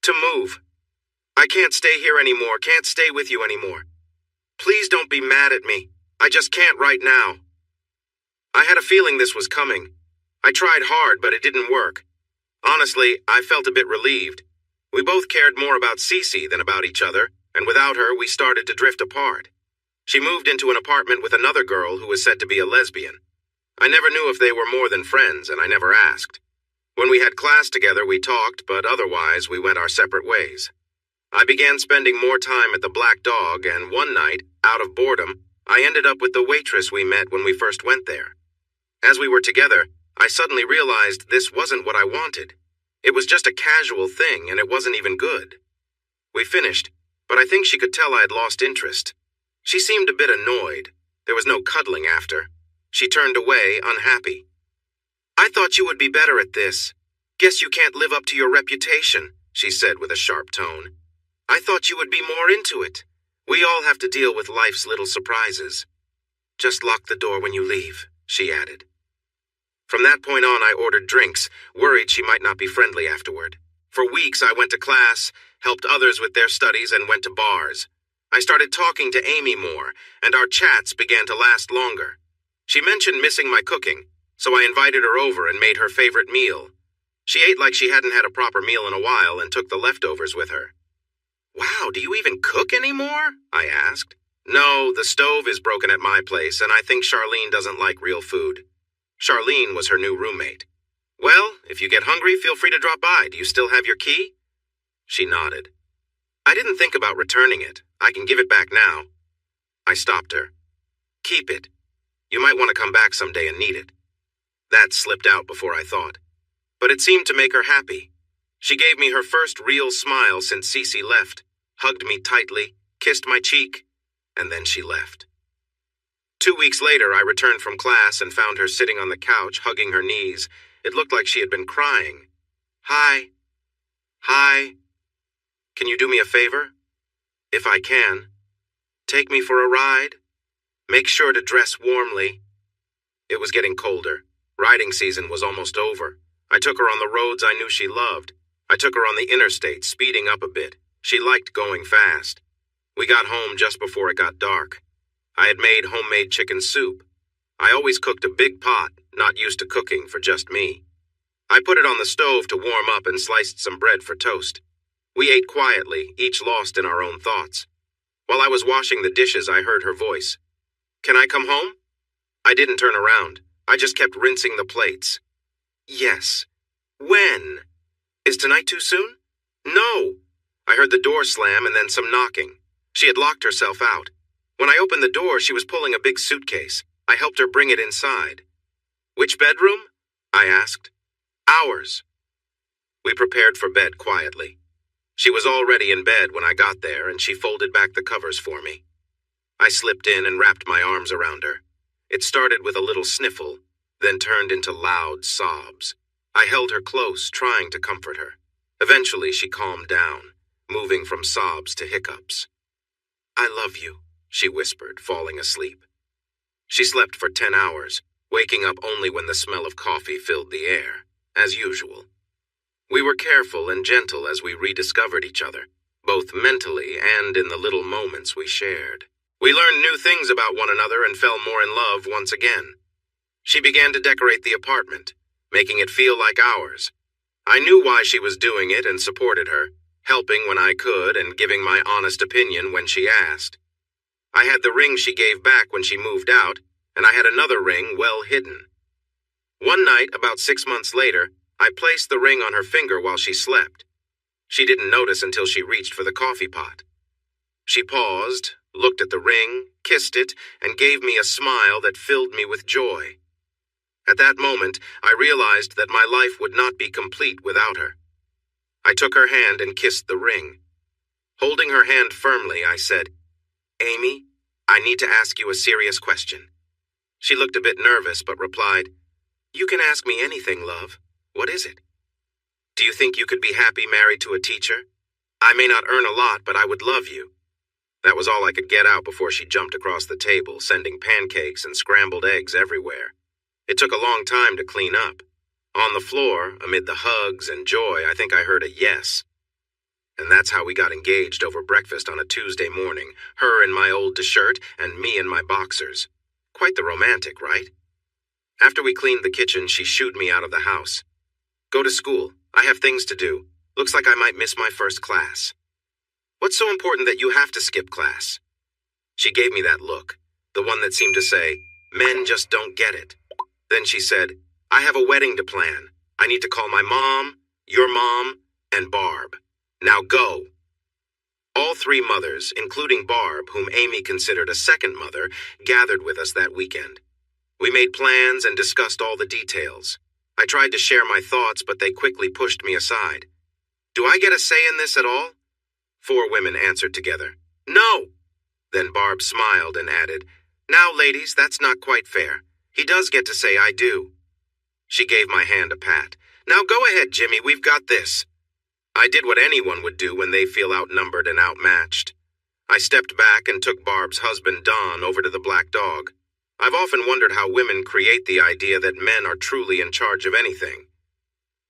"To move. I can't stay here anymore, can't stay with you anymore. Please don't be mad at me. I just can't right now." I had a feeling this was coming. I tried hard, but it didn't work. Honestly, I felt a bit relieved. We both cared more about Cece than about each other, and without her, we started to drift apart. She moved into an apartment with another girl who was said to be a lesbian. I never knew if they were more than friends, and I never asked. When we had class together, we talked, but otherwise, we went our separate ways. I began spending more time at the Black Dog, and one night, out of boredom, I ended up with the waitress we met when we first went there. As we were together, I suddenly realized this wasn't what I wanted. It was just a casual thing, and it wasn't even good. We finished, but I think she could tell I had lost interest. She seemed a bit annoyed. There was no cuddling after. She turned away, unhappy. "I thought you would be better at this. Guess you can't live up to your reputation," she said with a sharp tone. "I thought you would be more into it. We all have to deal with life's little surprises." "Just lock the door when you leave," she added. From that point on, I ordered drinks, worried she might not be friendly afterward. For weeks, I went to class, helped others with their studies, and went to bars. I started talking to Amy more, and our chats began to last longer. She mentioned missing my cooking, so I invited her over and made her favorite meal. She ate like she hadn't had a proper meal in a while and took the leftovers with her. "Wow, do you even cook anymore?" I asked. "No, the stove is broken at my place, and I think Charlene doesn't like real food." Charlene was her new roommate. "Well, if you get hungry, feel free to drop by. Do you still have your key?" She nodded. "I didn't think about returning it. I can give it back now." I stopped her. "Keep it. You might want to come back someday and need it." That slipped out before I thought. But it seemed to make her happy. She gave me her first real smile since Cece left, hugged me tightly, kissed my cheek, and then she left. 2 weeks later, I returned from class and found her sitting on the couch, hugging her knees. It looked like she had been crying. "Hi. Hi. Can you do me a favor?" "If I can. Take me for a ride. Make sure to dress warmly." It was getting colder. Riding season was almost over. I took her on the roads I knew she loved. I took her on the interstate, speeding up a bit. She liked going fast. We got home just before it got dark. I had made homemade chicken soup. I always cooked a big pot, not used to cooking for just me. I put it on the stove to warm up and sliced some bread for toast. We ate quietly, each lost in our own thoughts. While I was washing the dishes, I heard her voice. "Can I come home?" I didn't turn around. I just kept rinsing the plates. "Yes." "When? Is tonight too soon?" "No." I heard the door slam and then some knocking. She had locked herself out. When I opened the door, she was pulling a big suitcase. I helped her bring it inside. "Which bedroom?" I asked. "Ours." We prepared for bed quietly. She was already in bed when I got there, and she folded back the covers for me. I slipped in and wrapped my arms around her. It started with a little sniffle, then turned into loud sobs. I held her close, trying to comfort her. Eventually, she calmed down, moving from sobs to hiccups. "I love you," she whispered, falling asleep. She slept for 10 hours, waking up only when the smell of coffee filled the air, as usual. We were careful and gentle as we rediscovered each other, both mentally and in the little moments we shared. We learned new things about one another and fell more in love once again. She began to decorate the apartment, making it feel like ours. I knew why she was doing it and supported her, helping when I could and giving my honest opinion when she asked. I had the ring she gave back when she moved out, and I had another ring well hidden. One night, about 6 months later, I placed the ring on her finger while she slept. She didn't notice until she reached for the coffee pot. She paused, looked at the ring, kissed it, and gave me a smile that filled me with joy. At that moment, I realized that my life would not be complete without her. I took her hand and kissed the ring. Holding her hand firmly, I said, "Amy, I need to ask you a serious question." She looked a bit nervous, but replied, "You can ask me anything, love. What is it?" "Do you think you could be happy married to a teacher? I may not earn a lot, but I would love you." That was all I could get out before she jumped across the table, sending pancakes and scrambled eggs everywhere. It took a long time to clean up. On the floor, amid the hugs and joy, I think I heard a yes. And that's how we got engaged over breakfast on a Tuesday morning, her in my old shirt and me in my boxers. Quite the romantic, right? After we cleaned the kitchen, she shooed me out of the house. "Go to school. I have things to do. Looks like I might miss my first class." "What's so important that you have to skip class?" She gave me that look, the one that seemed to say, "Men just don't get it." Then she said, "I have a wedding to plan. I need to call my mom, your mom, and Barb. Now go." All three mothers, including Barb, whom Amy considered a second mother, gathered with us that weekend. We made plans and discussed all the details. I tried to share my thoughts, but they quickly pushed me aside. "Do I get a say in this at all?" 4 women answered together, "No." Then Barb smiled and added, "Now, ladies, that's not quite fair. He does get to say I do." She gave my hand a pat. "Now go ahead, Jimmy, we've got this." I did what anyone would do when they feel outnumbered and outmatched. I stepped back and took Barb's husband, Don, over to the Black Dog. I've often wondered how women create the idea that men are truly in charge of anything.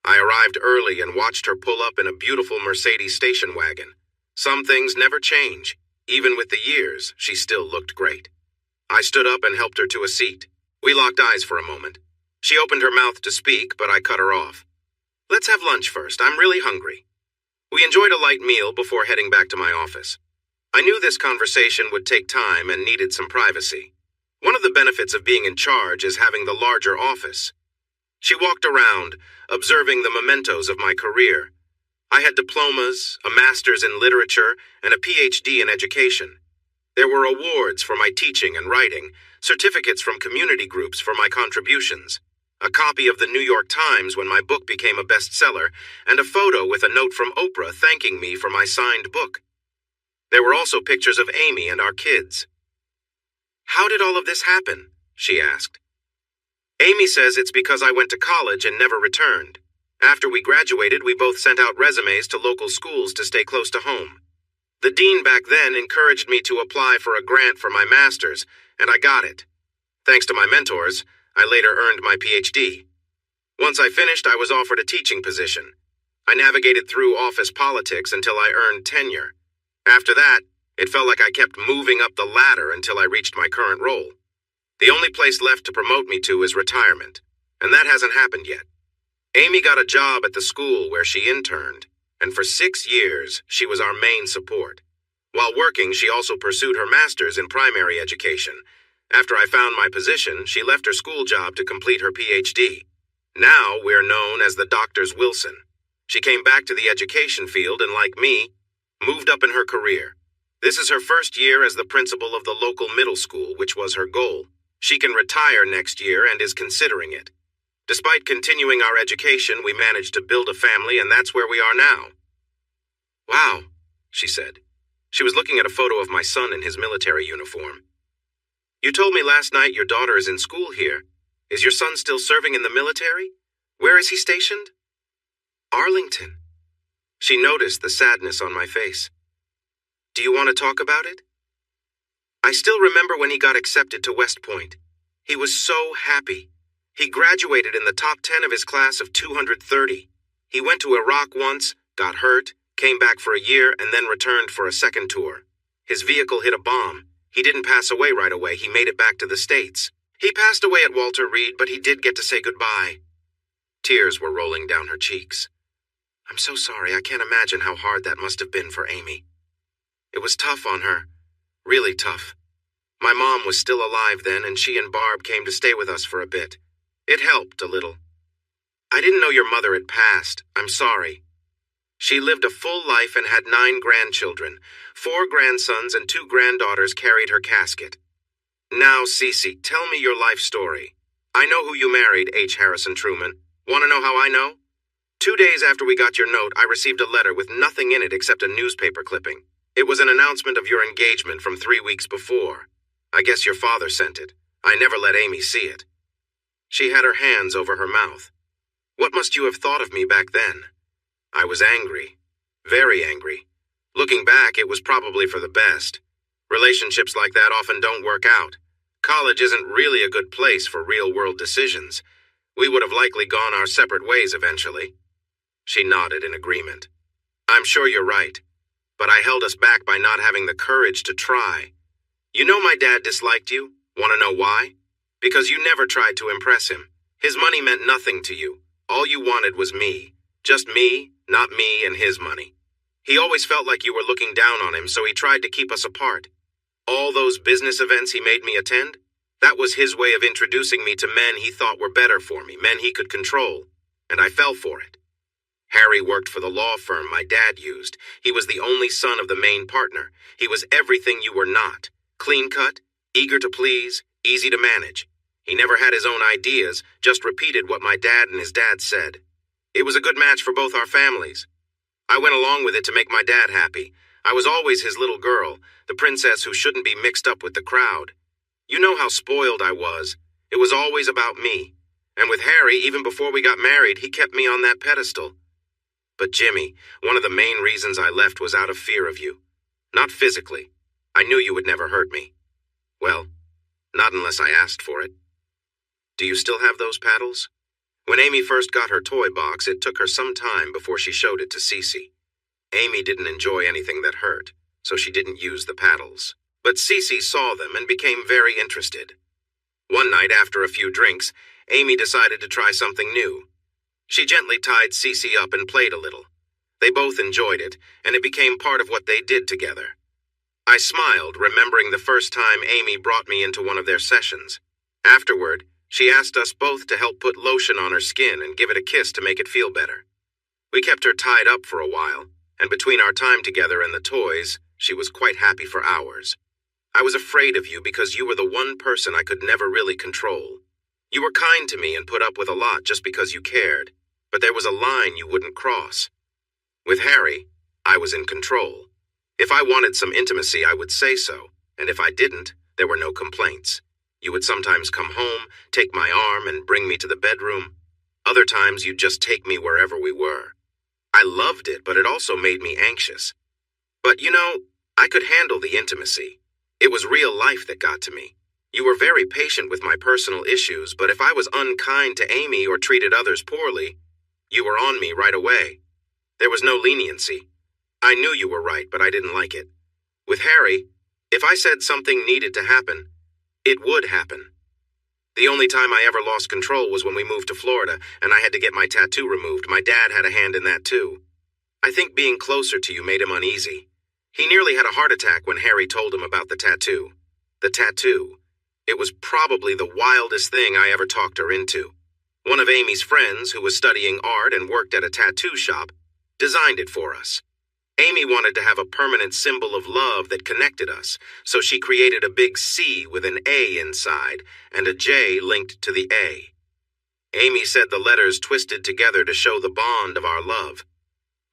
I arrived early and watched her pull up in a beautiful Mercedes station wagon. Some things never change. Even with the years, she still looked great. I stood up and helped her to a seat. We locked eyes for a moment. She opened her mouth to speak, but I cut her off. "Let's have lunch first. I'm really hungry." We enjoyed a light meal before heading back to my office. I knew this conversation would take time and needed some privacy. One of the benefits of being in charge is having the larger office. She walked around, observing the mementos of my career. I had diplomas, a master's in literature, and a PhD in education. There were awards for my teaching and writing, certificates from community groups for my contributions, a copy of the New York Times when my book became a bestseller, and a photo with a note from Oprah thanking me for my signed book. There were also pictures of Amy and our kids. "How did all of this happen?" she asked. "Amy says it's because I went to college and never returned. After we graduated, we both sent out resumes to local schools to stay close to home. The dean back then encouraged me to apply for a grant for my master's, and I got it. Thanks to my mentors, I later earned my PhD. Once I finished, I was offered a teaching position. I navigated through office politics until I earned tenure. After that, it felt like I kept moving up the ladder until I reached my current role. The only place left to promote me to is retirement, and that hasn't happened yet. Amy got a job at the school where she interned, and for 6 years, she was our main support. While working, she also pursued her master's in primary education. After I found my position, she left her school job to complete her PhD. Now we're known as the Doctors Wilson. She came back to the education field and, like me, moved up in her career. This is her first year as the principal of the local middle school, which was her goal. She can retire next year and is considering it. Despite continuing our education, we managed to build a family, and that's where we are now. "Wow," she said. She was looking at a photo of my son in his military uniform. "You told me last night your daughter is in school here. Is your son still serving in the military? Where is he stationed?" "Arlington." She noticed the sadness on my face. "Do you want to talk about it?" I still remember when he got accepted to West Point. He was so happy. He graduated in the top 10 of his class of 230. He went to Iraq once, got hurt, came back for a year, and then returned for a second tour. His vehicle hit a bomb. He didn't pass away right away. He made it back to the States. He passed away at Walter Reed, but he did get to say goodbye. Tears were rolling down her cheeks. "I'm so sorry. I can't imagine how hard that must have been for Amy. It was tough on her. Really tough. My mom was still alive then, and she and Barb came to stay with us for a bit. It helped a little. I didn't know your mother had passed. I'm sorry. She lived a full life and had 9 grandchildren. 4 grandsons and 2 granddaughters carried her casket. Now, Cece, tell me your life story. I know who you married, H. Harrison Truman. Want to know how I know? 2 days after we got your note, I received a letter with nothing in it except a newspaper clipping. It was an announcement of your engagement from 3 weeks before. I guess your father sent it. I never let Amy see it." She had her hands over her mouth. "What must you have thought of me back then?" I was angry. Very angry. Looking back, it was probably for the best. Relationships like that often don't work out. College isn't really a good place for real-world decisions. We would have likely gone our separate ways eventually. She nodded in agreement. "I'm sure you're right, but I held us back by not having the courage to try. You know my dad disliked you? Want to know why? Because you never tried to impress him. His money meant nothing to you. All you wanted was me. Just me, not me and his money. He always felt like you were looking down on him, so he tried to keep us apart. All those business events he made me attend, that was his way of introducing me to men he thought were better for me, men he could control, and I fell for it. Harry worked for the law firm my dad used. He was the only son of the main partner. He was everything you were not. Clean-cut, eager to please, easy to manage. He never had his own ideas, just repeated what my dad and his dad said. It was a good match for both our families. I went along with it to make my dad happy. I was always his little girl, the princess who shouldn't be mixed up with the crowd. You know how spoiled I was. It was always about me. And with Harry, even before we got married, he kept me on that pedestal. But Jimmy, one of the main reasons I left was out of fear of you. Not physically. I knew you would never hurt me. Well, not unless I asked for it. Do you still have those paddles? When Amy first got her toy box, it took her some time before she showed it to Cece. Amy didn't enjoy anything that hurt, so she didn't use the paddles. But Cece saw them and became very interested. One night, after a few drinks, Amy decided to try something new. She gently tied Cece up and played a little. They both enjoyed it, and it became part of what they did together. I smiled, remembering the first time Amy brought me into one of their sessions. Afterward, she asked us both to help put lotion on her skin and give it a kiss to make it feel better. We kept her tied up for a while, and between our time together and the toys, she was quite happy for hours. I was afraid of you because you were the one person I could never really control. You were kind to me and put up with a lot just because you cared, but there was a line you wouldn't cross. With Harry, I was in control. If I wanted some intimacy, I would say so, and if I didn't, there were no complaints. You would sometimes come home, take my arm, and bring me to the bedroom. Other times, you'd just take me wherever we were. I loved it, but it also made me anxious. But, you know, I could handle the intimacy. It was real life that got to me. You were very patient with my personal issues, but if I was unkind to Amy or treated others poorly, you were on me right away. There was no leniency. I knew you were right, but I didn't like it. With Harry, if I said something needed to happen, it would happen. The only time I ever lost control was when we moved to Florida and I had to get my tattoo removed. My dad had a hand in that too. I think being closer to you made him uneasy. He nearly had a heart attack when Harry told him about the tattoo. The tattoo. It was probably the wildest thing I ever talked her into. One of Amy's friends, who was studying art and worked at a tattoo shop, designed it for us. Amy wanted to have a permanent symbol of love that connected us, so she created a big C with an A inside and a J linked to the A. Amy said the letters twisted together to show the bond of our love.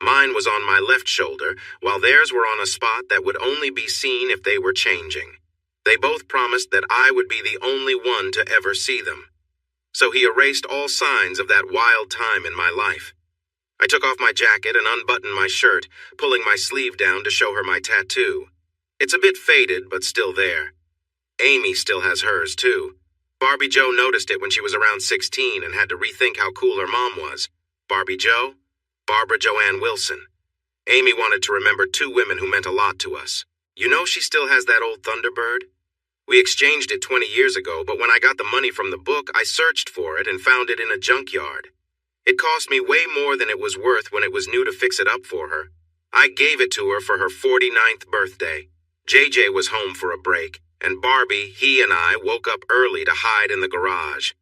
Mine was on my left shoulder, while theirs were on a spot that would only be seen if they were changing. They both promised that I would be the only one to ever see them. So he erased all signs of that wild time in my life. I took off my jacket and unbuttoned my shirt, pulling my sleeve down to show her my tattoo. It's a bit faded, but still there. Amy still has hers, too. Barbie Joe noticed it when she was around 16 and had to rethink how cool her mom was. Barbie Joe? Barbara Joanne Wilson. Amy wanted to remember two women who meant a lot to us. You know she still has that old Thunderbird? We exchanged it 20 years ago, but when I got the money from the book, I searched for it and found it in a junkyard. It cost me way more than it was worth when it was new to fix it up for her. I gave it to her for her 49th birthday. JJ was home for a break, and Barbie, he and I woke up early to hide in the garage.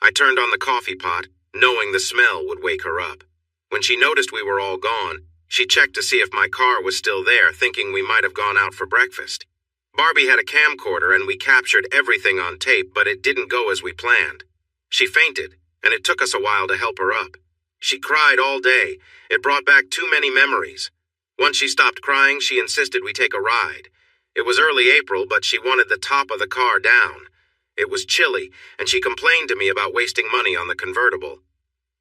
I turned on the coffee pot, knowing the smell would wake her up. When she noticed we were all gone, she checked to see if my car was still there, thinking we might have gone out for breakfast. Barbie had a camcorder and we captured everything on tape, but it didn't go as we planned. She fainted, and it took us a while to help her up. She cried all day. It brought back too many memories. Once she stopped crying, she insisted we take a ride. It was early April, but she wanted the top of the car down. It was chilly, and she complained to me about wasting money on the convertible.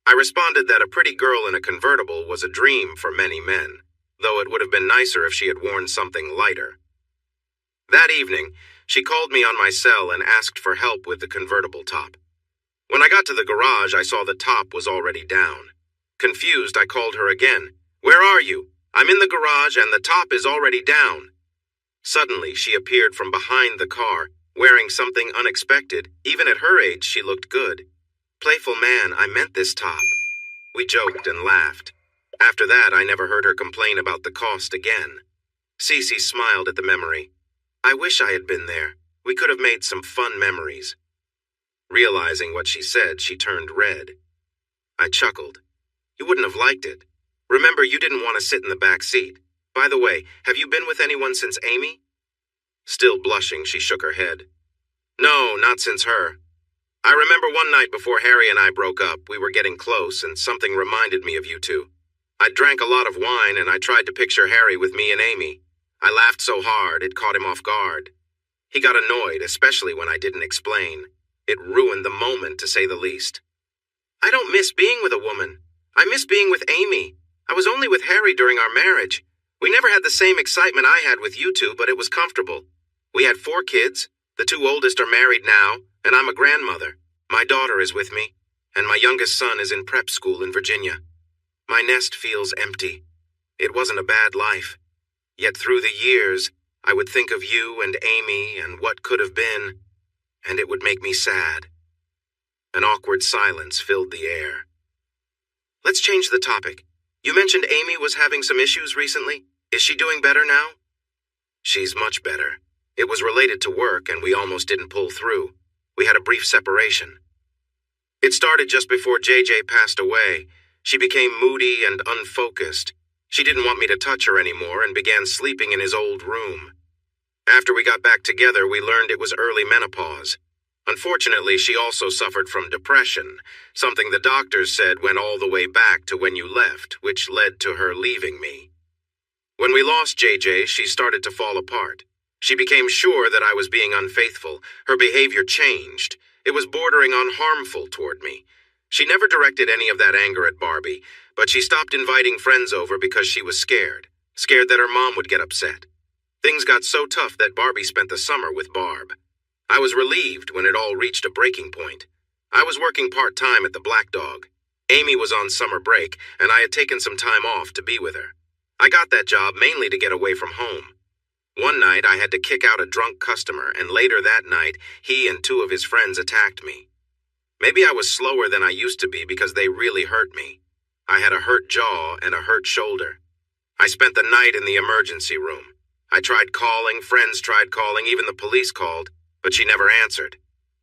I responded that a pretty girl in a convertible was a dream for many men, though it would have been nicer if she had worn something lighter. That evening, she called me on my cell and asked for help with the convertible top. When I got to the garage, I saw the top was already down. Confused, I called her again. "Where are you? I'm in the garage and the top is already down." Suddenly, she appeared from behind the car, wearing something unexpected. Even at her age, she looked good. "Playful man, I meant this top." We joked and laughed. After that, I never heard her complain about the cost again. Cece smiled at the memory. I wish I had been there. We could have made some fun memories. Realizing what she said, she turned red. I chuckled. You wouldn't have liked it. Remember, you didn't want to sit in the back seat. By the way, have you been with anyone since Amy? Still blushing, she shook her head. No, not since her. I remember one night before Harry and I broke up, we were getting close and something reminded me of you two. I drank a lot of wine and I tried to picture Harry with me and Amy. I laughed so hard, it caught him off guard. He got annoyed, especially when I didn't explain. It ruined the moment, to say the least. I don't miss being with a woman. I miss being with Amy. I was only with Harry during our marriage. We never had the same excitement I had with you two, but it was comfortable. We had 4 kids. The 2 oldest are married now, and I'm a grandmother. My daughter is with me, and my youngest son is in prep school in Virginia. My nest feels empty. It wasn't a bad life. Yet through the years, I would think of you and Amy and what could have been, and it would make me sad. An awkward silence filled the air. Let's change the topic. You mentioned Amy was having some issues recently. Is she doing better now? She's much better. It was related to work, and we almost didn't pull through. We had a brief separation. It started just before JJ passed away. She became moody and unfocused. She didn't want me to touch her anymore and began sleeping in his old room. After we got back together, we learned it was early menopause. Unfortunately, she also suffered from depression, something the doctors said went all the way back to when you left, which led to her leaving me. When we lost JJ, she started to fall apart. She became sure that I was being unfaithful. Her behavior changed. It was bordering on harmful toward me. She never directed any of that anger at Barbie, but she stopped inviting friends over because she was scared that her mom would get upset. Things got so tough that Barbie spent the summer with Barb. I was relieved when it all reached a breaking point. I was working part-time at the Black Dog. Amy was on summer break, and I had taken some time off to be with her. I got that job mainly to get away from home. One night, I had to kick out a drunk customer, and later that night, he and 2 of his friends attacked me. Maybe I was slower than I used to be because they really hurt me. I had a hurt jaw and a hurt shoulder. I spent the night in the emergency room. I tried calling, friends tried calling, even the police called, but she never answered.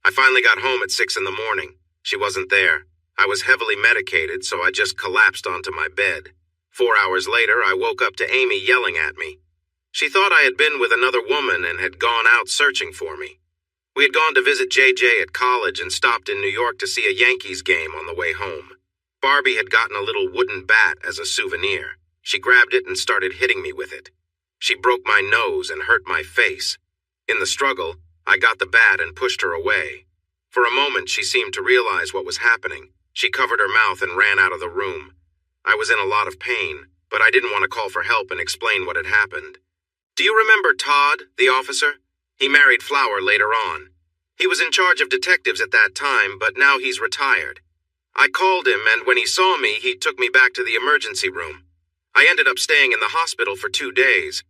I finally got home at 6 in the morning. She wasn't there. I was heavily medicated, so I just collapsed onto my bed. 4 hours later, I woke up to Amy yelling at me. She thought I had been with another woman and had gone out searching for me. We had gone to visit JJ at college and stopped in New York to see a Yankees game on the way home. Barbie had gotten a little wooden bat as a souvenir. She grabbed it and started hitting me with it. She broke my nose and hurt my face. In the struggle, I got the bat and pushed her away. For a moment, she seemed to realize what was happening. She covered her mouth and ran out of the room. I was in a lot of pain, but I didn't want to call for help and explain what had happened. Do you remember Todd, the officer? He married Flower later on. He was in charge of detectives at that time, but now he's retired. I called him, and when he saw me, he took me back to the emergency room. I ended up staying in the hospital for 2 days.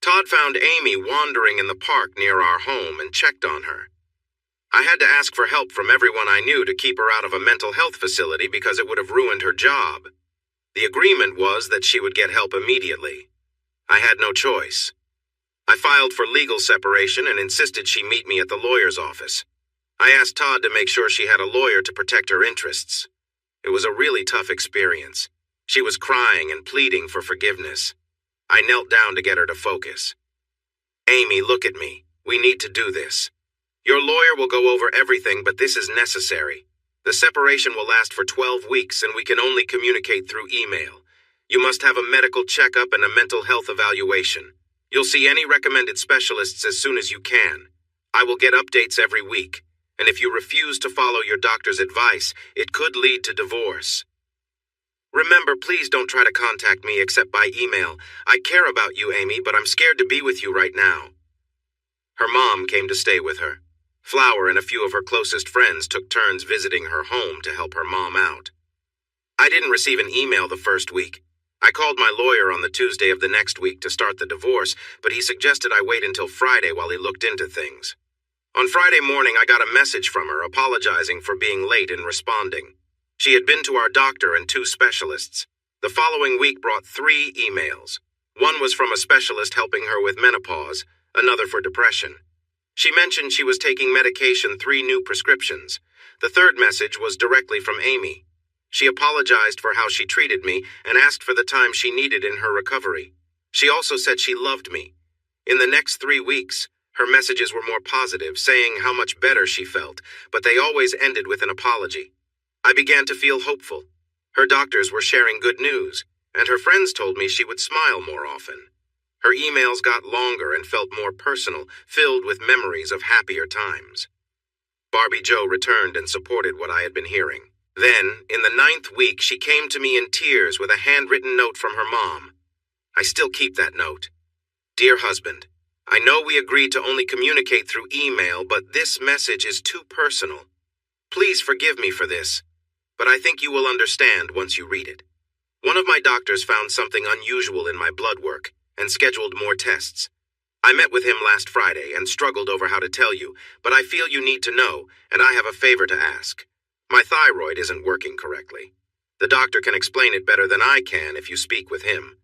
Todd found Amy wandering in the park near our home and checked on her. I had to ask for help from everyone I knew to keep her out of a mental health facility because it would have ruined her job. The agreement was that she would get help immediately. I had no choice. I filed for legal separation and insisted she meet me at the lawyer's office. I asked Todd to make sure she had a lawyer to protect her interests. It was a really tough experience. She was crying and pleading for forgiveness. I knelt down to get her to focus. Amy, look at me. We need to do this. Your lawyer will go over everything, but this is necessary. The separation will last for 12 weeks, and we can only communicate through email. You must have a medical checkup and a mental health evaluation. You'll see any recommended specialists as soon as you can. I will get updates every week, and if you refuse to follow your doctor's advice, it could lead to divorce. Remember, please don't try to contact me except by email. I care about you, Amy, but I'm scared to be with you right now. Her mom came to stay with her. Flower and a few of her closest friends took turns visiting her home to help her mom out. I didn't receive an email the first week. I called my lawyer on the Tuesday of the next week to start the divorce, but he suggested I wait until Friday while he looked into things. On Friday morning, I got a message from her apologizing for being late in responding. She had been to our doctor and 2 specialists. The following week brought 3 emails. One was from a specialist helping her with menopause, another for depression. She mentioned she was taking medication, 3 new prescriptions. The third message was directly from Amy. She apologized for how she treated me and asked for the time she needed in her recovery. She also said she loved me. In the next 3 weeks, her messages were more positive, saying how much better she felt, but they always ended with an apology. I began to feel hopeful. Her doctors were sharing good news, and her friends told me she would smile more often. Her emails got longer and felt more personal, filled with memories of happier times. Barbie Joe returned and supported what I had been hearing. Then, in the 9th week, she came to me in tears with a handwritten note from her mom. I still keep that note. Dear husband, I know we agreed to only communicate through email, but this message is too personal. Please forgive me for this, but I think you will understand once you read it. One of my doctors found something unusual in my blood work and scheduled more tests. I met with him last Friday and struggled over how to tell you, but I feel you need to know, and I have a favor to ask. My thyroid isn't working correctly. The doctor can explain it better than I can if you speak with him.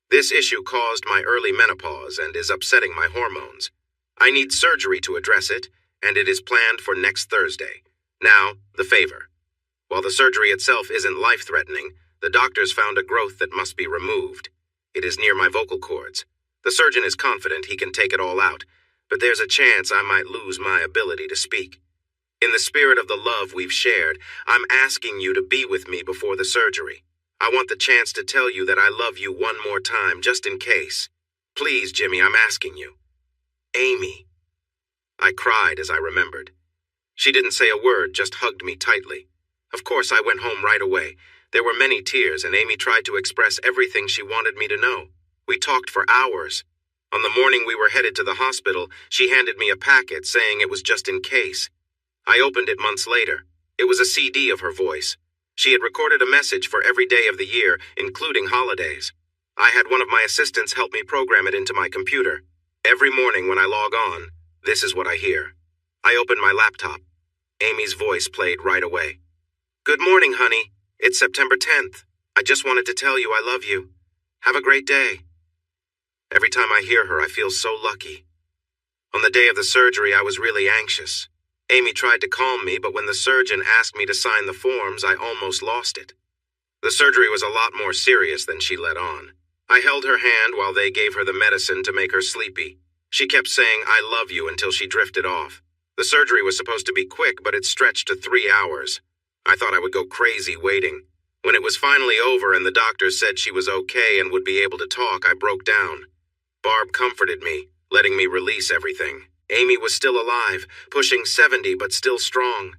This issue caused my early menopause and is upsetting my hormones. I need surgery to address it, and it is planned for next Thursday. Now, the favor. While the surgery itself isn't life-threatening, the doctors found a growth that must be removed. It is near my vocal cords. The surgeon is confident he can take it all out, but there's a chance I might lose my ability to speak. In the spirit of the love we've shared, I'm asking you to be with me before the surgery. I want the chance to tell you that I love you one more time, just in case. Please, Jimmy, I'm asking you. Amy. I cried as I remembered. She didn't say a word, just hugged me tightly. Of course, I went home right away. There were many tears, and Amy tried to express everything she wanted me to know. We talked for hours. On the morning we were headed to the hospital, she handed me a packet saying it was just in case. I opened it months later. It was a CD of her voice. She had recorded a message for every day of the year, including holidays. I had one of my assistants help me program it into my computer. Every morning when I log on, this is what I hear. I opened my laptop. Amy's voice played right away. Good morning, honey. It's September 10th. I just wanted to tell you I love you. Have a great day. Every time I hear her, I feel so lucky. On the day of the surgery, I was really anxious. Amy tried to calm me, but when the surgeon asked me to sign the forms, I almost lost it. The surgery was a lot more serious than she let on. I held her hand while they gave her the medicine to make her sleepy. She kept saying, I love you, until she drifted off. The surgery was supposed to be quick, but it stretched to 3 hours. I thought I would go crazy waiting. When it was finally over and the doctor said she was okay and would be able to talk, I broke down. Barb comforted me, letting me release everything. Amy was still alive, pushing 70 but still strong.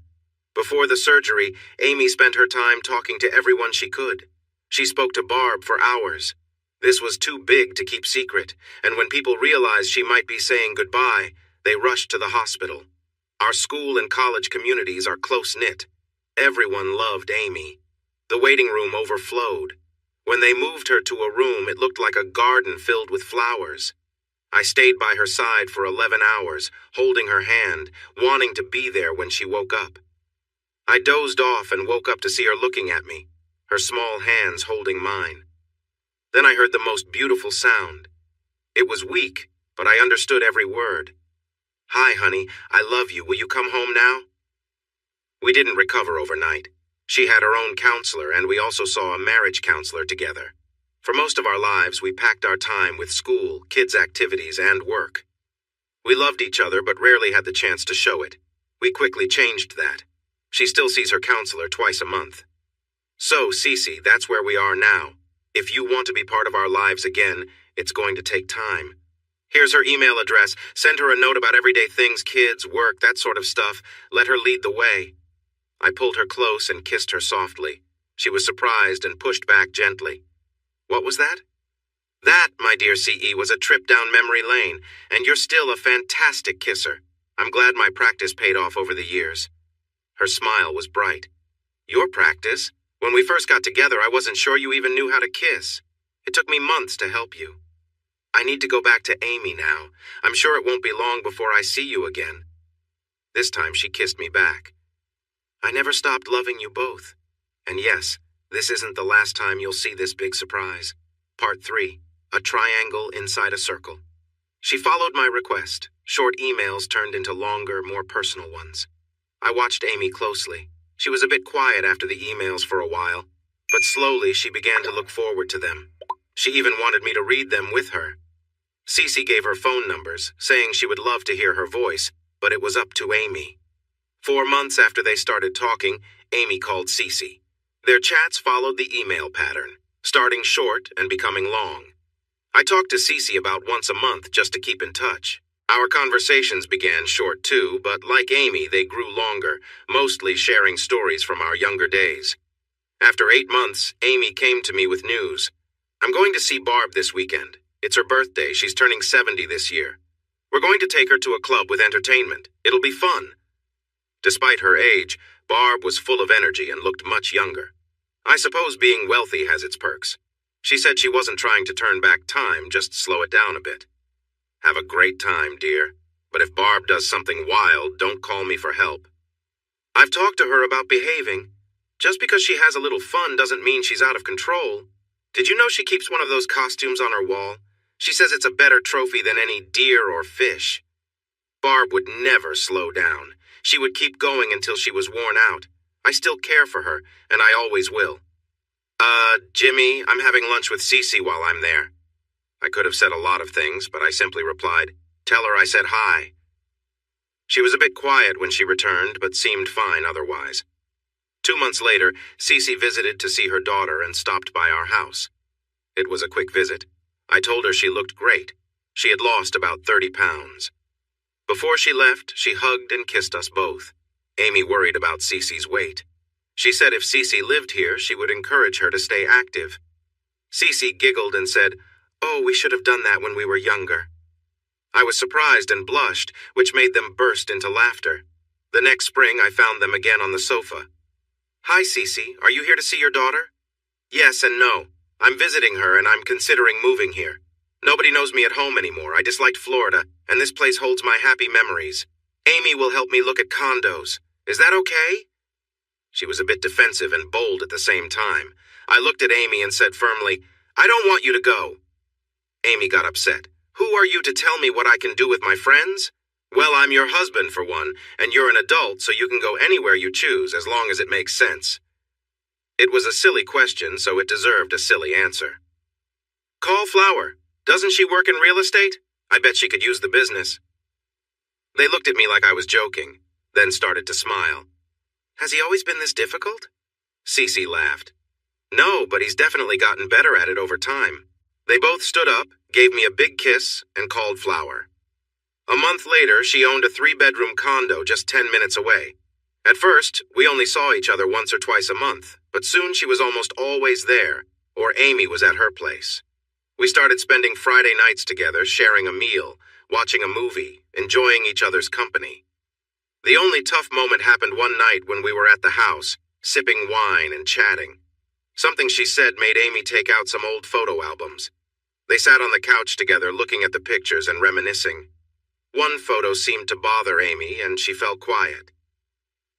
Before the surgery, Amy spent her time talking to everyone she could. She spoke to Barb for hours. This was too big to keep secret, and when people realized she might be saying goodbye, they rushed to the hospital. Our school and college communities are close-knit. Everyone loved Amy. The waiting room overflowed. When they moved her to a room, it looked like a garden filled with flowers. I stayed by her side for 11 hours, holding her hand, wanting to be there when she woke up. I dozed off and woke up to see her looking at me, her small hands holding mine. Then I heard the most beautiful sound. It was weak, but I understood every word. Hi, honey, I love you. Will you come home now? We didn't recover overnight. She had her own counselor, and we also saw a marriage counselor together. For most of our lives, we packed our time with school, kids' activities, and work. We loved each other, but rarely had the chance to show it. We quickly changed that. She still sees her counselor twice a month. So, Cece, that's where we are now. If you want to be part of our lives again, it's going to take time. Here's her email address. Send her a note about everyday things, kids, work, that sort of stuff. Let her lead the way." I pulled her close and kissed her softly. She was surprised and pushed back gently. "What was that?" "That, my dear CE, was a trip down memory lane, and you're still a fantastic kisser. I'm glad my practice paid off over the years." Her smile was bright. "Your practice? When we first got together, I wasn't sure you even knew how to kiss. It took me months to help you. I need to go back to Amy now. I'm sure it won't be long before I see you again." This time she kissed me back. "I never stopped loving you both. And yes, this isn't the last time you'll see this big surprise. Part 3, a triangle inside a circle." She followed my request. Short emails turned into longer, more personal ones. I watched Amy closely. She was a bit quiet after the emails for a while, but slowly she began to look forward to them. She even wanted me to read them with her. Cece gave her phone numbers, saying she would love to hear her voice, but it was up to Amy. 4 months after they started talking, Amy called Cece. Their chats followed the email pattern, starting short and becoming long. I talked to Cece about once a month just to keep in touch. Our conversations began short too, but like Amy, they grew longer, mostly sharing stories from our younger days. After 8 months, Amy came to me with news. "I'm going to see Barb this weekend. It's her birthday. She's turning 70 this year. We're going to take her to a club with entertainment. It'll be fun." Despite her age, Barb was full of energy and looked much younger. I suppose being wealthy has its perks. She said she wasn't trying to turn back time, just slow it down a bit. "Have a great time, dear. But if Barb does something wild, don't call me for help." I've talked to her about behaving. Just because she has a little fun doesn't mean she's out of control. Did you know she keeps one of those costumes on her wall? She says it's a better trophy than any deer or fish. Barb would never slow down. She would keep going until she was worn out. I still care for her, and I always will. Jimmy, I'm having lunch with Cece while I'm there." I could have said a lot of things, but I simply replied, "Tell her I said hi." She was a bit quiet when she returned, but seemed fine otherwise. 2 months later, Cece visited to see her daughter and stopped by our house. It was a quick visit. I told her she looked great. She had lost about 30 pounds. Before she left, she hugged and kissed us both. Amy worried about Cece's weight. She said if Cece lived here, she would encourage her to stay active. Cece giggled and said, "Oh, we should have done that when we were younger." I was surprised and blushed, which made them burst into laughter. The next spring, I found them again on the sofa. "Hi, Cece. Are you here to see your daughter?" "Yes and no. I'm visiting her and I'm considering moving here. Nobody knows me at home anymore. I disliked Florida, and this place holds my happy memories. Amy will help me look at condos. Is that okay?" She was a bit defensive and bold at the same time. I looked at Amy and said firmly, "I don't want you to go." Amy got upset. "Who are you to tell me what I can do with my friends?" "Well, I'm your husband for one, and you're an adult, so you can go anywhere you choose as long as it makes sense." It was a silly question, so it deserved a silly answer. "Call Flower. Doesn't she work in real estate? I bet she could use the business." They looked at me like I was joking, then started to smile. "Has he always been this difficult?" Cece laughed. "No, but he's definitely gotten better at it over time." They both stood up, gave me a big kiss, and called Flower. A month later, she owned a 3-bedroom condo just 10 minutes away. At first, we only saw each other once or twice a month, but soon she was almost always there, or Amy was at her place. We started spending Friday nights together, sharing a meal, watching a movie, enjoying each other's company. The only tough moment happened one night when we were at the house, sipping wine and chatting. Something she said made Amy take out some old photo albums. They sat on the couch together looking at the pictures and reminiscing. One photo seemed to bother Amy, and she fell quiet.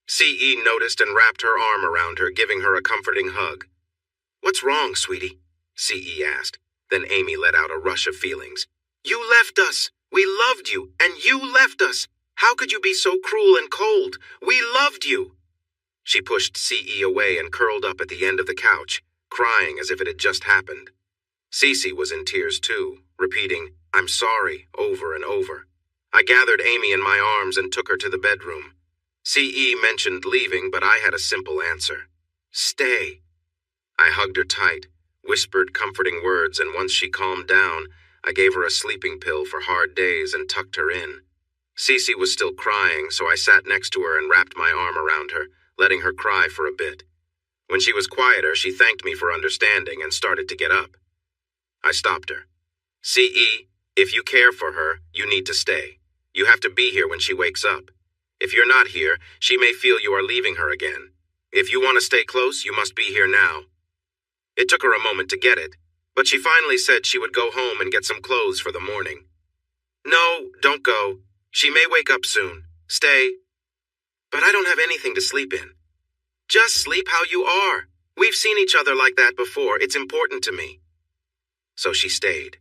CE noticed and wrapped her arm around her, giving her a comforting hug. "What's wrong, sweetie?" CE asked. Then Amy let out a rush of feelings. "You left us. We loved you, and you left us. How could you be so cruel and cold? We loved you." She pushed CE away and curled up at the end of the couch, crying as if it had just happened. Cece was in tears too, repeating, "I'm sorry," over and over. I gathered Amy in my arms and took her to the bedroom. CE mentioned leaving, but I had a simple answer. "Stay." I hugged her tight. whispered comforting words, and once she calmed down, I gave her a sleeping pill for hard days and tucked her in. Cece was still crying, so I sat next to her and wrapped my arm around her, letting her cry for a bit. When she was quieter, she thanked me for understanding and started to get up. I stopped her. "CE, if you care for her, you need to stay. You have to be here when she wakes up. If you're not here, she may feel you are leaving her again. If you want to stay close, you must be here now." It took her a moment to get it, but she finally said she would go home and get some clothes for the morning. "No, don't go. She may wake up soon. Stay." "But I don't have anything to sleep in." "Just sleep how you are. We've seen each other like that before. It's important to me." So she stayed.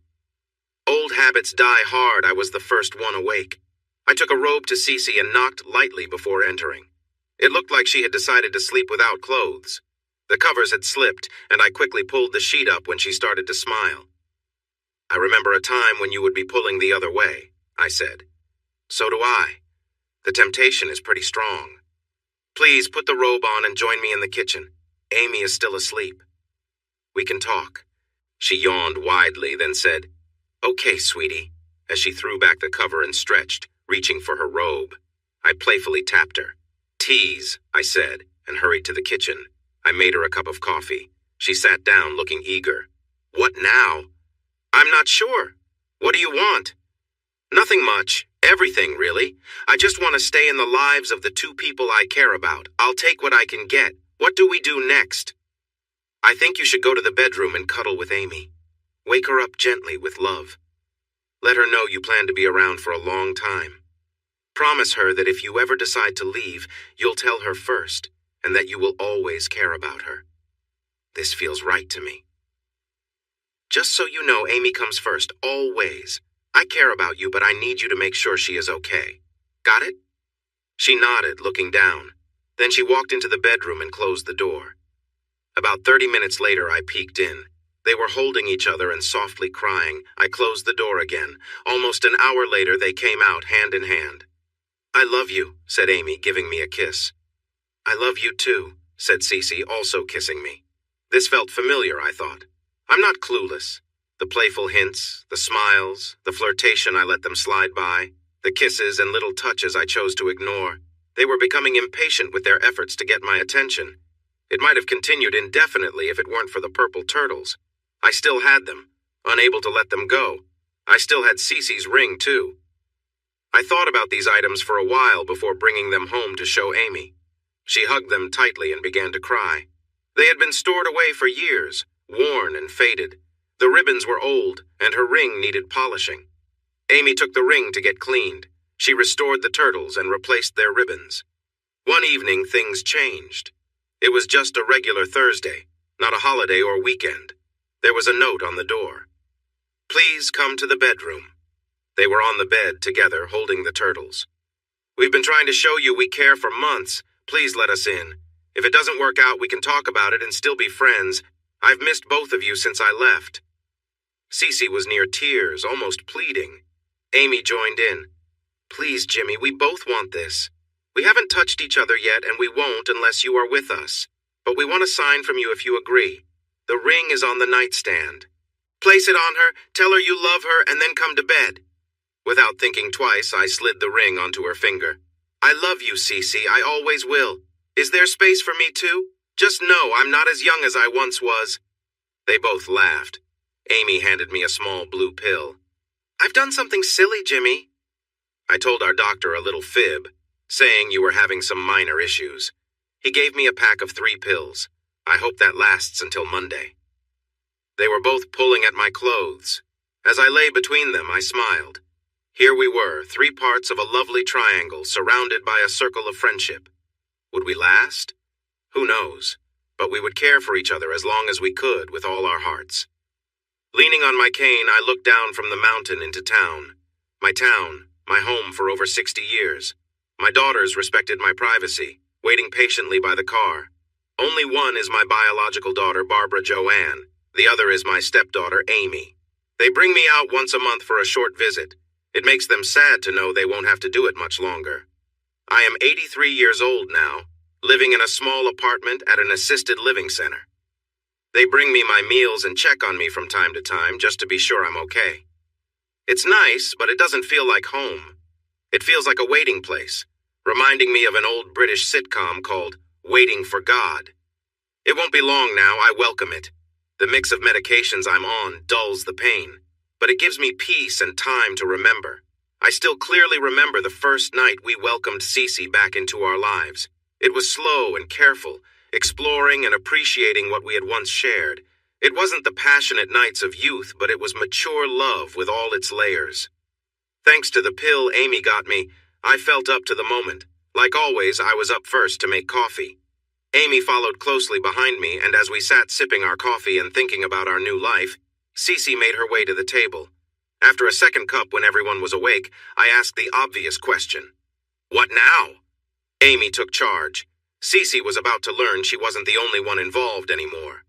Old habits die hard. I was the first one awake. I took a robe to Cece and knocked lightly before entering. It looked like she had decided to sleep without clothes. The covers had slipped, and I quickly pulled the sheet up when she started to smile. "I remember a time when you would be pulling the other way," I said. "So do I. The temptation is pretty strong. Please put the robe on and join me in the kitchen. Amy is still asleep. We can talk." She yawned widely, then said, "Okay, sweetie," as she threw back the cover and stretched, reaching for her robe. I playfully tapped her. "Tease," I said, and hurried to the kitchen. I made her a cup of coffee. She sat down, looking eager. "What now?" "I'm not sure. What do you want?" "Nothing much. Everything, really. I just want to stay in the lives of the two people I care about. I'll take what I can get. What do we do next?" "I think you should go to the bedroom and cuddle with Amy. Wake her up gently with love. Let her know you plan to be around for a long time. Promise her that if you ever decide to leave, you'll tell her first, and that you will always care about her. This feels right to me. Just so you know, Amy comes first, always. I care about you, but I need you to make sure she is okay. Got it?" She nodded, looking down. Then she walked into the bedroom and closed the door. About 30 minutes later, I peeked in. They were holding each other and softly crying. I closed the door again. Almost an hour later, they came out hand in hand. "I love you," said Amy, giving me a kiss. "I love you too," said Cece, also kissing me. This felt familiar, I thought. I'm not clueless. The playful hints, the smiles, the flirtation I let them slide by, the kisses and little touches I chose to ignore. They were becoming impatient with their efforts to get my attention. It might have continued indefinitely if it weren't for the purple turtles. I still had them, unable to let them go. I still had Cece's ring, too. I thought about these items for a while before bringing them home to show Amy. She hugged them tightly and began to cry. They had been stored away for years, worn and faded. The ribbons were old, and her ring needed polishing. Amy took the ring to get cleaned. She restored the turtles and replaced their ribbons. One evening, things changed. It was just a regular Thursday, not a holiday or weekend. There was a note on the door. "Please come to the bedroom." They were on the bed together, holding the turtles. "We've been trying to show you we care for months. Please let us in. If it doesn't work out, we can talk about it and still be friends. I've missed both of you since I left." Cece was near tears, almost pleading. Amy joined in. "Please, Jimmy, we both want this. We haven't touched each other yet, and we won't unless you are with us. But we want a sign from you if you agree. The ring is on the nightstand. Place it on her, tell her you love her, and then come to bed." Without thinking twice, I slid the ring onto her finger. "I love you, Cece. I always will. Is there space for me too? Just know I'm not as young as I once was." They both laughed. Amy handed me a small blue pill. "I've done something silly, Jimmy." I told our doctor a little fib, saying you were having some minor issues. He gave me a pack of 3 pills. I hope that lasts until Monday. They were both pulling at my clothes. As I lay between them, I smiled. Here we were, 3 parts of a lovely triangle, surrounded by a circle of friendship. Would we last? Who knows? But we would care for each other as long as we could with all our hearts. Leaning on my cane, I looked down from the mountain into town. My home for over 60 years. My daughters respected my privacy, waiting patiently by the car. Only one is my biological daughter, Barbara Joanne. The other is my stepdaughter, Amy. They bring me out once a month for a short visit. It makes them sad to know they won't have to do it much longer. I am 83 years old now, living in a small apartment at an assisted living center. They bring me my meals and check on me from time to time just to be sure I'm okay. It's nice, but it doesn't feel like home. It feels like a waiting place, reminding me of an old British sitcom called Waiting for God. It won't be long now, I welcome it. The mix of medications I'm on dulls the pain, but it gives me peace and time to remember. I still clearly remember the first night we welcomed Cece back into our lives. It was slow and careful, exploring and appreciating what we had once shared. It wasn't the passionate nights of youth, but it was mature love with all its layers. Thanks to the pill Amy got me, I felt up to the moment. Like always, I was up first to make coffee. Amy followed closely behind me, and as we sat sipping our coffee and thinking about our new life, Cece made her way to the table. After a second cup when everyone was awake, I asked the obvious question. What now? Amy took charge. Cece was about to learn she wasn't the only one involved anymore.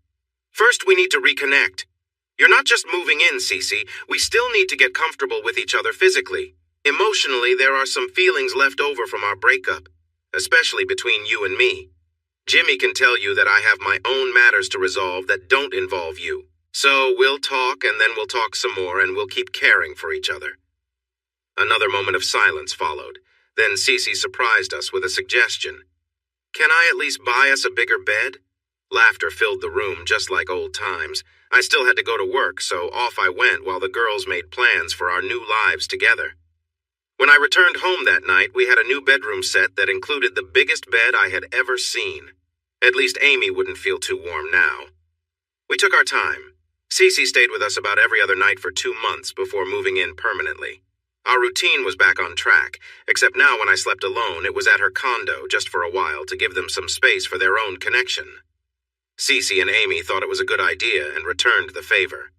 First, we need to reconnect. You're not just moving in, Cece. We still need to get comfortable with each other physically. Emotionally, there are some feelings left over from our breakup, especially between you and me. Jimmy can tell you that I have my own matters to resolve that don't involve you. So we'll talk, and then we'll talk some more, and we'll keep caring for each other. Another moment of silence followed. Then Cece surprised us with a suggestion. Can I at least buy us a bigger bed? Laughter filled the room just like old times. I still had to go to work, so off I went while the girls made plans for our new lives together. When I returned home that night, we had a new bedroom set that included the biggest bed I had ever seen. At least Amy wouldn't feel too warm now. We took our time. Cece stayed with us about every other night for 2 months before moving in permanently. Our routine was back on track, except now when I slept alone, it was at her condo just for a while to give them some space for their own connection. Cece and Amy thought it was a good idea and returned the favor.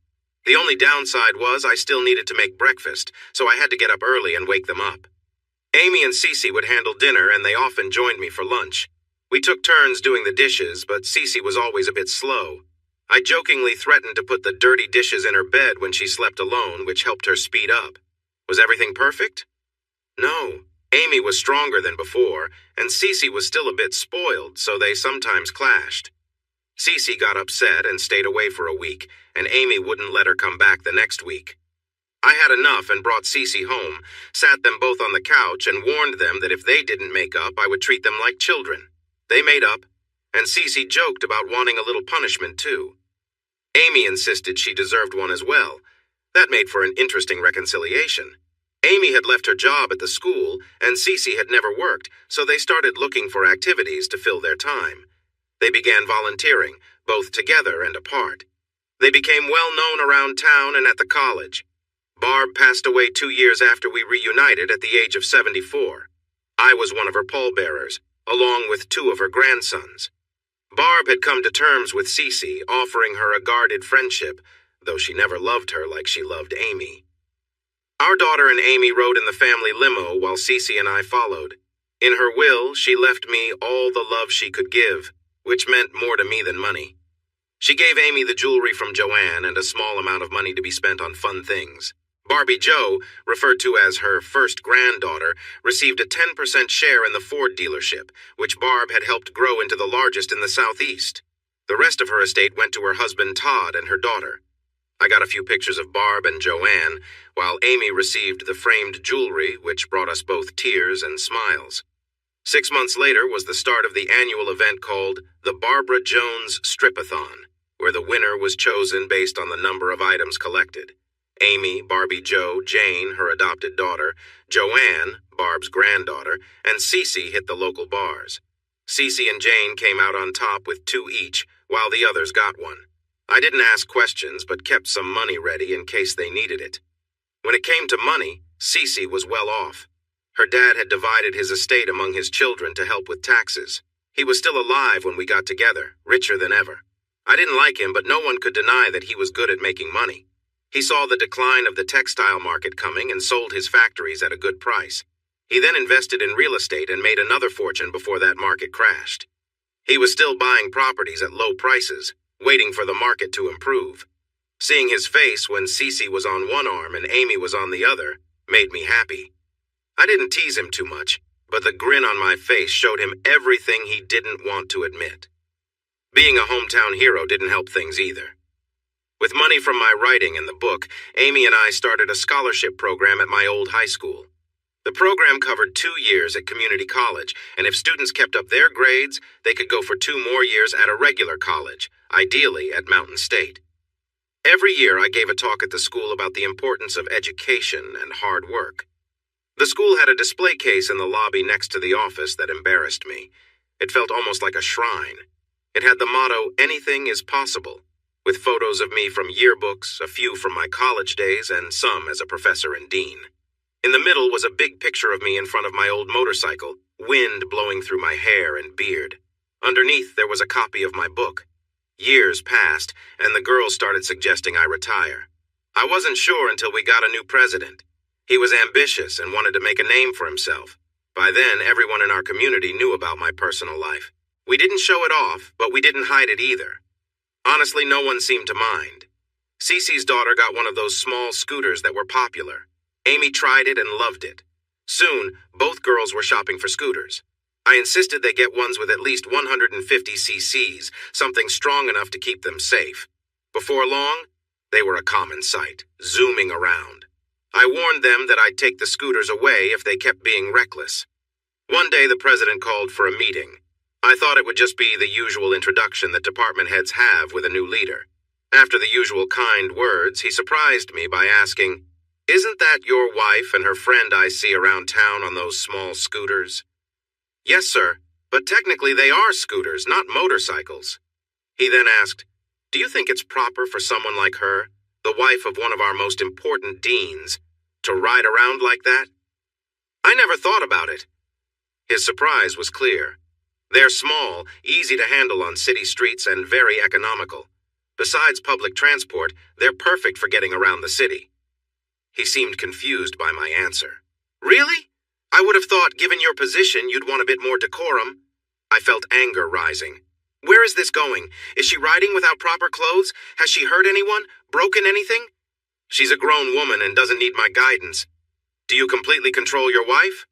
The only downside was I still needed to make breakfast, so I had to get up early and wake them up. Amy and Cece would handle dinner, and they often joined me for lunch. We took turns doing the dishes, but Cece was always a bit slow. I jokingly threatened to put the dirty dishes in her bed when she slept alone, which helped her speed up. Was everything perfect? No. Amy was stronger than before, and Cece was still a bit spoiled, so they sometimes clashed. Cece got upset and stayed away for a week, and Amy wouldn't let her come back the next week. I had enough and brought Cece home, sat them both on the couch, and warned them that if they didn't make up, I would treat them like children. They made up, and Cece joked about wanting a little punishment too. Amy insisted she deserved one as well. That made for an interesting reconciliation. Amy had left her job at the school, and Cece had never worked, so they started looking for activities to fill their time. They began volunteering, both together and apart. They became well known around town and at the college. Barb passed away 2 years after we reunited at the age of 74. I was one of her pallbearers, along with 2 of her grandsons. Barb had come to terms with Cece, offering her a guarded friendship, though she never loved her like she loved Amy. Our daughter and Amy rode in the family limo while Cece and I followed. In her will, she left me all the love she could give, which meant more to me than money. She gave Amy the jewelry from Joanne and a small amount of money to be spent on fun things. Barbie Jo, referred to as her first granddaughter, received a 10% share in the Ford dealership, which Barb had helped grow into the largest in the Southeast. The rest of her estate went to her husband Todd and her daughter. I got a few pictures of Barb and Joanne, while Amy received the framed jewelry, which brought us both tears and smiles. 6 months later was the start of the annual event called the Barbara Jones Stripathon, where the winner was chosen based on the number of items collected. Amy, Barbie Jo, Jane, her adopted daughter, Joanne, Barb's granddaughter, and Cece hit the local bars. Cece and Jane came out on top with 2 each, while the others got one. I didn't ask questions, but kept some money ready in case they needed it. When it came to money, Cece was well off. Her dad had divided his estate among his children to help with taxes. He was still alive when we got together, richer than ever. I didn't like him, but no one could deny that he was good at making money. He saw the decline of the textile market coming and sold his factories at a good price. He then invested in real estate and made another fortune before that market crashed. He was still buying properties at low prices, waiting for the market to improve. Seeing his face when Cece was on one arm and Amy was on the other made me happy. I didn't tease him too much, but the grin on my face showed him everything he didn't want to admit. Being a hometown hero didn't help things either. With money from my writing and the book, Amy and I started a scholarship program at my old high school. The program covered 2 years at community college, and if students kept up their grades, they could go for 2 more years at a regular college, ideally at Mountain State. Every year I gave a talk at the school about the importance of education and hard work. The school had a display case in the lobby next to the office that embarrassed me. It felt almost like a shrine. It had the motto, "Anything is possible," with photos of me from yearbooks, a few from my college days, and some as a professor and dean. In the middle was a big picture of me in front of my old motorcycle, wind blowing through my hair and beard. Underneath there was a copy of my book. Years passed, and the girls started suggesting I retire. I wasn't sure until we got a new president. He was ambitious and wanted to make a name for himself. By then, everyone in our community knew about my personal life. We didn't show it off, but we didn't hide it either. Honestly, no one seemed to mind. Cece's daughter got one of those small scooters that were popular. Amy tried it and loved it. Soon, both girls were shopping for scooters. I insisted they get ones with at least 150 cc's, something strong enough to keep them safe. Before long, they were a common sight, zooming around. I warned them that I'd take the scooters away if they kept being reckless. One day, the president called for a meeting. I thought it would just be the usual introduction that department heads have with a new leader. After the usual kind words, he surprised me by asking, "Isn't that your wife and her friend I see around town on those small scooters?" "Yes, sir, but technically they are scooters, not motorcycles." He then asked, "Do you think it's proper for someone like her, the wife of one of our most important deans, to ride around like that?" I never thought about it. His surprise was clear. They're small, easy to handle on city streets, and very economical. Besides public transport, they're perfect for getting around the city. He seemed confused by my answer. "Really? I would have thought, given your position, you'd want a bit more decorum." I felt anger rising. "Where is this going? Is she riding without proper clothes? Has she hurt anyone? Broken anything?" "She's a grown woman and doesn't need my guidance." "Do you completely control your wife?"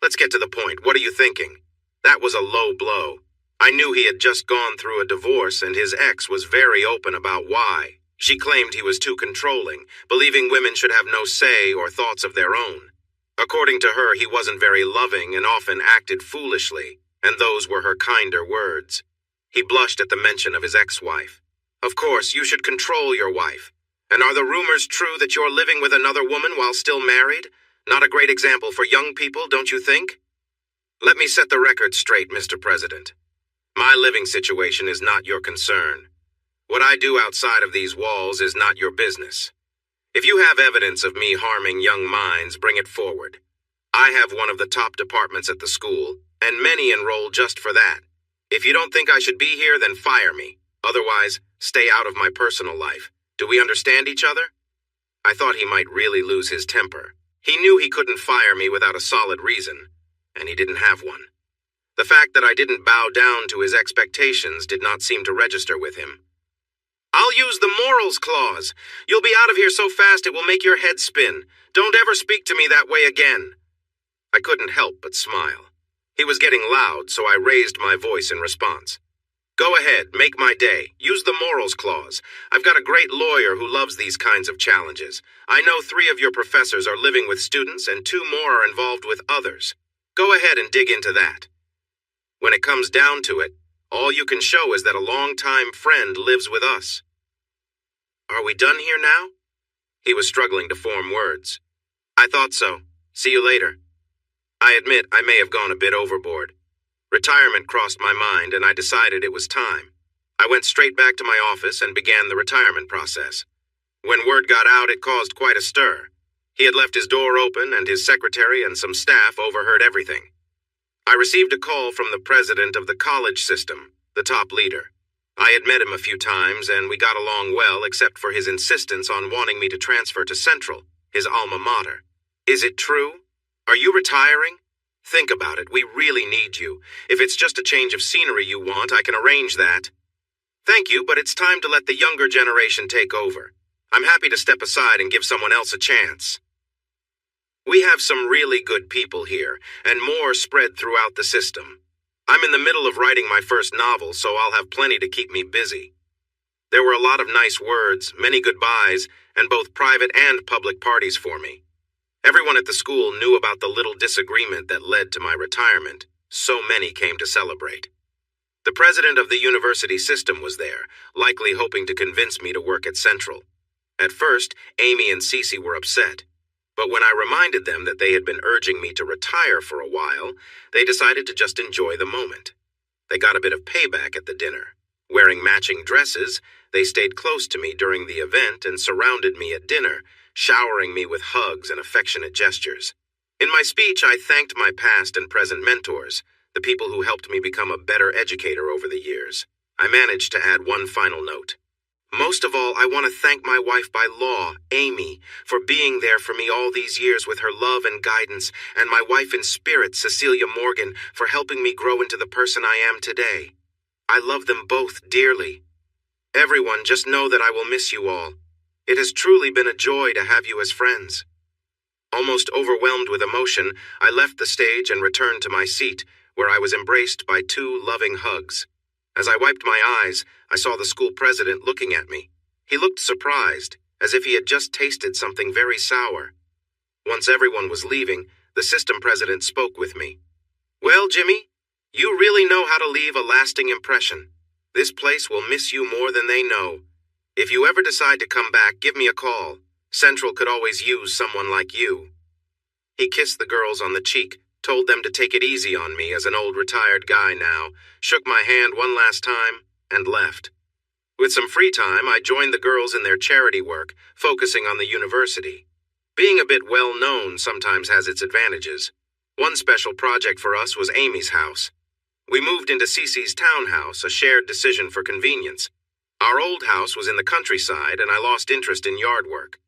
"Let's get to the point. What are you thinking?" That was a low blow. I knew he had just gone through a divorce, and his ex was very open about why. She claimed he was too controlling, believing women should have no say or thoughts of their own. According to her, he wasn't very loving and often acted foolishly, and those were her kinder words. He blushed at the mention of his ex-wife. "Of course, you should control your wife. And are the rumors true that you're living with another woman while still married? Not a great example for young people, don't you think?" "Let me set the record straight, Mr. President. My living situation is not your concern. What I do outside of these walls is not your business. If you have evidence of me harming young minds, bring it forward. I have one of the top departments at the school, and many enroll just for that. If you don't think I should be here, then fire me. Otherwise, stay out of my personal life. Do we understand each other?" I thought he might really lose his temper. He knew he couldn't fire me without a solid reason, and he didn't have one. The fact that I didn't bow down to his expectations did not seem to register with him. "I'll use the morals clause. You'll be out of here so fast it will make your head spin. Don't ever speak to me that way again." I couldn't help but smile. He was getting loud, so I raised my voice in response. "Go ahead, make my day. Use the morals clause. I've got a great lawyer who loves these kinds of challenges. I know 3 of your professors are living with students and 2 more are involved with others. Go ahead and dig into that. When it comes down to it, all you can show is that a longtime friend lives with us." "Are we done here now?" He was struggling to form words. "I thought so. See you later." I admit I may have gone a bit overboard. Retirement crossed my mind, and I decided it was time. I went straight back to my office and began the retirement process. When word got out, it caused quite a stir. He had left his door open, and his secretary and some staff overheard everything. I received a call from the president of the college system, the top leader. I had met him a few times, and we got along well except for his insistence on wanting me to transfer to Central, his alma mater. "Is it true? Are you retiring? Think about it. We really need you. If it's just a change of scenery you want, I can arrange that." "Thank you, but it's time to let the younger generation take over. I'm happy to step aside and give someone else a chance. We have some really good people here, and more spread throughout the system. I'm in the middle of writing my first novel, so I'll have plenty to keep me busy. There were a lot of nice words, many goodbyes, and both private and public parties for me. Everyone at the school knew about the little disagreement that led to my retirement. So many came to celebrate. The president of the university system was there, likely hoping to convince me to work at Central. At first, Amy and Cece were upset. But when I reminded them that they had been urging me to retire for a while, they decided to just enjoy the moment. They got a bit of payback at the dinner. Wearing matching dresses, they stayed close to me during the event and surrounded me at dinner, showering me with hugs and affectionate gestures. In my speech, I thanked my past and present mentors, the people who helped me become a better educator over the years. I managed to add one final note. Most of all, I want to thank my wife by law, Amy, for being there for me all these years with her love and guidance, and my wife in spirit, Cecilia Morgan, for helping me grow into the person I am today. I love them both dearly. Everyone, just know that I will miss you all. It has truly been a joy to have you as friends. Almost overwhelmed with emotion, I left the stage and returned to my seat, where I was embraced by 2 loving hugs. As I wiped my eyes, I saw the school president looking at me. He looked surprised, as if he had just tasted something very sour. Once everyone was leaving, the system president spoke with me. "Well, Jimmy, you really know how to leave a lasting impression. This place will miss you more than they know. If you ever decide to come back, give me a call. Central could always use someone like you." He kissed the girls on the cheek, told them to take it easy on me as an old retired guy now, shook my hand one last time, and left. With some free time, I joined the girls in their charity work, focusing on the university. Being a bit well-known sometimes has its advantages. One special project for us was Amy's house. We moved into Cece's townhouse, a shared decision for convenience. Our old house was in the countryside, and I lost interest in yard work.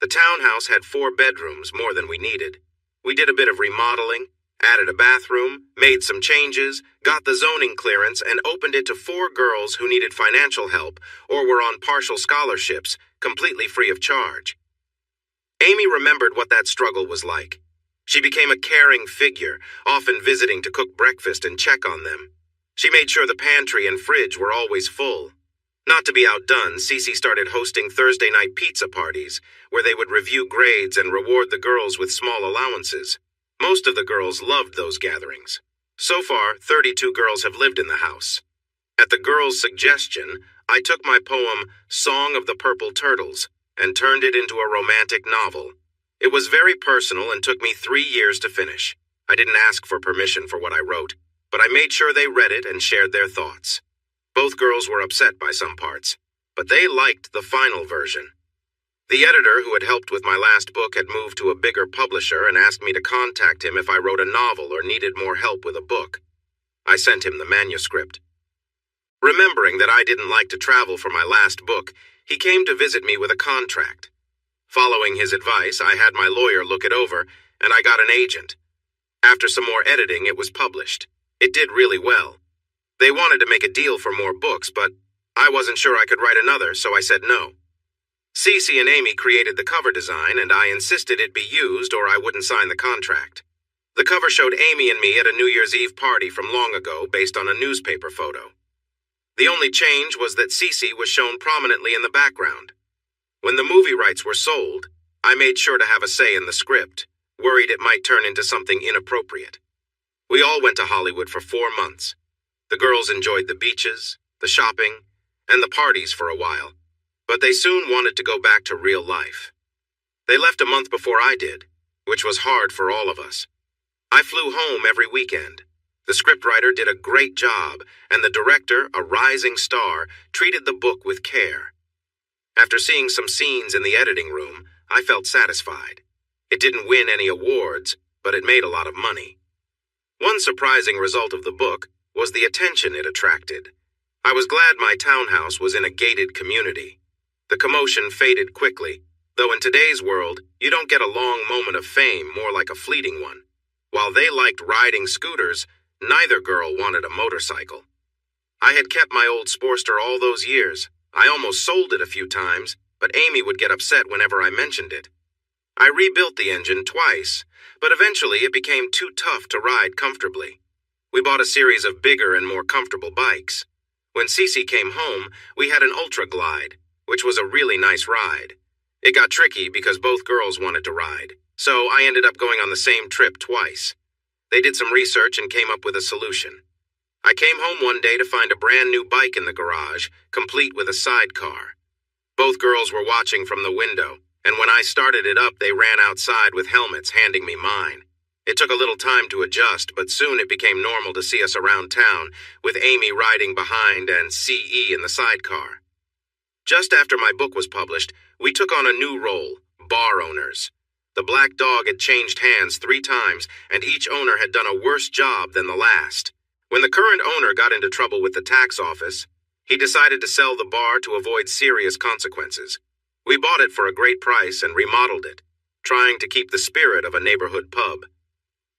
The townhouse had 4 bedrooms, more than we needed. We did a bit of remodeling, added a bathroom, made some changes, got the zoning clearance, and opened it to 4 girls who needed financial help or were on partial scholarships, completely free of charge. Amy remembered what that struggle was like. She became a caring figure, often visiting to cook breakfast and check on them. She made sure the pantry and fridge were always full. Not to be outdone, Cece started hosting Thursday night pizza parties, where they would review grades and reward the girls with small allowances. Most of the girls loved those gatherings. So far, 32 girls have lived in the house. At the girls' suggestion, I took my poem, Song of the Purple Turtles, and turned it into a romantic novel. It was very personal and took me 3 years to finish. I didn't ask for permission for what I wrote, but I made sure they read it and shared their thoughts. Both girls were upset by some parts, but they liked the final version. The editor who had helped with my last book had moved to a bigger publisher and asked me to contact him if I wrote a novel or needed more help with a book. I sent him the manuscript. Remembering that I didn't like to travel for my last book, he came to visit me with a contract. Following his advice, I had my lawyer look it over, and I got an agent. After some more editing, it was published. It did really well. They wanted to make a deal for more books, but I wasn't sure I could write another, so I said no. Cece and Amy created the cover design, and I insisted it be used or I wouldn't sign the contract. The cover showed Amy and me at a New Year's Eve party from long ago based on a newspaper photo. The only change was that Cece was shown prominently in the background. When the movie rights were sold, I made sure to have a say in the script, worried it might turn into something inappropriate. We all went to Hollywood for 4 months. The girls enjoyed the beaches, the shopping, and the parties for a while, but they soon wanted to go back to real life. They left a month before I did, which was hard for all of us. I flew home every weekend. The scriptwriter did a great job, and the director, a rising star, treated the book with care. After seeing some scenes in the editing room, I felt satisfied. It didn't win any awards, but it made a lot of money. One surprising result of the book was the attention it attracted. I was glad my townhouse was in a gated community. The commotion faded quickly, though in today's world, you don't get a long moment of fame, more like a fleeting one. While they liked riding scooters, neither girl wanted a motorcycle. I had kept my old Sportster all those years. I almost sold it a few times, but Amy would get upset whenever I mentioned it. I rebuilt the engine twice, but eventually it became too tough to ride comfortably. We bought a series of bigger and more comfortable bikes. When Cece came home, we had an Ultra Glide, which was a really nice ride. It got tricky because both girls wanted to ride, so I ended up going on the same trip twice. They did some research and came up with a solution. I came home one day to find a brand new bike in the garage, complete with a sidecar. Both girls were watching from the window, and when I started it up, they ran outside with helmets, handing me mine. It took a little time to adjust, but soon it became normal to see us around town, with Amy riding behind and CE in the sidecar. Just after my book was published, we took on a new role, bar owners. The Black Dog had changed hands 3 times, and each owner had done a worse job than the last. When the current owner got into trouble with the tax office, he decided to sell the bar to avoid serious consequences. We bought it for a great price and remodeled it, trying to keep the spirit of a neighborhood pub.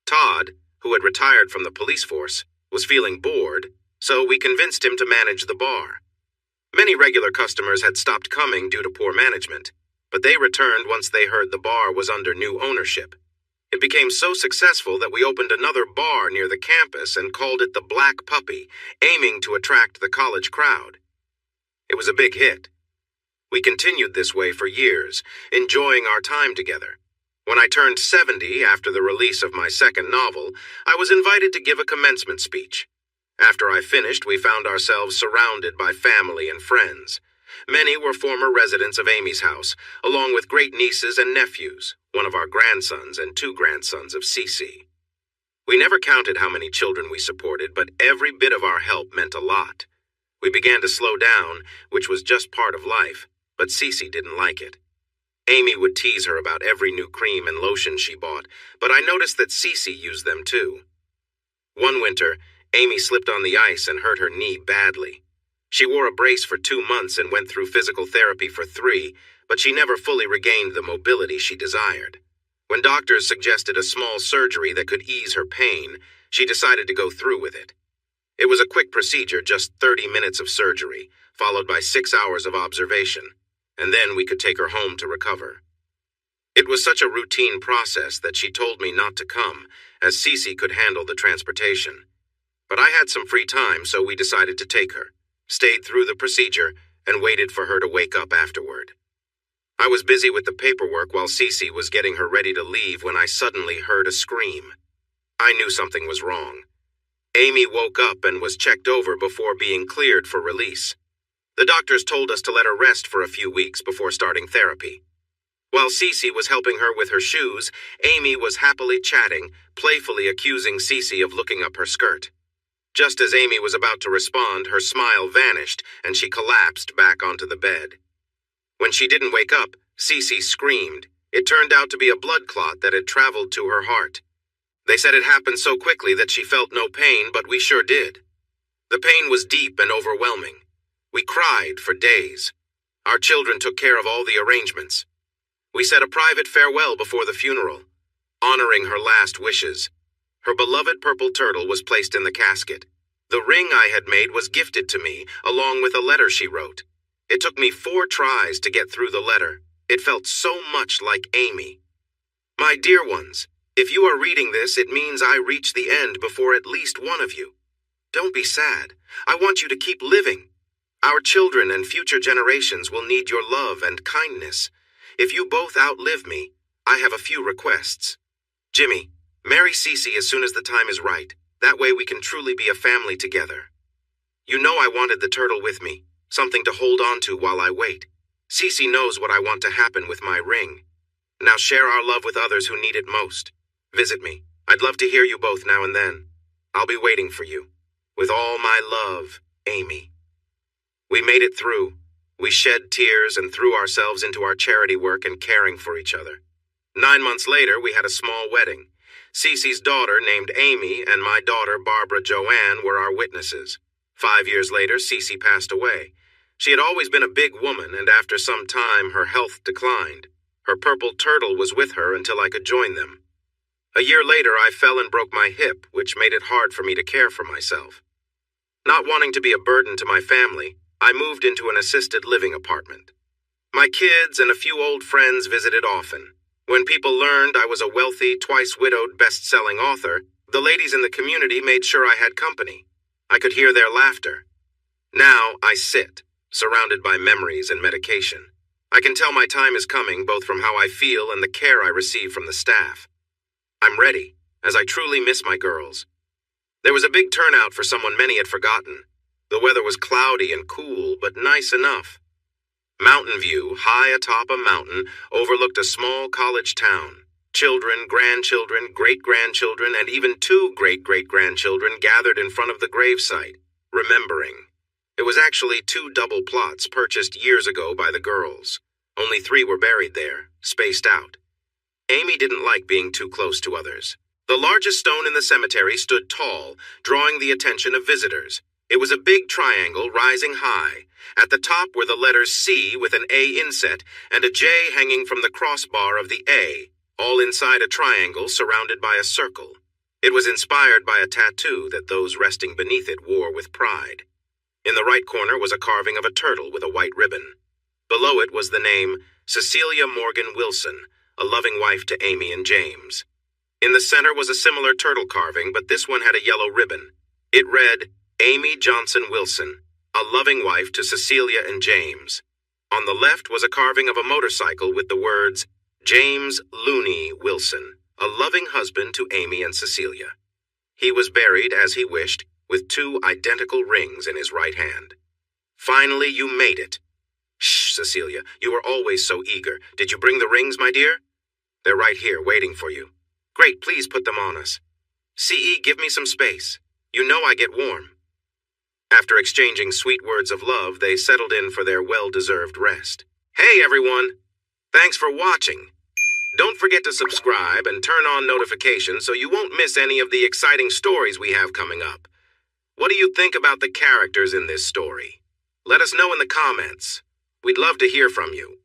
Todd, who had retired from the police force, was feeling bored, so we convinced him to manage the bar. Many regular customers had stopped coming due to poor management, but they returned once they heard the bar was under new ownership. It became so successful that we opened another bar near the campus and called it the Black Puppy, aiming to attract the college crowd. It was a big hit. We continued this way for years, enjoying our time together. When I turned 70 after the release of my second novel, I was invited to give a commencement speech. After I finished, we found ourselves surrounded by family and friends. Many were former residents of Amy's house, along with great nieces and nephews, one of our grandsons and 2 grandsons of Cece. We never counted how many children we supported, but every bit of our help meant a lot. We began to slow down, which was just part of life, but Cece didn't like it. Amy would tease her about every new cream and lotion she bought, but I noticed that Cece used them too. One winter, Amy slipped on the ice and hurt her knee badly. She wore a brace for 2 months and went through physical therapy for 3, but she never fully regained the mobility she desired. When doctors suggested a small surgery that could ease her pain, she decided to go through with it. It was a quick procedure, just 30 minutes of surgery, followed by 6 hours of observation, and then we could take her home to recover. It was such a routine process that she told me not to come, as Cece could handle the transportation. But I had some free time, so we decided to take her, stayed through the procedure, and waited for her to wake up afterward. I was busy with the paperwork while Cece was getting her ready to leave when I suddenly heard a scream. I knew something was wrong. Amy woke up and was checked over before being cleared for release. The doctors told us to let her rest for a few weeks before starting therapy. While Cece was helping her with her shoes, Amy was happily chatting, playfully accusing Cece of looking up her skirt. Just as Amy was about to respond, her smile vanished and she collapsed back onto the bed. When she didn't wake up, Cece screamed. It turned out to be a blood clot that had traveled to her heart. They said it happened so quickly that she felt no pain, but we sure did. The pain was deep and overwhelming. We cried for days. Our children took care of all the arrangements. We said a private farewell before the funeral, honoring her last wishes. Her beloved purple turtle was placed in the casket. The ring I had made was gifted to me, along with a letter she wrote. It took me 4 tries to get through the letter. It felt so much like Amy. My dear ones, if you are reading this, it means I reach the end before at least one of you. Don't be sad. I want you to keep living. Our children and future generations will need your love and kindness. If you both outlive me, I have a few requests. Jimmy, marry Cece as soon as the time is right. That way we can truly be a family together. You know I wanted the turtle with me, something to hold on to while I wait. Cece knows what I want to happen with my ring. Now share our love with others who need it most. Visit me. I'd love to hear you both now and then. I'll be waiting for you. With all my love, Amy. We made it through. We shed tears and threw ourselves into our charity work and caring for each other. 9 months later, we had a small wedding. Cece's daughter, named Amy, and my daughter, Barbara Joanne, were our witnesses. 5 years later, Cece passed away. She had always been a big woman, and after some time, her health declined. Her purple turtle was with her until I could join them. A year later, I fell and broke my hip, which made it hard for me to care for myself. Not wanting to be a burden to my family, I moved into an assisted living apartment. My kids and a few old friends visited often. When people learned I was a wealthy, twice-widowed, best-selling author, The ladies in the community made sure I had company. I could hear their laughter. Now I sit, surrounded by memories and medication. I can tell my time is coming both from how I feel and the care I receive from the staff. I'm ready, as I truly miss my girls. There was a big turnout for someone many had forgotten. The weather was cloudy and cool, but nice enough. Mountain View, high atop a mountain, overlooked a small college town. Children, grandchildren, great-grandchildren, and even 2 great-great-grandchildren gathered in front of the gravesite, remembering. It was actually 2 double plots purchased years ago by the girls. Only 3 were buried there, spaced out. Amy didn't like being too close to others. The largest stone in the cemetery stood tall, drawing the attention of visitors. It was a big triangle rising high. At the top were the letters C with an A inset and a J hanging from the crossbar of the A, all inside a triangle surrounded by a circle. It was inspired by a tattoo that those resting beneath it wore with pride. In the right corner was a carving of a turtle with a white ribbon. Below it was the name Cecilia Morgan Wilson, a loving wife to Amy and James. In the center was a similar turtle carving, but this one had a yellow ribbon. It read, Amy Johnson Wilson, a loving wife to Cecilia and James. On the left was a carving of a motorcycle with the words, James Looney Wilson, a loving husband to Amy and Cecilia. He was buried, as he wished, with 2 identical rings in his right hand. Finally, you made it. Shh, Cecilia, you were always so eager. Did you bring the rings, my dear? They're right here, waiting for you. Great, please put them on us. C.E., give me some space. You know I get warm. After exchanging sweet words of love, they settled in for their well-deserved rest. Hey, everyone! Thanks for watching. Don't forget to subscribe and turn on notifications so you won't miss any of the exciting stories we have coming up. What do you think about the characters in this story? Let us know in the comments. We'd love to hear from you.